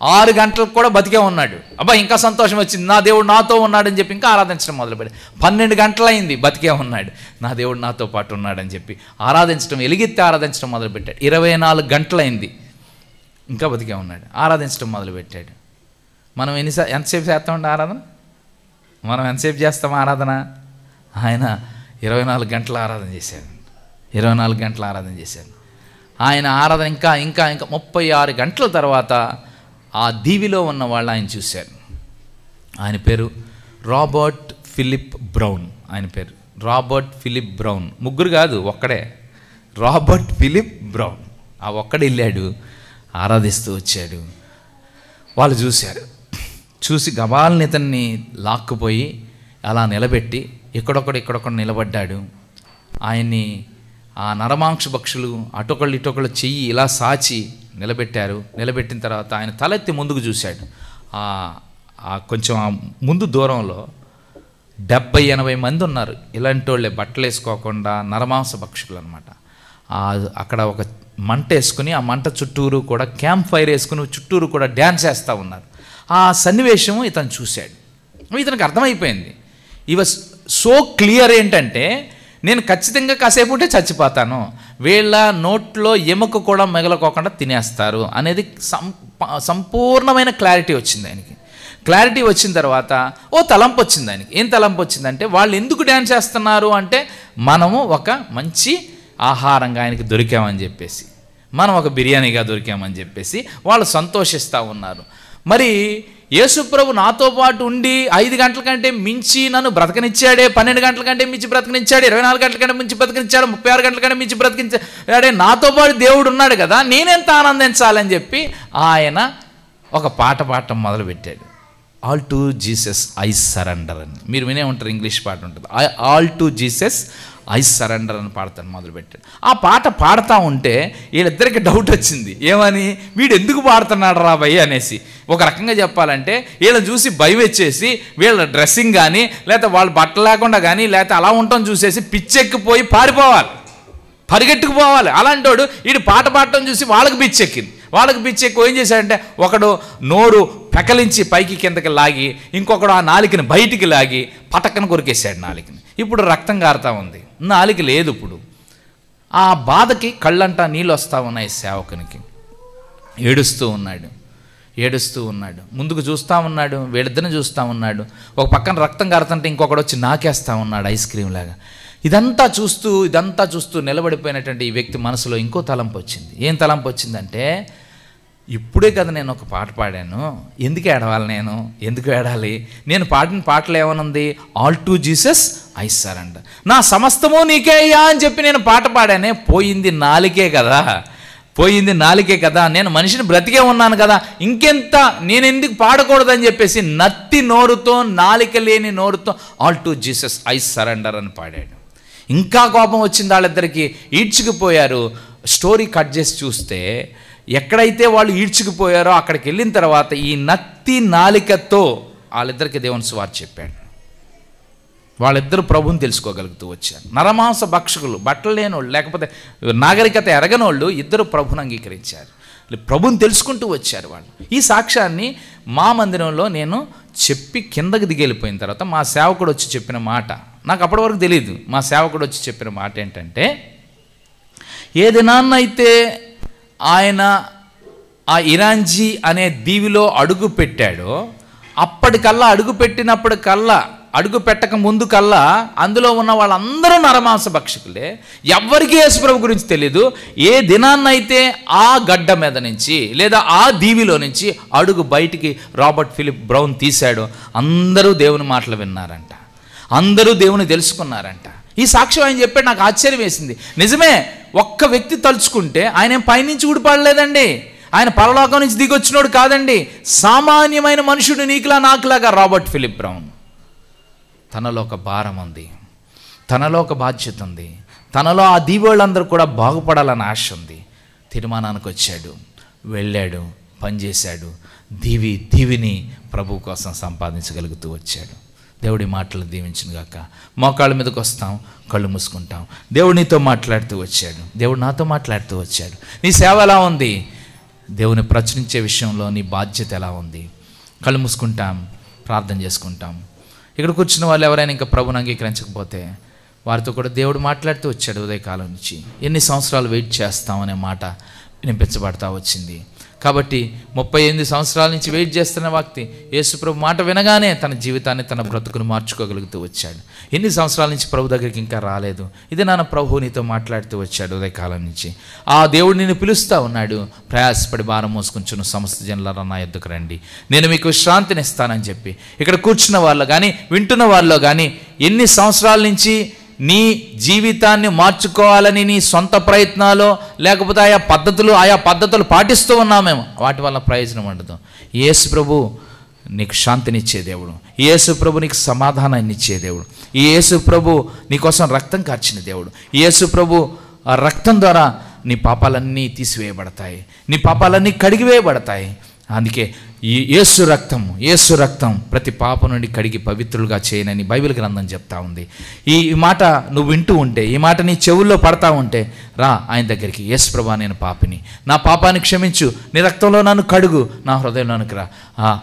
6 గంటలకు కూడా బతికే ఉన్నాడు. అబ్బా ఇంకా సంతోషం వచ్చింది, నా దేవుడు నాతో ఉన్నాడని చెప్పి ఇంకా ఆరాధించడం మొదలుపెట్టాడు. 12 గంటలైంది, బతికే ఉన్నాడు, నా దేవుడు నాతో పాటు ఉన్నాడని చెప్పి ఆరాధించడం, ఎలుగెత్తి ఆరాధించడం మొదలుపెట్టాడు. 24 గంటలైంది, ఇంకా బతికే ఉన్నాడు, ఆరాధించడం మొదలుపెట్టాడు. మనం ఎంతసేపు చేస్తామండి ఆరాధన? మనం ఎంతసేపు చేస్తాం ఆరాధన? ఆయన 24 గంటల ఆరాధన చేశాడు. 24 గంటల ఆరాధన చేశాడు. ఆయన ఆరాధన ఇంకా 36 గంటల తర్వాత ఆ దీవిలో ఉన్న వాళ్ళు ఆయన చూశారు. ఆయన పేరు రాబర్ట్ ఫిలిప్ బ్రౌన్. ఆయన పేరు రాబర్ట్ ఫిలిప్ బ్రౌన్. ముగ్గురు కాదు, ఒక్కడే, రాబర్ట్ ఫిలిప్ బ్రౌన్. ఆ ఒక్కడే వెళ్ళాడు, ఆరాధిస్తూ వచ్చాడు. వాళ్ళు చూశారు. చూసి గబాల్ని ఇతన్ని లాక్కుపోయి అలా నిలబెట్టి ఇక్కడొక్కడు నిలబడ్డాడు. ఆయన్ని ఆ నరమాంస భక్షులు అటొకళ్ళు చెయ్యి ఇలా సాచి నిలబెట్టారు. నిలబెట్టిన తర్వాత ఆయన తలెత్తి ముందుకు చూశాడు. కొంచెం ఆ ముందు దూరంలో 70-80 మంది ఉన్నారు. ఇలాంటి వాళ్ళే, బట్టలు వేసుకోకుండా నరమాంస భక్షకులు అనమాట. అక్కడ ఒక మంట వేసుకుని, ఆ మంట చుట్టూరు కూడా క్యాంప్ ఫైర్ వేసుకుని చుట్టూరు కూడా డ్యాన్స్ వేస్తూ ఉన్నారు. ఆ సన్నివేశం ఇతను చూశాడు. ఇతనికి అర్థమైపోయింది. ఈ వాజ్ సో క్లియర్ ఏంటంటే, నేను ఖచ్చితంగా కాసేపు ఉంటే చచ్చిపోతాను, వీళ్ళ నోట్లో ఎముక కూడా మిగలకోకుండా తినేస్తారు అనేది సంపూర్ణమైన క్లారిటీ వచ్చింది ఆయనకి. క్లారిటీ వచ్చిన తర్వాత తలంపు వచ్చింది ఆయనకి. ఏం తలంపు వచ్చిందంటే, వాళ్ళు ఎందుకు డ్యాన్స్ చేస్తున్నారు అంటే, మనము ఒక మంచి ఆహారంగా ఆయనకి దొరికామని చెప్పేసి, మనం ఒక బిర్యానీగా దొరికామని చెప్పేసి వాళ్ళు సంతోషిస్తూ ఉన్నారు. మరి యేసుప్రభు నాతో పాటు ఉండి 5 గంటల కంటే మించి నన్ను బ్రతకనిచ్చాడే, 12 గంటల కంటే మించి బ్రతకనిచ్చాడు, 24 గంటల కంటే మించి బ్రతకనిచ్చాడు, 36 గంటల కంటే మించి బ్రతకనిచ్చాడే, నాతో పాటు దేవుడు ఉన్నాడు కదా, నేనెంత ఆనందించాలని చెప్పి ఆయన ఒక పాట పాడటం మొదలుపెట్టాడు. All to Jesus I surrender అని. మీరు వినే ఉంటారు, ఇంగ్లీష్ పాట ఉంటుంది, all to Jesus I surrender అని పాడతాను మొదలుపెట్టాడు. ఆ పాట పాడుతూ ఉంటే వీళ్ళిద్దరికి డౌట్ వచ్చింది. ఏమని? వీడు ఎందుకు పాడుతున్నాడు రా భయ్ అనేసి. ఒక రకంగా చెప్పాలంటే వీళ్ళని చూసి భయం వచ్చేసి వీళ్ళ డ్రెస్సింగ్ కానీ, లేకపోతే వాళ్ళు బట్టలు లేకుండా కానీ, లేకపోతే అలా ఉండటం చూసేసి పిచ్చెక్కిపోయి పారిపోవాలి, పరిగెట్టుకుపోవాలి. అలాంటోడు వీడు పాట పాడటం చూసి వాళ్ళకి పిచ్చెక్కింది. వాళ్ళకి పిచ్చెక్కి ఏం చేశాడంటే, ఒకడు నోరు పెకలించి పైకి కిందకి లాగి, ఇంకొకడు ఆ నాలికని బయటికి లాగి పటక్కన కొరికేశాడు నాలికని. ఇప్పుడు రక్తం కారుతూ ఉంది, నాలిక లేదు. ఇప్పుడు ఆ బాధకి కళ్ళంటా నీళ్ళు వస్తూ ఉన్నాయి సేవకునికి. ఏడుస్తూ ఉన్నాడు, ముందుకు చూస్తూ ఉన్నాడు, వీళ్ళిద్దరిని చూస్తూ ఉన్నాడు. ఒక పక్కన రక్తం కారుతుంటే ఇంకొకడు వచ్చి నాకేస్తూ ఉన్నాడు ఐస్ క్రీమ్ లాగా. ఇదంతా చూస్తూ నిలబడిపోయినటువంటి ఈ వ్యక్తి మనసులో ఇంకో తలంపు వచ్చింది. ఏం తలంపు వచ్చిందంటే, ఇప్పుడే కదా నేను ఒక పాట పాడాను, ఎందుకు ఏడవాలి, ఎందుకు ఏడాలి? నేను పాడిన పాటలు ఏమనుంది? All to Jesus I surrender, నా సమస్తము నీకే అయ్యా అని చెప్పి నేను పాట పాడానే. పోయింది నాలికే కదా, నేను మనిషిని బ్రతికే ఉన్నాను కదా, ఇంకెంత నేను ఎందుకు పాడకూడదని చెప్పేసి నత్తి నోరుతో, నాలిక లేని నోరుతో all to Jesus I surrender అని పాడాడు. ఇంకా కోపం వచ్చింది వాళ్ళిద్దరికి, ఈడ్చుకుపోయారు. స్టోరీ కట్ చేసి చూస్తే ఎక్కడైతే వాళ్ళు ఈడ్చుకుపోయారో అక్కడికి వెళ్ళిన తర్వాత ఈ నత్తి నాలికతో వాళ్ళిద్దరికి దేవుని సువార్త చెప్పాడు. వాళ్ళిద్దరు ప్రభుని తెలుసుకోగలుగుతూ వచ్చారు. నరమాంస భక్షకులు, బట్టలు లేనోళ్ళు, లేకపోతే నాగరికత ఎరగనోళ్ళు ఇద్దరు ప్రభుని అంగీకరించారు, ప్రభుని తెలుసుకుంటూ వచ్చారు వాళ్ళు. ఈ సాక్ష్యాన్ని మా మందిరంలో నేను చెప్పి కిందకి దిగెళ్ళిపోయిన తర్వాత మా సేవకుడు వచ్చి చెప్పిన మాట, నాకు అప్పటి వరకు తెలియదు. మా సేవకుడు వచ్చి చెప్పిన మాట ఏంటంటే, ఏ దినాన్నైతే ఆయన ఆ ఇరాంజీ అనే దీవిలో అడుగు పెట్టాడో అప్పటికల్లా, అడుగు పెట్టక ముందు కల్లా అందులో ఉన్న వాళ్ళందరూ నరమాంస భక్షకులే. ఎవ్వరికీ యేసుప్రభు గురించి తెలియదు. ఏ దినాన్నైతే ఆ గడ్డ మీద నుంచి లేదా ఆ దీవిలో నుంచి అడుగు బయటికి రాబర్ట్ ఫిలిప్ బ్రౌన్ తీశాడో అందరూ దేవుని మాటలు విన్నారంట, అందరూ దేవుని తెలుసుకున్నారంట. ఈ సాక్ష్యం ఆయన చెప్పాడు, నాకు ఆశ్చర్యం వేసింది. నిజమే, ఒక్క వ్యక్తి తలుచుకుంటే ఆయన పైనుంచి ఊడిపడలేదండి, ఆయన పరలోకం నుంచి దిగొచ్చినోడు కాదండి, సామాన్యమైన మనుషుడు, నీకులా నాకులాగా రాబర్ట్ ఫిలిప్ బ్రౌన్. తనలో ఒక భారం ఉంది, తనలో ఒక బాధ్యత ఉంది, తనలో ఆ దీవులందరూ కూడా బాగుపడాలని ఆశ ఉంది. తీర్మానానికి వచ్చాడు, వెళ్ళాడు, పనిచేశాడు, దీవిని ప్రభు కోసం సంపాదించగలుగుతూ వచ్చాడు. దేవుడి మాటలు దీవించును గాక. మోకాళ్ళ మీదకి వస్తాం, కళ్ళు మూసుకుంటాం. దేవుడు నీతో మాట్లాడుతూ వచ్చాడు, దేవుడు నాతో మాట్లాడుతూ వచ్చాడు. నీ సేవ ఎలా ఉంది? దేవుని ప్రచురించే విషయంలో నీ బాధ్యత ఎలా ఉంది? కళ్ళు మూసుకుంటాం, ప్రార్థన చేసుకుంటాం. ఇక్కడ కూర్చున్న వాళ్ళు ఎవరైనా ఇంకా ప్రభుని అంగీకరించకపోతే వారితో కూడా దేవుడు మాట్లాడుతూ వచ్చాడు. ఉదయకాలం నుంచి ఎన్ని సంవత్సరాలు వెయిట్ చేస్తామనే మాట వినిపించబడతా వచ్చింది. కాబట్టి 38 సంవత్సరాల నుంచి వెయిట్ చేస్తున్న వ్యక్తి యేసుప్రభు మాట వినగానే తన జీవితాన్ని, తన బ్రతుకును మార్చుకోగలుగుతూ వచ్చాడు. ఎన్ని సంవత్సరాల నుంచి ప్రభు దగ్గరికి ఇంకా రాలేదు. ఇది నాన్న ప్రభు నీతో మాట్లాడుతూ వచ్చాడు ఉదయకాలం నుంచి. ఆ దేవుడు నిన్ను పిలుస్తూ ఉన్నాడు, ప్రయాసపడి భారం మోసుకుంటున్న సమస్త జనులారా నా యొద్దకు రండి, నేను మీకు విశ్రాంతిని ఇస్తానని చెప్పి. ఇక్కడ కూర్చున్న వాళ్ళు కానీ, వింటున్న వాళ్ళు కానీ ఎన్ని సంవత్సరాల నుంచి నీ జీవితాన్ని మార్చుకోవాలని నీ సొంత ప్రయత్నాలు లేకపోతే ఆయా పద్ధతులు పాటిస్తూ ఉన్నామేమో, వాటి వల్ల ప్రయోజనం ఉండదు. యేసు ప్రభు నీకు శాంతినిచ్చే దేవుడు, యేసు ప్రభు నీకు సమాధానాన్ని ఇచ్చే దేవుడు, ఈ యేసు ప్రభు నీకోసం రక్తం కార్చిన దేవుడు. యేసు ప్రభు ఆ రక్తం ద్వారా నీ పాపాలన్నీ తీసివేయబడతాయి, నీ పాపాలన్నీ కడిగివేయబడతాయి. అందుకే ఈ యేసు రక్తం ప్రతి పాపం నుండి కడిగి పవిత్రులుగా చేయనని బైబిల్ గ్రంథం చెప్తా ఉంది. ఈ మాట నువ్వు వింటూ ఉంటే, ఈ మాట నీ చెవుల్లో పడతా ఉంటే రా ఆయన దగ్గరికి. యేసు ప్రభువా నేను పాపిని, నా పాపాన్ని క్షమించు, నీ రక్తంలో నన్ను కడుగు, నా హృదయంలోనికి రా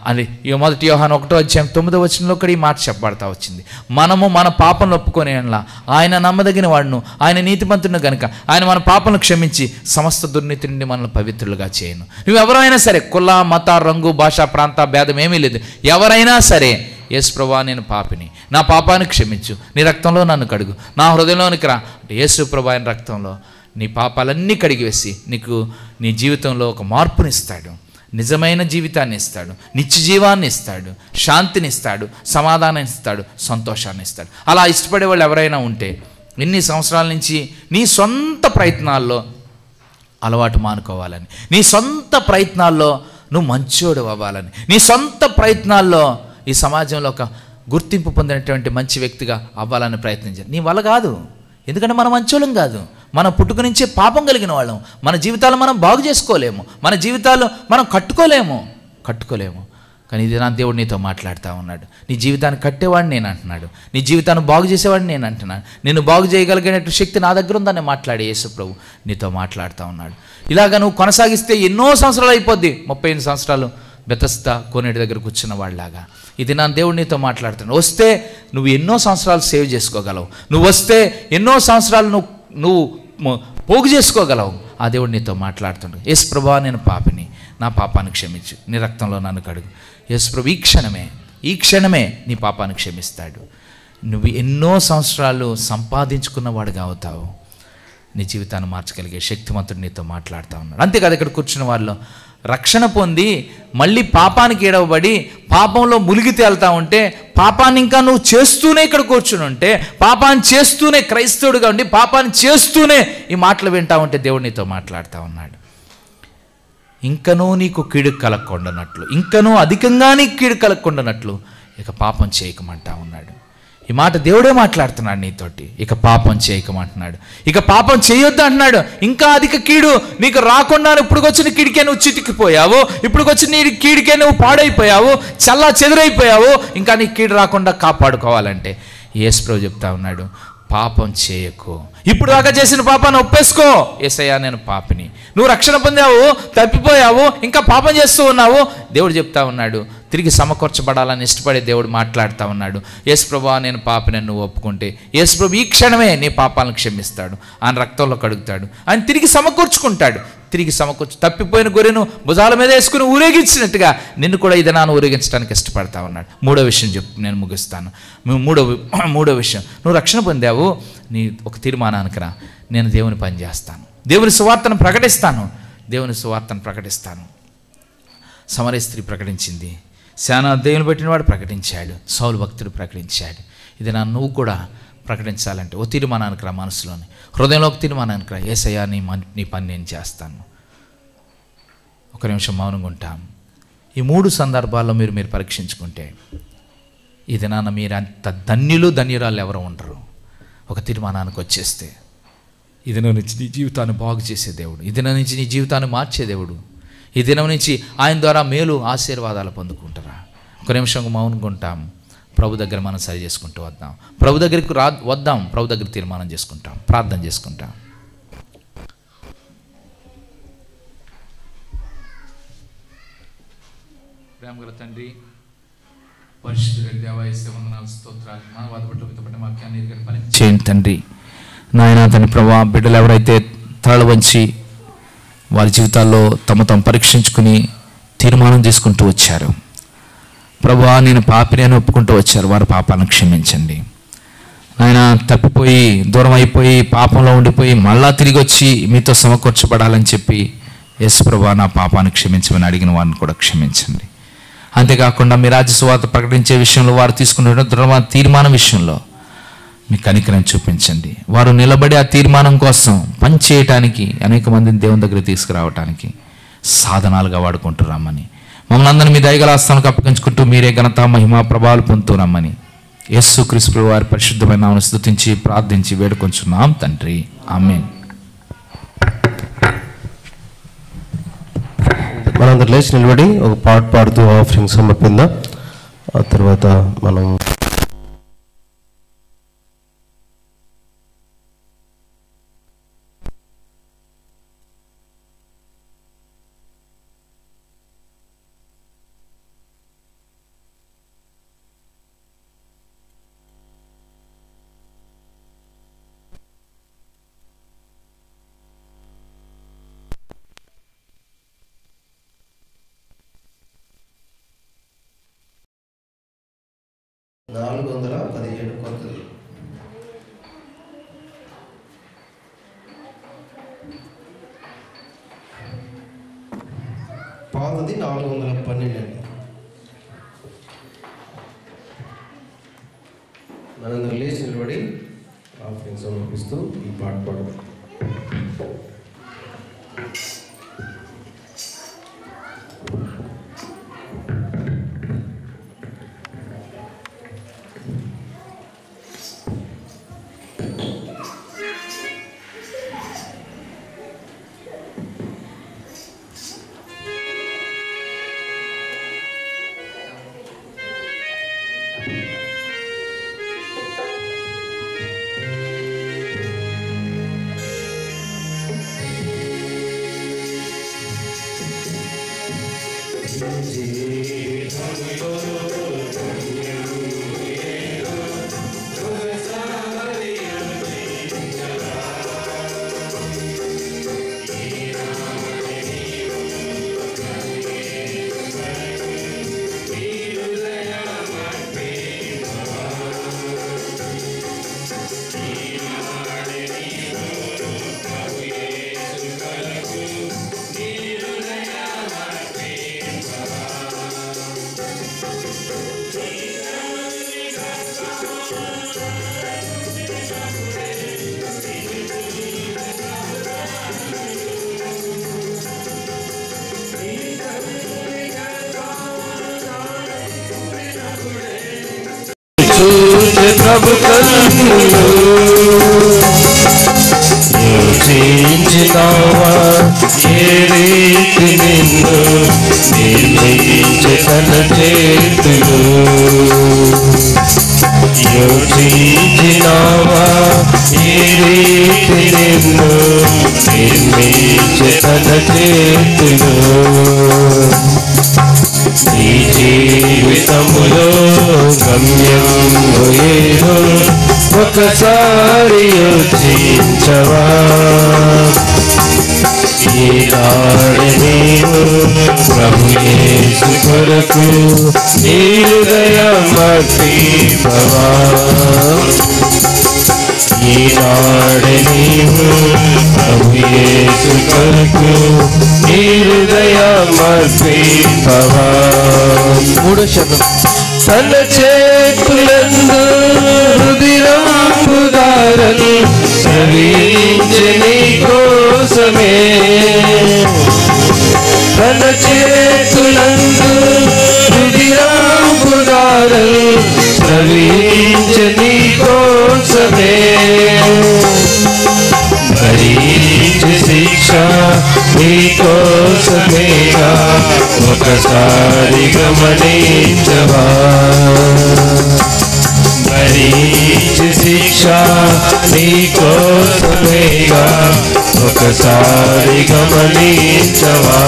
అని 1 యోహాను 1:9 కూడా ఈ మాట చెప్పబడతా వచ్చింది. మనము మన పాపను ఒప్పుకొనేలా ఆయన నమ్మదగిన వాడును, ఆయన నీతిమంతుడు కనుక ఆయన మన పాపను క్షమించి సమస్త దుర్నీతి నుండి మనల్ని పవిత్రులుగా చేయను. నువ్వెవరైనా సరే, కుల మత రంగు భాష ప్రాంత భేదం ఏమీ లేదు, ఎవరైనా సరే యేసు ప్రభువా నేను పాపిని, నా పాపాన్ని క్షమించు, నీ రక్తంలో నన్ను కడుగు, నా హృదయంలోనికి రా, యేసు ప్రభు ఆయన రక్తంలో నీ పాపాలన్నీ కడిగివేసి నీకు నీ జీవితంలో ఒక మార్పునిస్తాడు, నిజమైన జీవితాన్ని ఇస్తాడు, నిత్య జీవాన్ని ఇస్తాడు, శాంతిని ఇస్తాడు, సమాధానం ఇస్తాడు, సంతోషాన్ని ఇస్తాడు. అలా ఇష్టపడే వాళ్ళు ఎవరైనా ఉంటే ఇన్ని సంవత్సరాల నుంచి నీ సొంత ప్రయత్నాల్లో అలవాటు మానుకోవాలని, నీ సొంత ప్రయత్నాల్లో నువ్వు మంచోడు అవ్వాలని, నీ సొంత ప్రయత్నాల్లో ఈ సమాజంలో ఒక గుర్తింపు పొందినటువంటి మంచి వ్యక్తిగా అవ్వాలని ప్రయత్నించాలి. నీ వల్ల కాదు, ఎందుకంటే మనం మంచోళం కాదు. మనం పుట్టుక నుంచే పాపం కలిగిన వాళ్ళం. మన జీవితాలు మనం బాగు చేసుకోలేము, మన జీవితాలు మనం కట్టుకోలేము. కానీ ఇది నా దేవుడు నీతో మాట్లాడుతూ ఉన్నాడు. నీ జీవితాన్ని కట్టేవాడిని నేను అంటున్నాడు, నీ జీవితాన్ని బాగు చేసేవాడిని నేను అంటున్నాను. నిన్ను బాగు చేయగలిగినట్టు శక్తి నా దగ్గర ఉందని మాట్లాడే యేసు ప్రభు నీతో మాట్లాడుతూ ఉన్నాడు. ఇలాగ నువ్వు కొనసాగిస్తే ఎన్నో సంవత్సరాలు అయిపోద్ది. 38 సంవత్సరాలు బెతస్దా కోనేటి దగ్గర కూర్చున్న వాళ్ళలాగా ఇది నా దేవుడు నీతో మాట్లాడుతున్నాడు. వస్తే నువ్వు ఎన్నో సంవత్సరాలు సేవ్ చేసుకోగలవు, నువ్వు వస్తే ఎన్నో సంవత్సరాలు నువ్వు పోగు చేసుకోగలవు. ఆ దేవుడు నీతో మాట్లాడుతున్నాడు. యేసు ప్రభువా, నేను పాపిని, నా పాపాన్ని క్షమించు, నీ రక్తంలో నన్ను కడుగు. యేసు ప్రభు ఈ క్షణమే నీ పాపాన్ని క్షమిస్తాడు. నువ్వు ఎన్నో సంవత్సరాలు సంపాదించుకున్నవాడుగా అవుతావు. నీ జీవితాన్ని మార్చగలిగే శక్తిమంతుడు నీతో మాట్లాడుతూ ఉన్నాడు. అంతేకాదు, ఇక్కడ కూర్చున్న వాళ్ళు రక్షణ పొంది మళ్ళీ పాపానికి ఏడవబడి పాపంలో మునిగి తేలుతా ఉంటే, పాపాన్ని ఇంకా నువ్వు చేస్తూనే ఇక్కడ కూర్చుని ఉంటే, పాపాన్ని చేస్తూనే క్రైస్తవుడిగా ఉండి పాపాన్ని చేస్తూనే ఈ మాటలు వింటా ఉంటే దేవుడు నీతో మాట్లాడుతూ ఉన్నాడు. ఇంకనూ నీకు కీడు కలగకుండానట్లు, ఇంకనూ అధికంగా నీకు కీడు కలగకుండానట్లు ఇక పాపం చేయకమంటా ఉన్నాడు. ఈ మాట దేవుడే మాట్లాడుతున్నాడు నీతోటి. ఇక పాపం చేయకమంటున్నాడు, ఇక పాపం చేయొద్దు అంటున్నాడు. ఇంకా అధిక కీడు నీకు రాకుండా ఇప్పుడు వచ్చిన కీడికే నువ్వు చితికిపోయావు, ఇప్పుడు వచ్చిన నీ కీడికే నువ్వు పాడైపోయావు, చల్లా చెదురైపోయావు. ఇంకా నీ కీడు రాకుండా కాపాడుకోవాలంటే యేసు ప్రభు చెప్తా ఉన్నాడు, పాపం చేయకు. ఇప్పుడు దాకా చేసిన పాపాన్ని ఒప్పేసుకో. యేసయ్యా, నేను పాపిని, నువ్వు రక్షణ పొందావు, తప్పిపోయావు, ఇంకా పాపం చేస్తూ ఉన్నావు. దేవుడు చెప్తా ఉన్నాడు, తిరిగి సమకూర్చబడాలని ఇష్టపడే దేవుడు మాట్లాడుతూ ఉన్నాడు. యేసు ప్రభువా, నేను పాపిని నువ్వు ఒప్పుకుంటే యేసు ప్రభు ఈ క్షణమే నీ పాపాలను క్షమిస్తాడు, ఆయన రక్తంలో కడుగుతాడు, ఆయన తిరిగి సమకూర్చుకుంటాడు. తిరిగి తప్పిపోయిన గొర్రెను భుజాల మీద వేసుకుని ఊరేగించినట్టుగా నిన్ను కూడా ఇది నాన్న ఊరేగించడానికి ఇష్టపడతా ఉన్నాడు. మూడో విషయం నేను ముగిస్తాను. మూడో విషయం, నువ్వు రక్షణ పొందావు, నీ ఒక తీర్మానానికి రా. నేను దేవుని పని చేస్తాను, దేవుని సువార్తను ప్రకటిస్తాను. సమరయ స్త్రీ ప్రకటించింది, శానా దేవుని పెట్టినవాడు ప్రకటించాడు, సౌలు భక్తుడు ప్రకటించాడు. ఇది నువ్వు కూడా ప్రకటించాలంటే ఓ తీర్మానానికి రా, మనసులోని హృదయంలో ఒక తీర్మానానికి రా. యేసయ్యా, నీ పని నేను చేస్తాను. ఒక నిమిషం మౌనంగా ఉంటాం. ఈ 3 సందర్భాల్లో మీరు పరీక్షించుకుంటే ఇది మీరు అంత ధన్యురాలు ఎవరు ఉండరు. ఒక తీర్మానానికి వచ్చేస్తే ఈ దినం నుంచి నీ జీవితాన్ని బాగు చేసే దేవుడు, ఈ దినం నుంచి నీ జీవితాన్ని మార్చే దేవుడు, ఈ దినం నుంచి ఆయన ద్వారా మేలు ఆశీర్వాదాలు పొందుకుంటారా. ఒక నిమిషం మౌనంగా ఉంటాం. ప్రభు దగ్గర మనం సరి చేసుకుంటూ వద్దాం. ప్రభు దగ్గరికి వద్దాం. ప్రభు దగ్గర తీర్మానం చేసుకుంటాం, ప్రార్థన చేసుకుంటాం. ప్రేమగల తండ్రి, పరిశుద్ధుడైన దేవా, యేసు వందనాలు, స్తోత్రాలు. మానవాద పట్ల విత్తపడ్డ వాక్యాన్ని చేయండి తండ్రి. నాయన తండ్రి ప్రభా, బిడ్డలు ఎవరైతే తల వంచి వారి జీవితాల్లో తమ పరీక్షించుకుని తీర్మానం తీసుకుంటూ వచ్చారు ప్రభువా, నేను పాపిని అని ఒప్పుకుంటూ వచ్చారు, వారి పాపాలను క్షమించండి నాయన. తప్పిపోయి దూరం అయిపోయి పాపంలో ఉండిపోయి మళ్ళా తిరిగి వచ్చి మీతో సమకూర్చబడాలని చెప్పి యేసు ప్రభువా, నా పాపాన్ని క్షమించమని అడిగిన వారిని కూడా క్షమించండి. అంతేకాకుండా మీ రాజ్య సువార్త ప్రకటించే విషయంలో వారు తీసుకున్న దృఢమైన తీర్మానం విషయంలో మీ కనికరం చూపించండి. వారు నిలబడి ఆ తీర్మానం కోసం పనిచేయటానికి అనేక మందిని దేవుని దగ్గర తీసుకురావటానికి సాధనాలుగా వాడుకుంటున్నామని మమ్మల్ని అందరినీ మీ దయగల హస్తానికి అప్పగించుకుంటూ మీరే ఘనత మహిమ ప్రభావాలు పొందుతున్నామని యేసుక్రీస్తు వారి పరిశుద్ధమైన నామమున స్తుతించి ప్రార్థించి వేడుకొంచున్నాం తండ్రి, ఆమేన్. మనందరూ లేచి నిలబడి ఒక పాట పాడుతూ ఆఫరింగ్ సమర్పిందాం. ఆ తర్వాత మనం పాతది 412 అండి. మనందరూ లేచి నిలబడి ఆఫరింగ్ సమర్పిస్తూ ఈ పాట పాడదాం. ప్రభు కన్నులు యోచించినావా ఏ రీతి నిన్ను నిర్ణయించే తన చేతులు యోచించినావా ఏ రీతి నిన్ను నిర్ణయించే తన చేతులు ఈ జీవితములో గమ్యం ఏదో ఒకసారి యోచించవా ఈనాడు నీవు ప్రభు యేసు కొరకు నీ హృదయమర్పింపవా ఈనాడు నీవు ప్రభు యేసు కొరకు నీ హృదయమర్పింపవా. మూడో శబ్దం. తన చేతులందు రుధిరంబుధారలు స్రవించే నీ కోసమే తన చేతులందు రుధిరంబుధారలు స్రవించే నీ కోసమే భరించే శిక్ష నీ కోసమేగా ఒకసారి గమనించవా భరించే శిక్ష నీ కోసమేగా ఒకసారి గమనించవా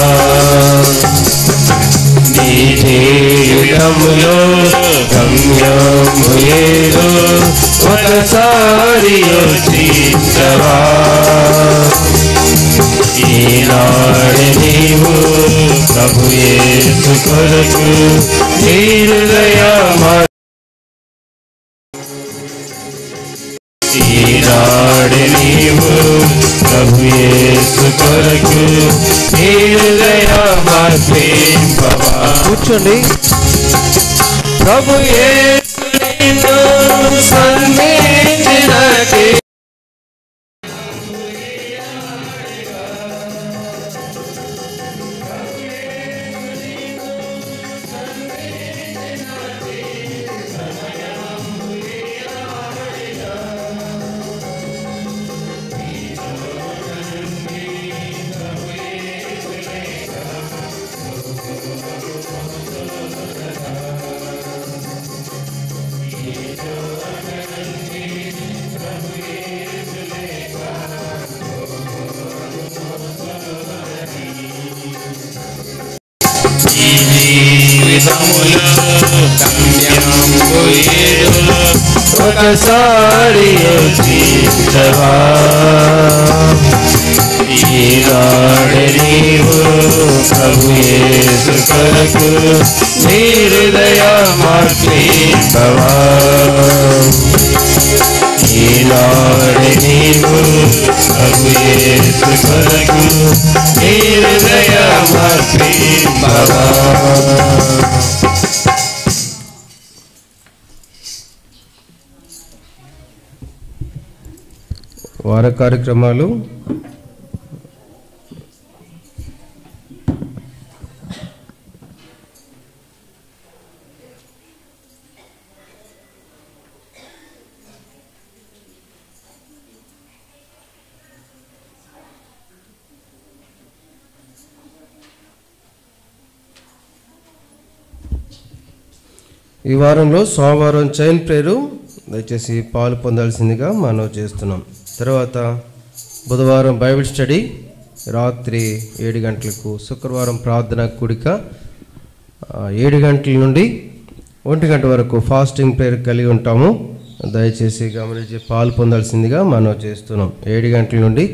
నీ జీవితములో గమ్యము ఏదో ఒకసారి యోచించవా ఈనాడు నీవు ప్రభు యేసు కొరకు నీ ఈనాడు నీవు ప్రభు యేసు కొరకు నీ హృదయమర్పింపవా. కూర్చోండి. ప్రభు యేసు నిన్ను సన్నిధించినట్టే ఒకసారి యోచించవా ఈనాడు నీవు ప్రభు యేసు కొరకు నీ హృదయమర్పింపవా ఈనాడు నీవు ప్రభు యేసు నీ హృదయమర్పింపవా. వార కార్యక్రమాలు ఈ వారంలో సోమవారం చైన్ ప్రేయరు దయచేసి పాలు పొందాల్సిందిగా మనం చేస్తున్నాం. తర్వాత బుధవారం బైబిల్ స్టడీ రాత్రి 7 గంటలకు, శుక్రవారం ప్రార్థన కూడిక 7 గంటల నుండి 1 గంట వరకు ఫాస్టింగ్ ప్రేయర్ కలిగి ఉంటాము. దయచేసి గమనించి పాలు పొందాల్సిందిగా మనం చేస్తున్నాం. 7 గంటల నుండి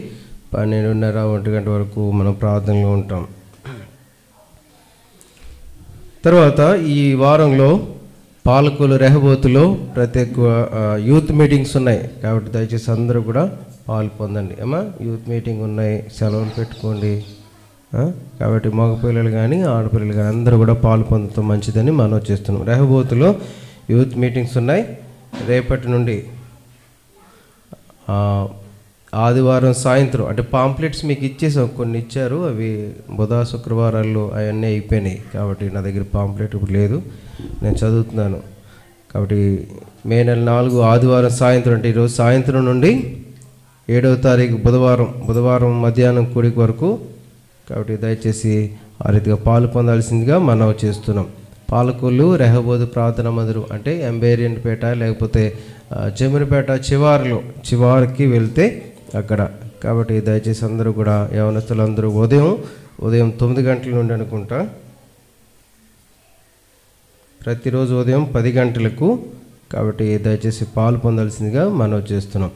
12:30 1 గంట వరకు మనం ప్రార్థనలో ఉంటాం. తర్వాత ఈ వారంలో పాలకులు రెహబోతులో ప్రత్యేక యూత్ మీటింగ్స్ ఉన్నాయి. కాబట్టి దయచేసి అందరూ కూడా పాలు పొందండి. ఏమా యూత్ మీటింగ్ ఉన్నాయి, సెలవులు పెట్టుకోండి. కాబట్టి మగ పిల్లలు కానీ ఆడపిల్లలు కానీ అందరూ కూడా పాలు పొందడం మంచిదని మనం చేస్తున్నాం. రెహబోతులో యూత్ మీటింగ్స్ ఉన్నాయి. రేపటి నుండి ఆదివారం సాయంత్రం అంటే పాంప్లెట్స్ మీకు ఇచ్చేసాం, కొన్ని ఇచ్చారు, అవి బుధ శుక్రవారాల్లో అవన్నీ అయిపోయినాయి. కాబట్టి నా దగ్గర పాంప్లెట్ ఇప్పుడు లేదు, నేను చదువుతున్నాను. కాబట్టి మే నెల 4 ఆదివారం సాయంత్రం అంటే ఈరోజు సాయంత్రం నుండి 7వ తారీఖు బుధవారం మధ్యాహ్నం కూడిక వరకు. కాబట్టి దయచేసి ఆ రీతిగా పాలు పొందాల్సిందిగా మనం చేస్తున్నాం. పాలకొల్లు రెహబోతు ప్రార్థన మందిరం అంటే ఎంబేరియన్పేట లేకపోతే జమునిపేట చివరికి వెళ్తే అక్కడ. కాబట్టి దయచేసి అందరూ కూడా యవనస్తులందరూ ఉదయం 9 గంటల నుండి అనుకుంటా, ప్రతిరోజు ఉదయం 10 గంటలకు. కాబట్టి దయచేసి పాలు పొందాల్సిందిగా మనం చేస్తున్నాం.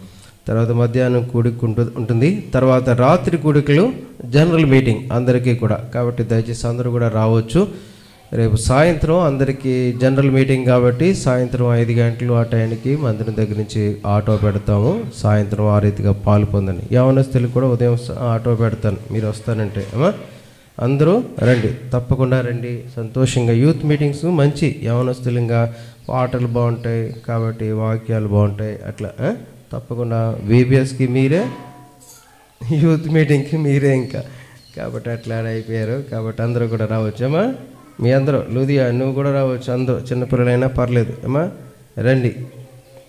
తర్వాత మధ్యాహ్నం కూడిక ఉంటుంది. తర్వాత రాత్రి కూడికలు జనరల్ మీటింగ్ అందరికీ కూడా. కాబట్టి దయచేసి అందరూ కూడా రావచ్చు. రేపు సాయంత్రం అందరికీ జనరల్ మీటింగ్ కాబట్టి సాయంత్రం 5 గంటలు ఆ టైంకి మందిరం దగ్గర నుంచి ఆటో పెడతాము. సాయంత్రం ఆ రీతిగా పాలు పొందండి. యవనస్తులకు కూడా ఉదయం ఆటో పెడతాను, మీరు వస్తానంటే. అందరూ రండి, తప్పకుండా రండి, సంతోషంగా. యూత్ మీటింగ్స్ మంచి యవనస్తులంగా పాటలు బాగుంటాయి, కాబట్టి వాక్యాలు బాగుంటాయి. అట్లా తప్పకుండా VBSకి మీరే, యూత్ మీటింగ్కి మీరే ఇంకా. కాబట్టి అట్లా అయిపోయారు. కాబట్టి అందరూ కూడా రావచ్చమ్మా. మీ అందరూ లూదియా నువ్వు కూడా రావచ్చు, అందరూ చిన్నపిల్లలైనా పర్లేదు అమ్మా, రండి.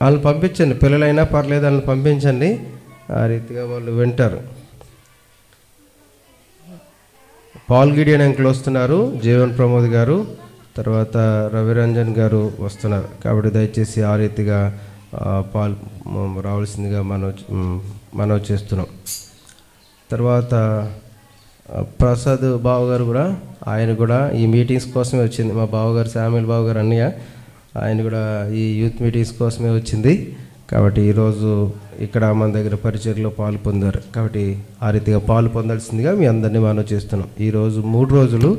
వాళ్ళని పంపించండి, పిల్లలైనా పర్లేదు వాళ్ళని పంపించండి, ఆ రీతిగా వాళ్ళు వింటారు. పాల్ గిడియన్ అంకుల్ వస్తున్నారు, జీవన్ ప్రమోద్ గారు, తర్వాత రవిరంజన్ గారు వస్తున్నారు. కాబట్టి దయచేసి ఆ రీతిగా పాలు రావాల్సిందిగా మనం చేస్తున్నాం. తర్వాత ప్రసాద్ బావగారు కూడా, ఆయన కూడా ఈ మీటింగ్స్ కోసమే వచ్చింది. మా బావగారు శామ్యుల్ బావగారు అన్నయ్య, ఆయన కూడా ఈ యూత్ మీటింగ్స్ కోసమే వచ్చింది. కాబట్టి ఈరోజు ఇక్కడ మన దగ్గర పరిచర్లో పాలు పొందారు. కాబట్టి ఆ రీతిగా పాలు పొందాల్సిందిగా మీ అందరినీ మనం చేస్తున్నాం. ఈరోజు 3 రోజులు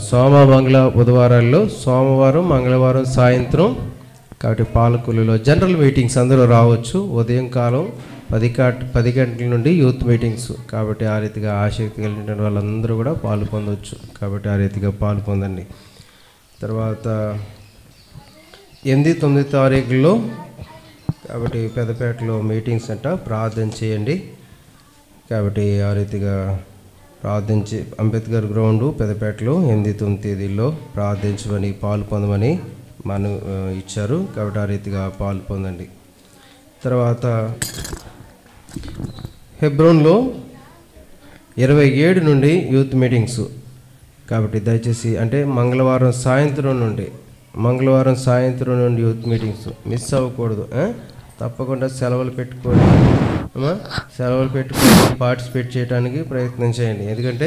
సోమ మంగళ బుధవారాల్లో, సోమవారం మంగళవారం సాయంత్రం. కాబట్టి పాలకొల్లులో జనరల్ మీటింగ్స్ అందరూ రావచ్చు. ఉదయం కాలం 10 గంటల నుండి యూత్ మీటింగ్స్. కాబట్టి ఆ రీతిగా ఆసక్తి కలిగిన వాళ్ళందరూ కూడా పాలు పొందవచ్చు. కాబట్టి ఆ రీతిగా పాలు పొందండి. తర్వాత 8, 9 తారీఖుల్లో కాబట్టి పెద్దపేటలో మీటింగ్స్ అంట, ప్రార్థన చేయండి. కాబట్టి ఆ రీతిగా ప్రార్థించి అంబేద్కర్ గ్రౌండ్ పెద్దపేటలో 8, 9 తేదీల్లో ప్రార్థించమని పాలు పొందమని మనం ఇచ్చారు. కాబట్టి ఆ రీతిగా పాలు పొందండి. తర్వాత హెబ్రోన్లో 27 నుండి యూత్ మీటింగ్స్. కాబట్టి దయచేసి అంటే మంగళవారం సాయంత్రం నుండి యూత్ మీటింగ్స్ మిస్ అవ్వకూడదు. తప్పకుండా సెలవులు పెట్టుకొని పార్టిసిపేట్ చేయడానికి ప్రయత్నం చేయండి. ఎందుకంటే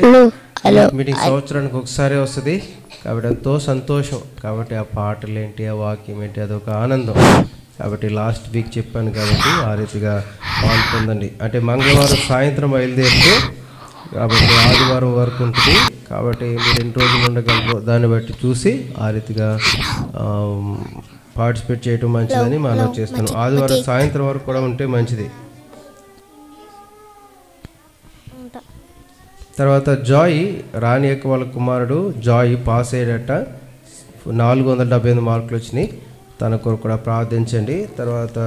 మీటింగ్ సంవత్సరానికి ఒకసారి వస్తుంది. కాబట్టి ఎంతో సంతోషం. కాబట్టి ఆ పాటలు ఏంటి, ఆ వాక్యం ఏంటి, అదొక ఆనందం. కాబట్టి లాస్ట్ వీక్ చెప్పాను కాబట్టి ఆ రీతిగా పాల్పొందండి. అంటే మంగళవారం సాయంత్రం బయలుదేరితే కాబట్టి ఆదివారం వరకు ఉంటుంది. కాబట్టి మీరు ఎన్ని రోజులు ఉండగలరు దాన్ని బట్టి చూసి ఆ రీతిగా పార్టిసిపేట్ చేయడం మంచిదని మనం చేస్తున్నాం. ఆదివారం సాయంత్రం వరకు కూడా ఉంటే మంచిది. తర్వాత జాయ్ రాణి యొక్క వాళ్ళ కుమారుడు జాయ్ పాస్ అయ్యేటట్ట 478 మార్కులు వచ్చినాయి. తన కొరకు కూడా ప్రార్థించండి. తర్వాత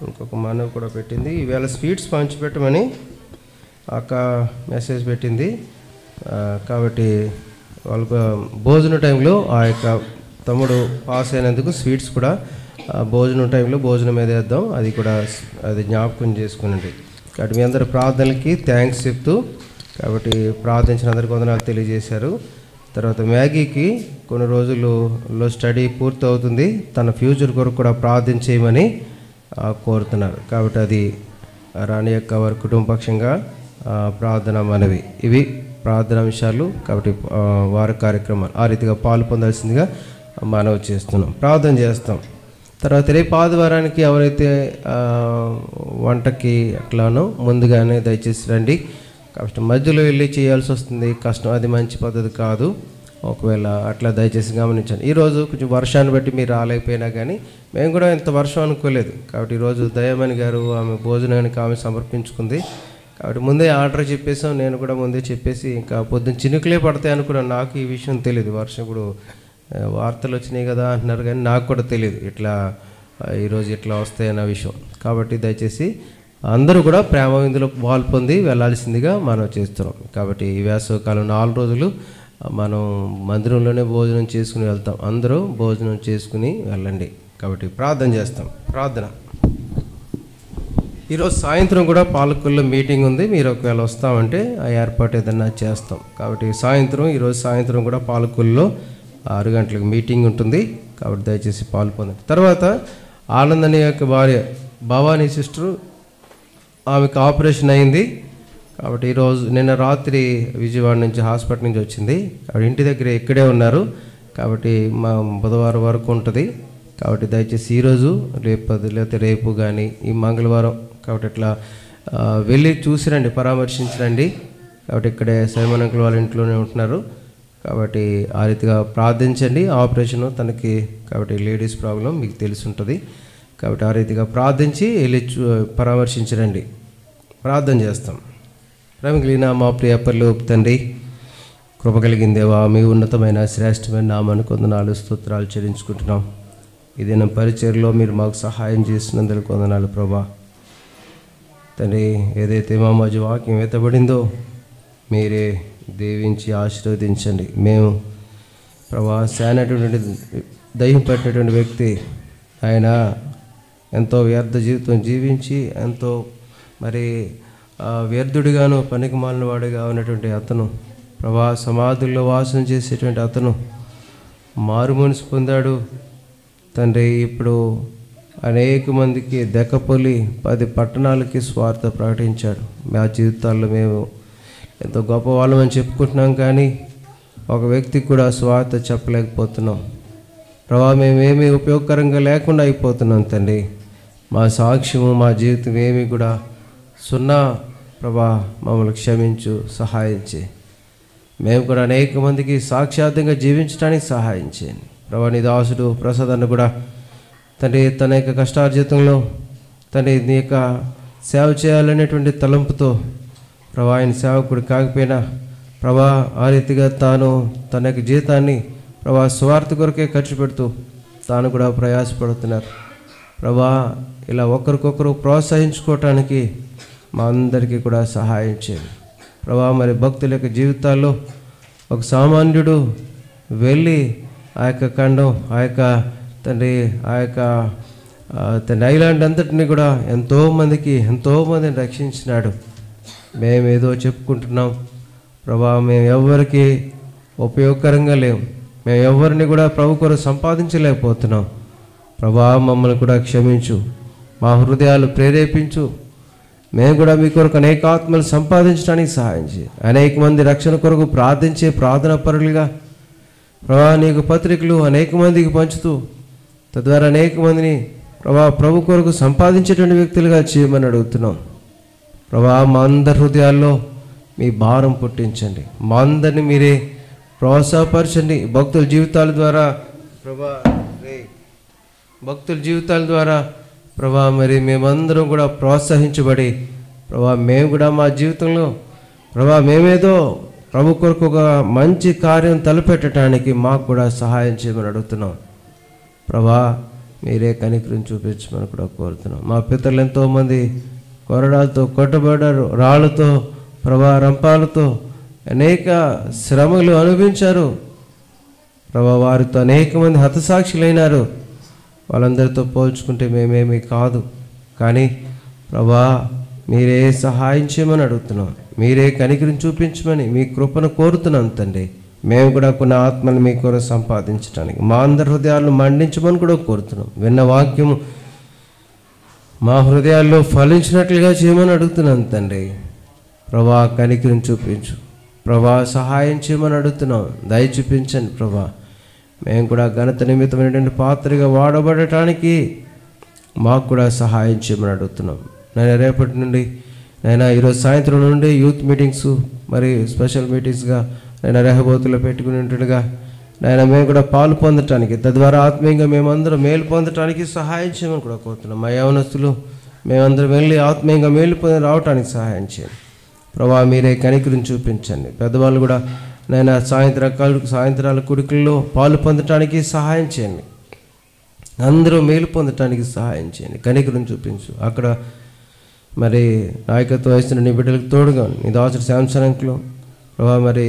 ఇంకొక మనవి కూడా పెట్టింది, ఈవేళ స్వీట్స్ పంచిపెట్టమని అక్క మెసేజ్ పెట్టింది. కాబట్టి వాళ్ళకు భోజనం టైంలో ఆ యొక్క తమ్ముడు పాస్ అయినందుకు స్వీట్స్ కూడా భోజనం టైంలో భోజనం మీద వేద్దాం, అది జ్ఞాపకం చేసుకునండి. కాబట్టి మీ అందరి ప్రార్థనలకి థ్యాంక్స్ చెప్తూ, కాబట్టి ప్రార్థించిన అందరికీ వందనాలు తెలియజేశారు. తర్వాత మ్యాగీకి కొన్ని రోజుల్లో స్టడీ పూర్తి అవుతుంది, తన ఫ్యూచర్ కొరకు కూడా ప్రార్థించేయమని కోరుతున్నారు. కాబట్టి అది రాణి యొక్క వారి కుటుంబ పక్షంగా ప్రార్థన మనవి. ఇవి ప్రార్థన అంశాలు. కాబట్టి వారి కార్యక్రమాలు ఆ రీతిగా పాలు పొందాల్సిందిగా మనవి చేస్తున్నాం, ప్రార్థన చేస్తాం. తర్వాత రేపు ఆదివారానికి ఎవరైతే వంటకి అట్లానో ముందుగానే దయచేసి రండి. కాబట్టి మధ్యలో వెళ్ళి చేయాల్సి వస్తుంది, కష్టం, అది మంచి పద్ధతి కాదు. ఒకవేళ అట్లా దయచేసి గమనించండి. ఈరోజు కొంచెం వర్షాన్ని బట్టి మీరు రాలేకపోయినా కానీ మేము కూడా ఇంత వర్షం అనుకోలేదు. కాబట్టి ఈరోజు దయమణి గారు ఆమె భోజనానికి ఆమె సమర్పించుకుంది. కాబట్టి ముందే ఆర్డర్ చెప్పేసాం, నేను కూడా ముందే చెప్పేసి ఇంకా పొద్దున్న చినుకులే పడతాయి అనుకున్నాను. నాకు ఈ విషయం తెలియదు, వర్షం ఇప్పుడు వార్తలు వచ్చినాయి కదా అంటున్నారు, కానీ నాకు కూడా తెలియదు ఇట్లా ఈరోజు ఇట్లా వస్తాయన్న విషయం. కాబట్టి దయచేసి అందరూ కూడా ప్రేమ విందులో పాల్పొంది వెళ్ళాల్సిందిగా మనం చేస్తున్నాం. కాబట్టి ఈ వేసవికాలం 4 రోజులు మనం మందిరంలోనే భోజనం చేసుకుని వెళ్తాం. అందరూ భోజనం చేసుకుని వెళ్ళండి. కాబట్టి ప్రార్థన చేస్తాం. ప్రార్థన. ఈరోజు సాయంత్రం కూడా పాలకుల్లో మీటింగ్ ఉంది, మీరు ఒకవేళ వస్తామంటే ఆ ఏర్పాటు ఏదన్నా చేస్తాం. కాబట్టి ఈరోజు సాయంత్రం కూడా పాలకుల్లో 6 గంటలకు మీటింగ్ ఉంటుంది. కాబట్టి దయచేసి పాల్పొందండి. తర్వాత ఆనందని యొక్క భార్య భవానీ సిస్టరు, ఆమెకు ఆపరేషన్ అయింది. కాబట్టి నిన్న రాత్రి విజయవాడ నుంచి హాస్పిటల్ నుంచి వచ్చింది. కాబట్టి ఇంటి దగ్గర ఇక్కడే ఉన్నారు. కాబట్టి మా బుధవారం వరకు ఉంటుంది. కాబట్టి దయచేసి ఈరోజు లేకపోతే రేపు కానీ ఈ మంగళవారం కాబట్టి ఇట్లా వెళ్ళి చూసిరండి, పరామర్శించరండి. కాబట్టి ఇక్కడే సైమన్ అంకుల్ వాళ్ళ ఇంట్లోనే ఉంటున్నారు. కాబట్టి ఆ రీతిగా ప్రార్థించండి. ఆపరేషను తనకి, కాబట్టి లేడీస్ ప్రాబ్లం మీకు తెలిసి ఉంటుంది. కాబట్టి ఆ రీతిగా ప్రార్థించి వెళ్ళి పరామర్శించరండి. ప్రార్థన చేస్తాం. ప్రేమగలిగిన మా ప్రియ పరలోక తండ్రి, కృప కలిగిందేవా, మీ ఉన్నతమైన శ్రేష్టమైన నామానికి వందనాలు స్తోత్రాలు చెల్లించుకుంటున్నాం. ఇదే నా పరిచర్లో మీరు మాకు సహాయం చేసినందుకు వందనాలు ప్రభా. తండ్రి, ఏదైతే మా మధ్య వాక్యం ఎత్తబడిందో మీరే దీవించి ఆశీర్వదించండి. మేము ప్రభా శానటువంటి దయ్యం పట్టినటువంటి వ్యక్తి ఆయన ఎంతో వ్యర్థ జీవితం జీవించి ఎంతో వ్యర్థుడిగాను పనికి మాలిన వాడిగా ఉన్నటువంటి అతను ప్రభా సమాధుల్లో వాసన చేసేటువంటి అతను మారు మనసు పొందాడు తండ్రి. ఇప్పుడు అనేక మందికి దెక్కపొలి 10 పట్టణాలకి స్వార్థ ప్రకటించాడు. మా జీవితాల్లో మేము ఎంతో గొప్ప వాళ్ళమని చెప్పుకుంటున్నాం, కానీ ఒక వ్యక్తికి కూడా స్వార్థ చెప్పలేకపోతున్నాం ప్రభా. మేమేమీ ఉపయోగకరంగా లేకుండా అయిపోతున్నాం తండ్రి. మా సాక్ష్యము మా జీవితం ఏమీ కూడా సున్నా ప్రభా. మమ్మల్ని క్షమించు, సహాయం చేయి. మేము కూడా అనేక మందికి సాక్షాత్తంగా జీవించడానికి సహాయం చేయండి ప్రభా. నీ దాసుడు ప్రసాద్ అన్న కూడా తండ్రి తన యొక్క కష్టార్జితంలో తండ్రి నీ యొక్క సేవ చేయాలనేటువంటి తలంపుతో ప్రభా, ఆయన సేవకుడు కాకపోయినా ప్రభా ఆ రీతిగా తాను తన యొక్క జీతాన్ని ప్రభా స్వార్థ కొరకే ఖర్చు పెడుతూ తాను కూడా ప్రయాసపడుతున్నారు ప్రభా. ఇలా ఒకరికొకరు ప్రోత్సహించుకోవటానికి మా అందరికీ కూడా సహాయం చేయండి ప్రభా. మరి భక్తుల యొక్క జీవితాల్లో ఒక సామాన్యుడు వెళ్ళి ఆ యొక్క ఖండం, ఆ యొక్క తండ్రి, ఆ యొక్క తండ్రి ఐలాండ్ అంతటిని కూడా ఎంతోమందిని రక్షించినాడు. మేమేదో చెప్పుకుంటున్నాం ప్రభా, మేము ఎవరికి ఉపయోగకరంగా లేవు, మేము ఎవరిని కూడా ప్రభు కొరకు సంపాదించలేకపోతున్నాం ప్రభా. మమ్మల్ని కూడా క్షమించు, మా హృదయాలు ప్రేరేపించు. మేము కూడా మీ కొరకు అనేక ఆత్మలు సంపాదించడానికి సహాయం చేయి. అనేక మంది రక్షణ కొరకు ప్రార్థించే ప్రార్థనా పరులుగా ప్రభా నీకు పత్రికలు అనేక మందికి పంచుతూ తద్వారా అనేక మందిని ప్రభు కొరకు సంపాదించేటువంటి వ్యక్తులుగా చేయమని అడుగుతున్నాం ప్రభా. మా అందరి హృదయాల్లో మీ భారం పుట్టించండి, మా అందరిని మీరే ప్రోత్సాహపరచండి. భక్తుల జీవితాల ద్వారా ప్రభా మరి మేమందరం కూడా ప్రోత్సహించబడి ప్రభా మేము కూడా మా జీవితంలో ప్రభా మేమేదో ప్రభు కొరకు ఒక మంచి కార్యం తలపెట్టడానికి మాకు కూడా సహాయం చేయమని అడుగుతున్నాం. ప్రభా మీరే కనికరం చూపించమని కూడా కోరుతున్నాం. మా పితరులు ఎంతోమంది కొరడాలతో కొట్టబడ్డారు, రాళ్ళతో ప్రభా రంపాలతో అనేక శ్రమలు అనుభవించారు. ప్రభా వారితో అనేక మంది హతసాక్షులైనారు. వాళ్ళందరితో పోల్చుకుంటే మేమేమీ కాదు. కానీ ప్రభా మీరే సహాయం చేయమని అడుగుతున్నాం. మీరే కనికరం చూపించమని మీ కృపను కోరుతున్నాం తండ్రి. మేము కూడా కొన్ని ఆత్మను మీ కొరకు సంపాదించడానికి మా అందరి హృదయాలను మండించమని కూడా కోరుతున్నాం. విన్న వాక్యము మా హృదయాల్లో ఫలించినట్లుగా చేయమని అడుగుతున్నాం తండ్రి. ప్రభా కనికరం చూపించు, ప్రభా సహాయం చేయమని అడుగుతున్నాం. దయ చూపించండి ప్రభా. మేము కూడా ఘనత నిమిత్తమైనటువంటి పాత్రగా వాడబడటానికి మాకు కూడా సహాయం చేయమని అడుగుతున్నాం. నేను రేపటి నుండి నేను ఈరోజు సాయంత్రం నుండి యూత్ మీటింగ్స్ మరి స్పెషల్ మీటింగ్స్గా నేను రెహబోతులో పెట్టుకునేట్టుగా నేను మేము కూడా పాలు పొందటానికి, తద్వారా ఆత్మీయంగా మేమందరం మేలు పొందటానికి సహాయం చేయమని కూడా కోరుతున్నాం. మా యవనస్తులు మేమందరం వెళ్ళి ఆత్మీయంగా మేలు పొంది రావడానికి సహాయం చేయండి ప్రభా. మీరే కనికరం చూపించండి. పెద్దవాళ్ళు కూడా నేను సాయంత్రాల కుడికల్లో పాలు పొందటానికి సహాయం చేయండి. అందరూ మేలు పొందటానికి సహాయం చేయండి. కనికరం చూపించు. అక్కడ మరి నాయకత్వం వహిస్తున్న నీ బిడ్డలకు తోడుగా నీ దాసుడు శాంసన్ అంకులు ప్రభా, మరి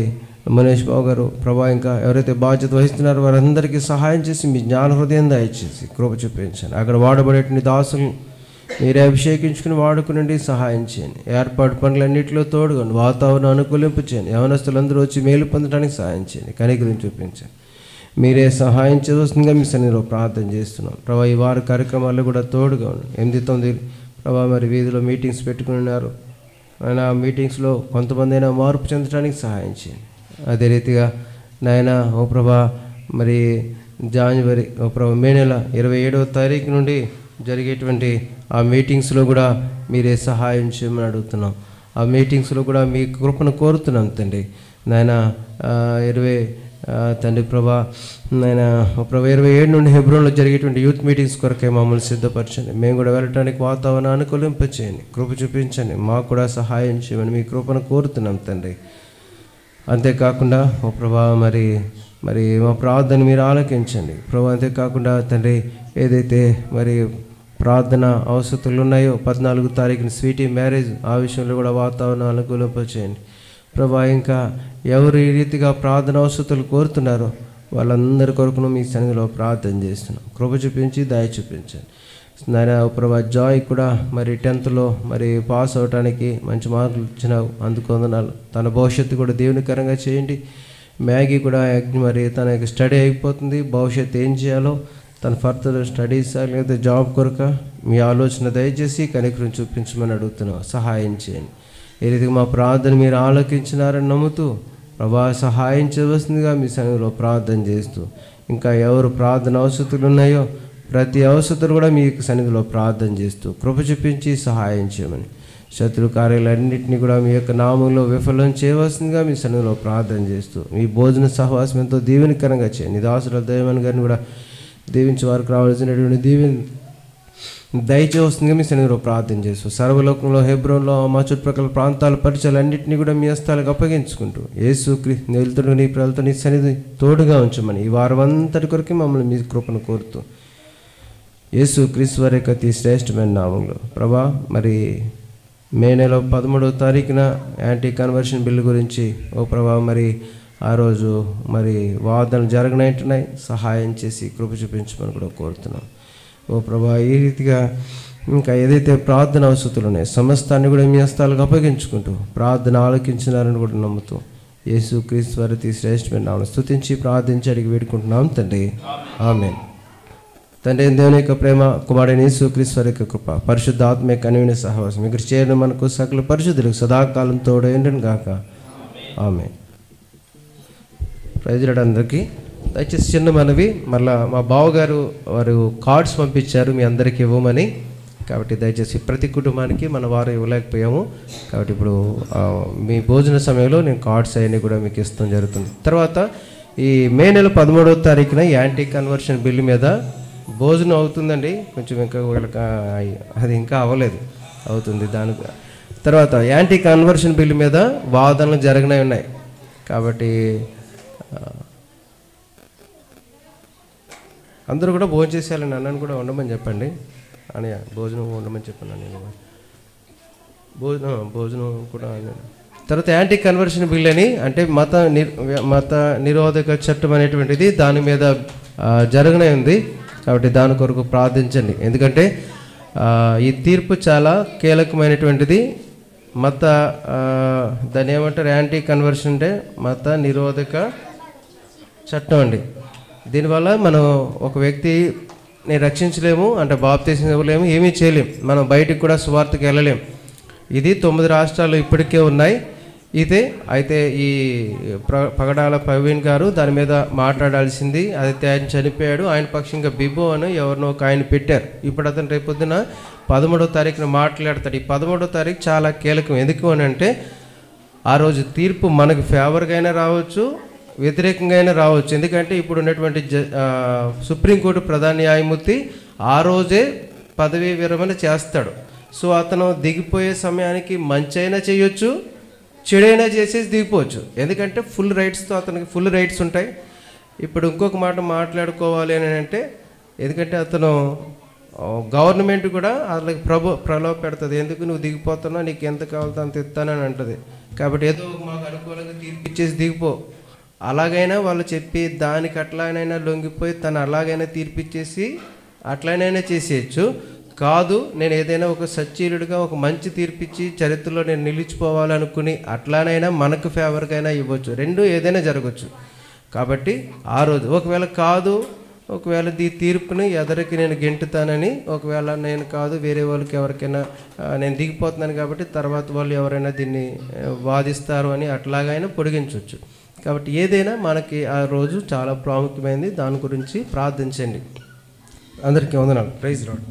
మనీష్ బాబు గారు ప్రభా, ఇంకా ఎవరైతే బాధ్యత వహిస్తున్నారో వారందరికీ సహాయం చేసి మీ జ్ఞాన హృదయం దయచేసి కృప చూపించండి. అక్కడ వాడబడేటువంటి దాసులు మీరే అభిషేకించుకుని వాడుకునండి, సహాయం చేయండి. ఏర్పాటు పనులన్నింటిలో తోడుగా వాతావరణం అనుకూలింపు చేయండి. యవనస్తులందరూ వచ్చి మేలు పొందడానికి సహాయం చేయండి. కనికరం చూపించండి. మీరే సహాయం చేయవలసిందిగా మీ సన్నిధిలో ప్రార్థన చేస్తున్నాం ప్రభా. ఈ వారి కార్యక్రమాల్లో కూడా తోడుగా ఉండి 8-9 ప్రభా మరి వీధిలో మీటింగ్స్ పెట్టుకుని ఉన్నారు. ఆయన ఆ మీటింగ్స్లో కొంతమంది అయినా మార్పు చెందడానికి సహాయం చేయండి. అదే రీతిగా నాయన ఓ ప్రభా మరి జనవరి ఓ ప్రభా మే నెల 27వ తారీఖు నుండి జరిగేటువంటి ఆ మీటింగ్స్లో కూడా మీరే సహాయం చేయమని అడుగుతున్నాం. ఆ మీటింగ్స్లో కూడా మీ కృపను కోరుతున్నాం తండ్రి. నాయన తండ్రి ప్రభా నాయన ప్రభా 27 నుండి హెబ్రోన్లో జరిగేటువంటి యూత్ మీటింగ్స్ కొరకే మమ్మల్ని సిద్ధపరచండి. మేము కూడా వెళ్ళడానికి వాతావరణం అనుకూలింపచేయండి, కృప చూపించండి. మాకు కూడా సహాయం చేయమని మీ కృపను కోరుతున్నాం తండ్రి. అంతేకాకుండా ఓ ప్రభా మరి మా ప్రార్థన మీరు ఆలకించండి ప్రభా. అంతేకాకుండా తండ్రి ఏదైతే మరి ప్రార్థన అవసరాలు ఉన్నాయో 14వ తారీఖున స్వీటీ మ్యారేజ్, ఆ విషయంలో కూడా వాతావరణం అనుకూలింపచేయండి ప్రభా. ఇంకా ఎవరు ఈ రీతిగా ప్రార్థన అవసరాలు కోరుతున్నారో వాళ్ళందరి కొరకును మీ సన్నిధిలో ప్రార్థన చేస్తున్నాం. కృప చూపించి దయ చూపించండి నాయన. ప్రభా జాయ్ కూడా మరి 10th మరి పాస్ అవడానికి మంచి మార్కులు ఇచ్చినావు, అందుకు వందనాలు. తన భవిష్యత్తు కూడా దేవునికరంగా చేయండి. మ్యాగీ కూడా మరి తన యొక్క స్టడీ అయిపోతుంది, భవిష్యత్తు ఏం చేయాలో తన ఫర్దర్ స్టడీస్ లేదా జాబ్ కొరక మీ ఆలోచన దయచేసి కనికరం చూపించమని అడుగుతున్నావు. సహాయం చేయండి. ఏ రీతిగా మా ప్రార్థన మీరు ఆలోకించినారని నమ్ముతూ ప్రభా సహాయం చేయవలసిందిగా మీ సన్నిధిలో ప్రార్థన చేస్తూ, ఇంకా ఎవరు ప్రార్థన అవసరాలు ఉన్నాయో ప్రతి అవసరం కూడా మీ సన్నిధిలో ప్రార్థన చేస్తూ కృప చూపించి సహాయం చేయమని, శత్రు కార్యాలన్నింటినీ కూడా మీ యొక్క నామంలో విఫలం చేయవలసిందిగా మీ సన్నిధిలో ప్రార్థన చేస్తూ, మీ భోజన సహవాసం ఎంతో దీవెనకరంగా చేయండి. దాసుల దైవన్ గారిని కూడా దీవించి వారికి రావాల్సినటువంటి దయచేస్తుందిగా మీ సన్నిధిలో ప్రార్థన చేస్తూ, సర్వలోకంలో హెబ్రోన్లో మా చుట్టుపక్కల ప్రాంతాల పరిచయాలన్నింటినీ కూడా మీ హస్తాలకు అప్పగించుకుంటూ యేసుక్రీస్తు వెళ్తున్న నీ ప్రజలతో నీ సన్నిధి తోడుగా ఉంచమని ఈ వారం అంతటి కొరకు మమ్మల్ని మీ కృపను కోరుతూ యేసుక్రీస్తు వారి యొక్క అతి శ్రేష్టమైన నామంలో ప్రభా మరి మే నెల 13వ తారీఖున యాంటీ కన్వర్షన్ బిల్లు గురించి ఓ ప్రభా మరి ఆ రోజు మరి వాదనలు జరగనంటున్నాయి, సహాయం చేసి కృప చూపించమని కూడా కోరుతున్నాం. ఓ ప్రభా ఈ రీతిగా ఇంకా ఏదైతే ప్రార్థన అవసరాలు ఉన్నాయో సమస్తాన్ని కూడా మీ హస్తాలకు అప్పగించుకుంటూ ప్రార్థన ఆలకించినారని కూడా నమ్ముతూ యేసుక్రీస్తు వారి అతి శ్రేష్టమైన నామమున స్తుతించి ప్రార్థించి అడిగి వేడుకుంటున్నాం తండ్రి. ఆమేన్. తండ్రి దేవుని యొక్క ప్రేమ, కుమారుడైన యేసుక్రీస్తు వారి యొక్క కృప, పరిశుద్ధ ఆత్మ యొక్క అన్యోన్య సహవాసం ఇక్కడ చేరిన మనకు సకల పరిశుద్ధులకు సదాకాలం తోడైండును గాక. ఆమేన్. ప్రజలందరికీ దయచేసి చిన్న మనవి, మళ్ళీ మా బావగారు వారు కార్డ్స్ పంపించారు మీ అందరికీ ఇవ్వమని, కాబట్టి దయచేసి ప్రతి కుటుంబానికి మన వారు ఇవ్వలేకపోయాము. కాబట్టి ఇప్పుడు మీ భోజన సమయంలో నేను కార్డ్స్ అవన్నీ కూడా మీకు ఇస్తాం జరుగుతుంది. తర్వాత ఈ మే నెల 13వ తారీఖున యాంటీ కన్వర్షన్ బిల్లు మీద భోజనం అవుతుందండి. కొంచెం ఇంకా అది ఇంకా అవ్వలేదు, అవుతుంది. దాని తర్వాత యాంటీ కన్వర్షన్ బిల్ మీద వాదనలు జరగనే ఉన్నాయి. కాబట్టి అందరూ కూడా భోజనం చేసేయాలని అన్నను కూడా ఉండమని చెప్పండి. అని భోజనం ఉండమని చెప్పాను నేను. భోజనం కూడా. తర్వాత యాంటీ కన్వర్షన్ బిల్ అని అంటే మత నిరోధక చట్టం అనేటువంటిది దాని మీద జరగనే ఉంది. కాబట్టి దాని కొరకు ప్రార్థించండి. ఎందుకంటే ఈ తీర్పు చాలా కీలకమైనటువంటిది. దాన్ని ఏమంటారు, యాంటీ కన్వర్షన్ అంటే మత నిరోధక చట్టం అండి. దీనివల్ల మనం ఒక వ్యక్తిని రక్షించలేము, అంటే బాప్తీసం ఇవ్వలేము, ఏమీ చేయలేము. మనం బయటికి కూడా సువార్తకి వెళ్ళలేము. ఇది 9 రాష్ట్రాలు ఇప్పటికే ఉన్నాయి. అయితే ఈ పగడాల ప్రవీణ్ గారు దాని మీద మాట్లాడాల్సింది. అయితే ఆయన చనిపోయాడు. ఆయన పక్షంగా బిబో అని ఎవరినో ఒక ఆయన పెట్టారు. ఇప్పుడు అతను రేపొద్దున 13వ తారీఖున మాట్లాడతాడు. ఈ 13వ తారీఖు చాలా కీలకం. ఎందుకు అని అంటే ఆ రోజు తీర్పు మనకు ఫేవర్గా అయినా రావచ్చు, వ్యతిరేకంగా అయినా రావచ్చు. ఎందుకంటే ఇప్పుడు ఉన్నటువంటి సుప్రీంకోర్టు ప్రధాన న్యాయమూర్తి ఆ రోజే పదవీ విరమణ చేస్తాడు. సో అతను దిగిపోయే సమయానికి మంచి అయినా చేయొచ్చు, చెడైనా చేసేసి దిగిపోవచ్చు. ఎందుకంటే అతనికి ఫుల్ రైట్స్ ఉంటాయి. ఇప్పుడు ఇంకొక మాట మాట్లాడుకోవాలి అని అంటే, ఎందుకంటే అతను గవర్నమెంట్ కూడా వాళ్ళకి ప్రలోభ పెడుతుంది. ఎందుకు నువ్వు దిగిపోతున్నావు, నీకు ఎంత కావాలో అంత ఇస్తానని అంటుంది. కాబట్టి ఏదో మాకు అనుకూలంగా తీర్పిచ్చేసి దిగిపో. అలాగైనా వాళ్ళు చెప్పి దానికి అట్లానైనా లొంగిపోయి తను అలాగైనా తీర్పిచ్చేసి అట్లానైనా చేసేయచ్చు. కాదు, నేను ఏదైనా ఒక సచ్చీలుడిగా ఒక మంచి తీర్పిచ్చి చరిత్రలో నేను నిలిచిపోవాలనుకుని అట్లానైనా మనకు ఫేవర్గా ఇవ్వచ్చు. రెండు ఏదైనా జరగచ్చు. కాబట్టి ఆ రోజు ఒకవేళ ఈ తీర్పుని ఎదరికి నేను గెంటుతానని, ఒకవేళ నేను కాదు వేరే వాళ్ళకి ఎవరికైనా నేను దిగిపోతున్నాను కాబట్టి తర్వాత వాళ్ళు ఎవరైనా దీన్ని వాదిస్తారు అని అట్లాగైనా పొడిగించవచ్చు. కాబట్టి ఏదైనా మనకి ఆ రోజు చాలా ప్రాముఖ్యమైనది. దాని గురించి ప్రార్థించండి. అందరికీ వందనాలు. Praise lord.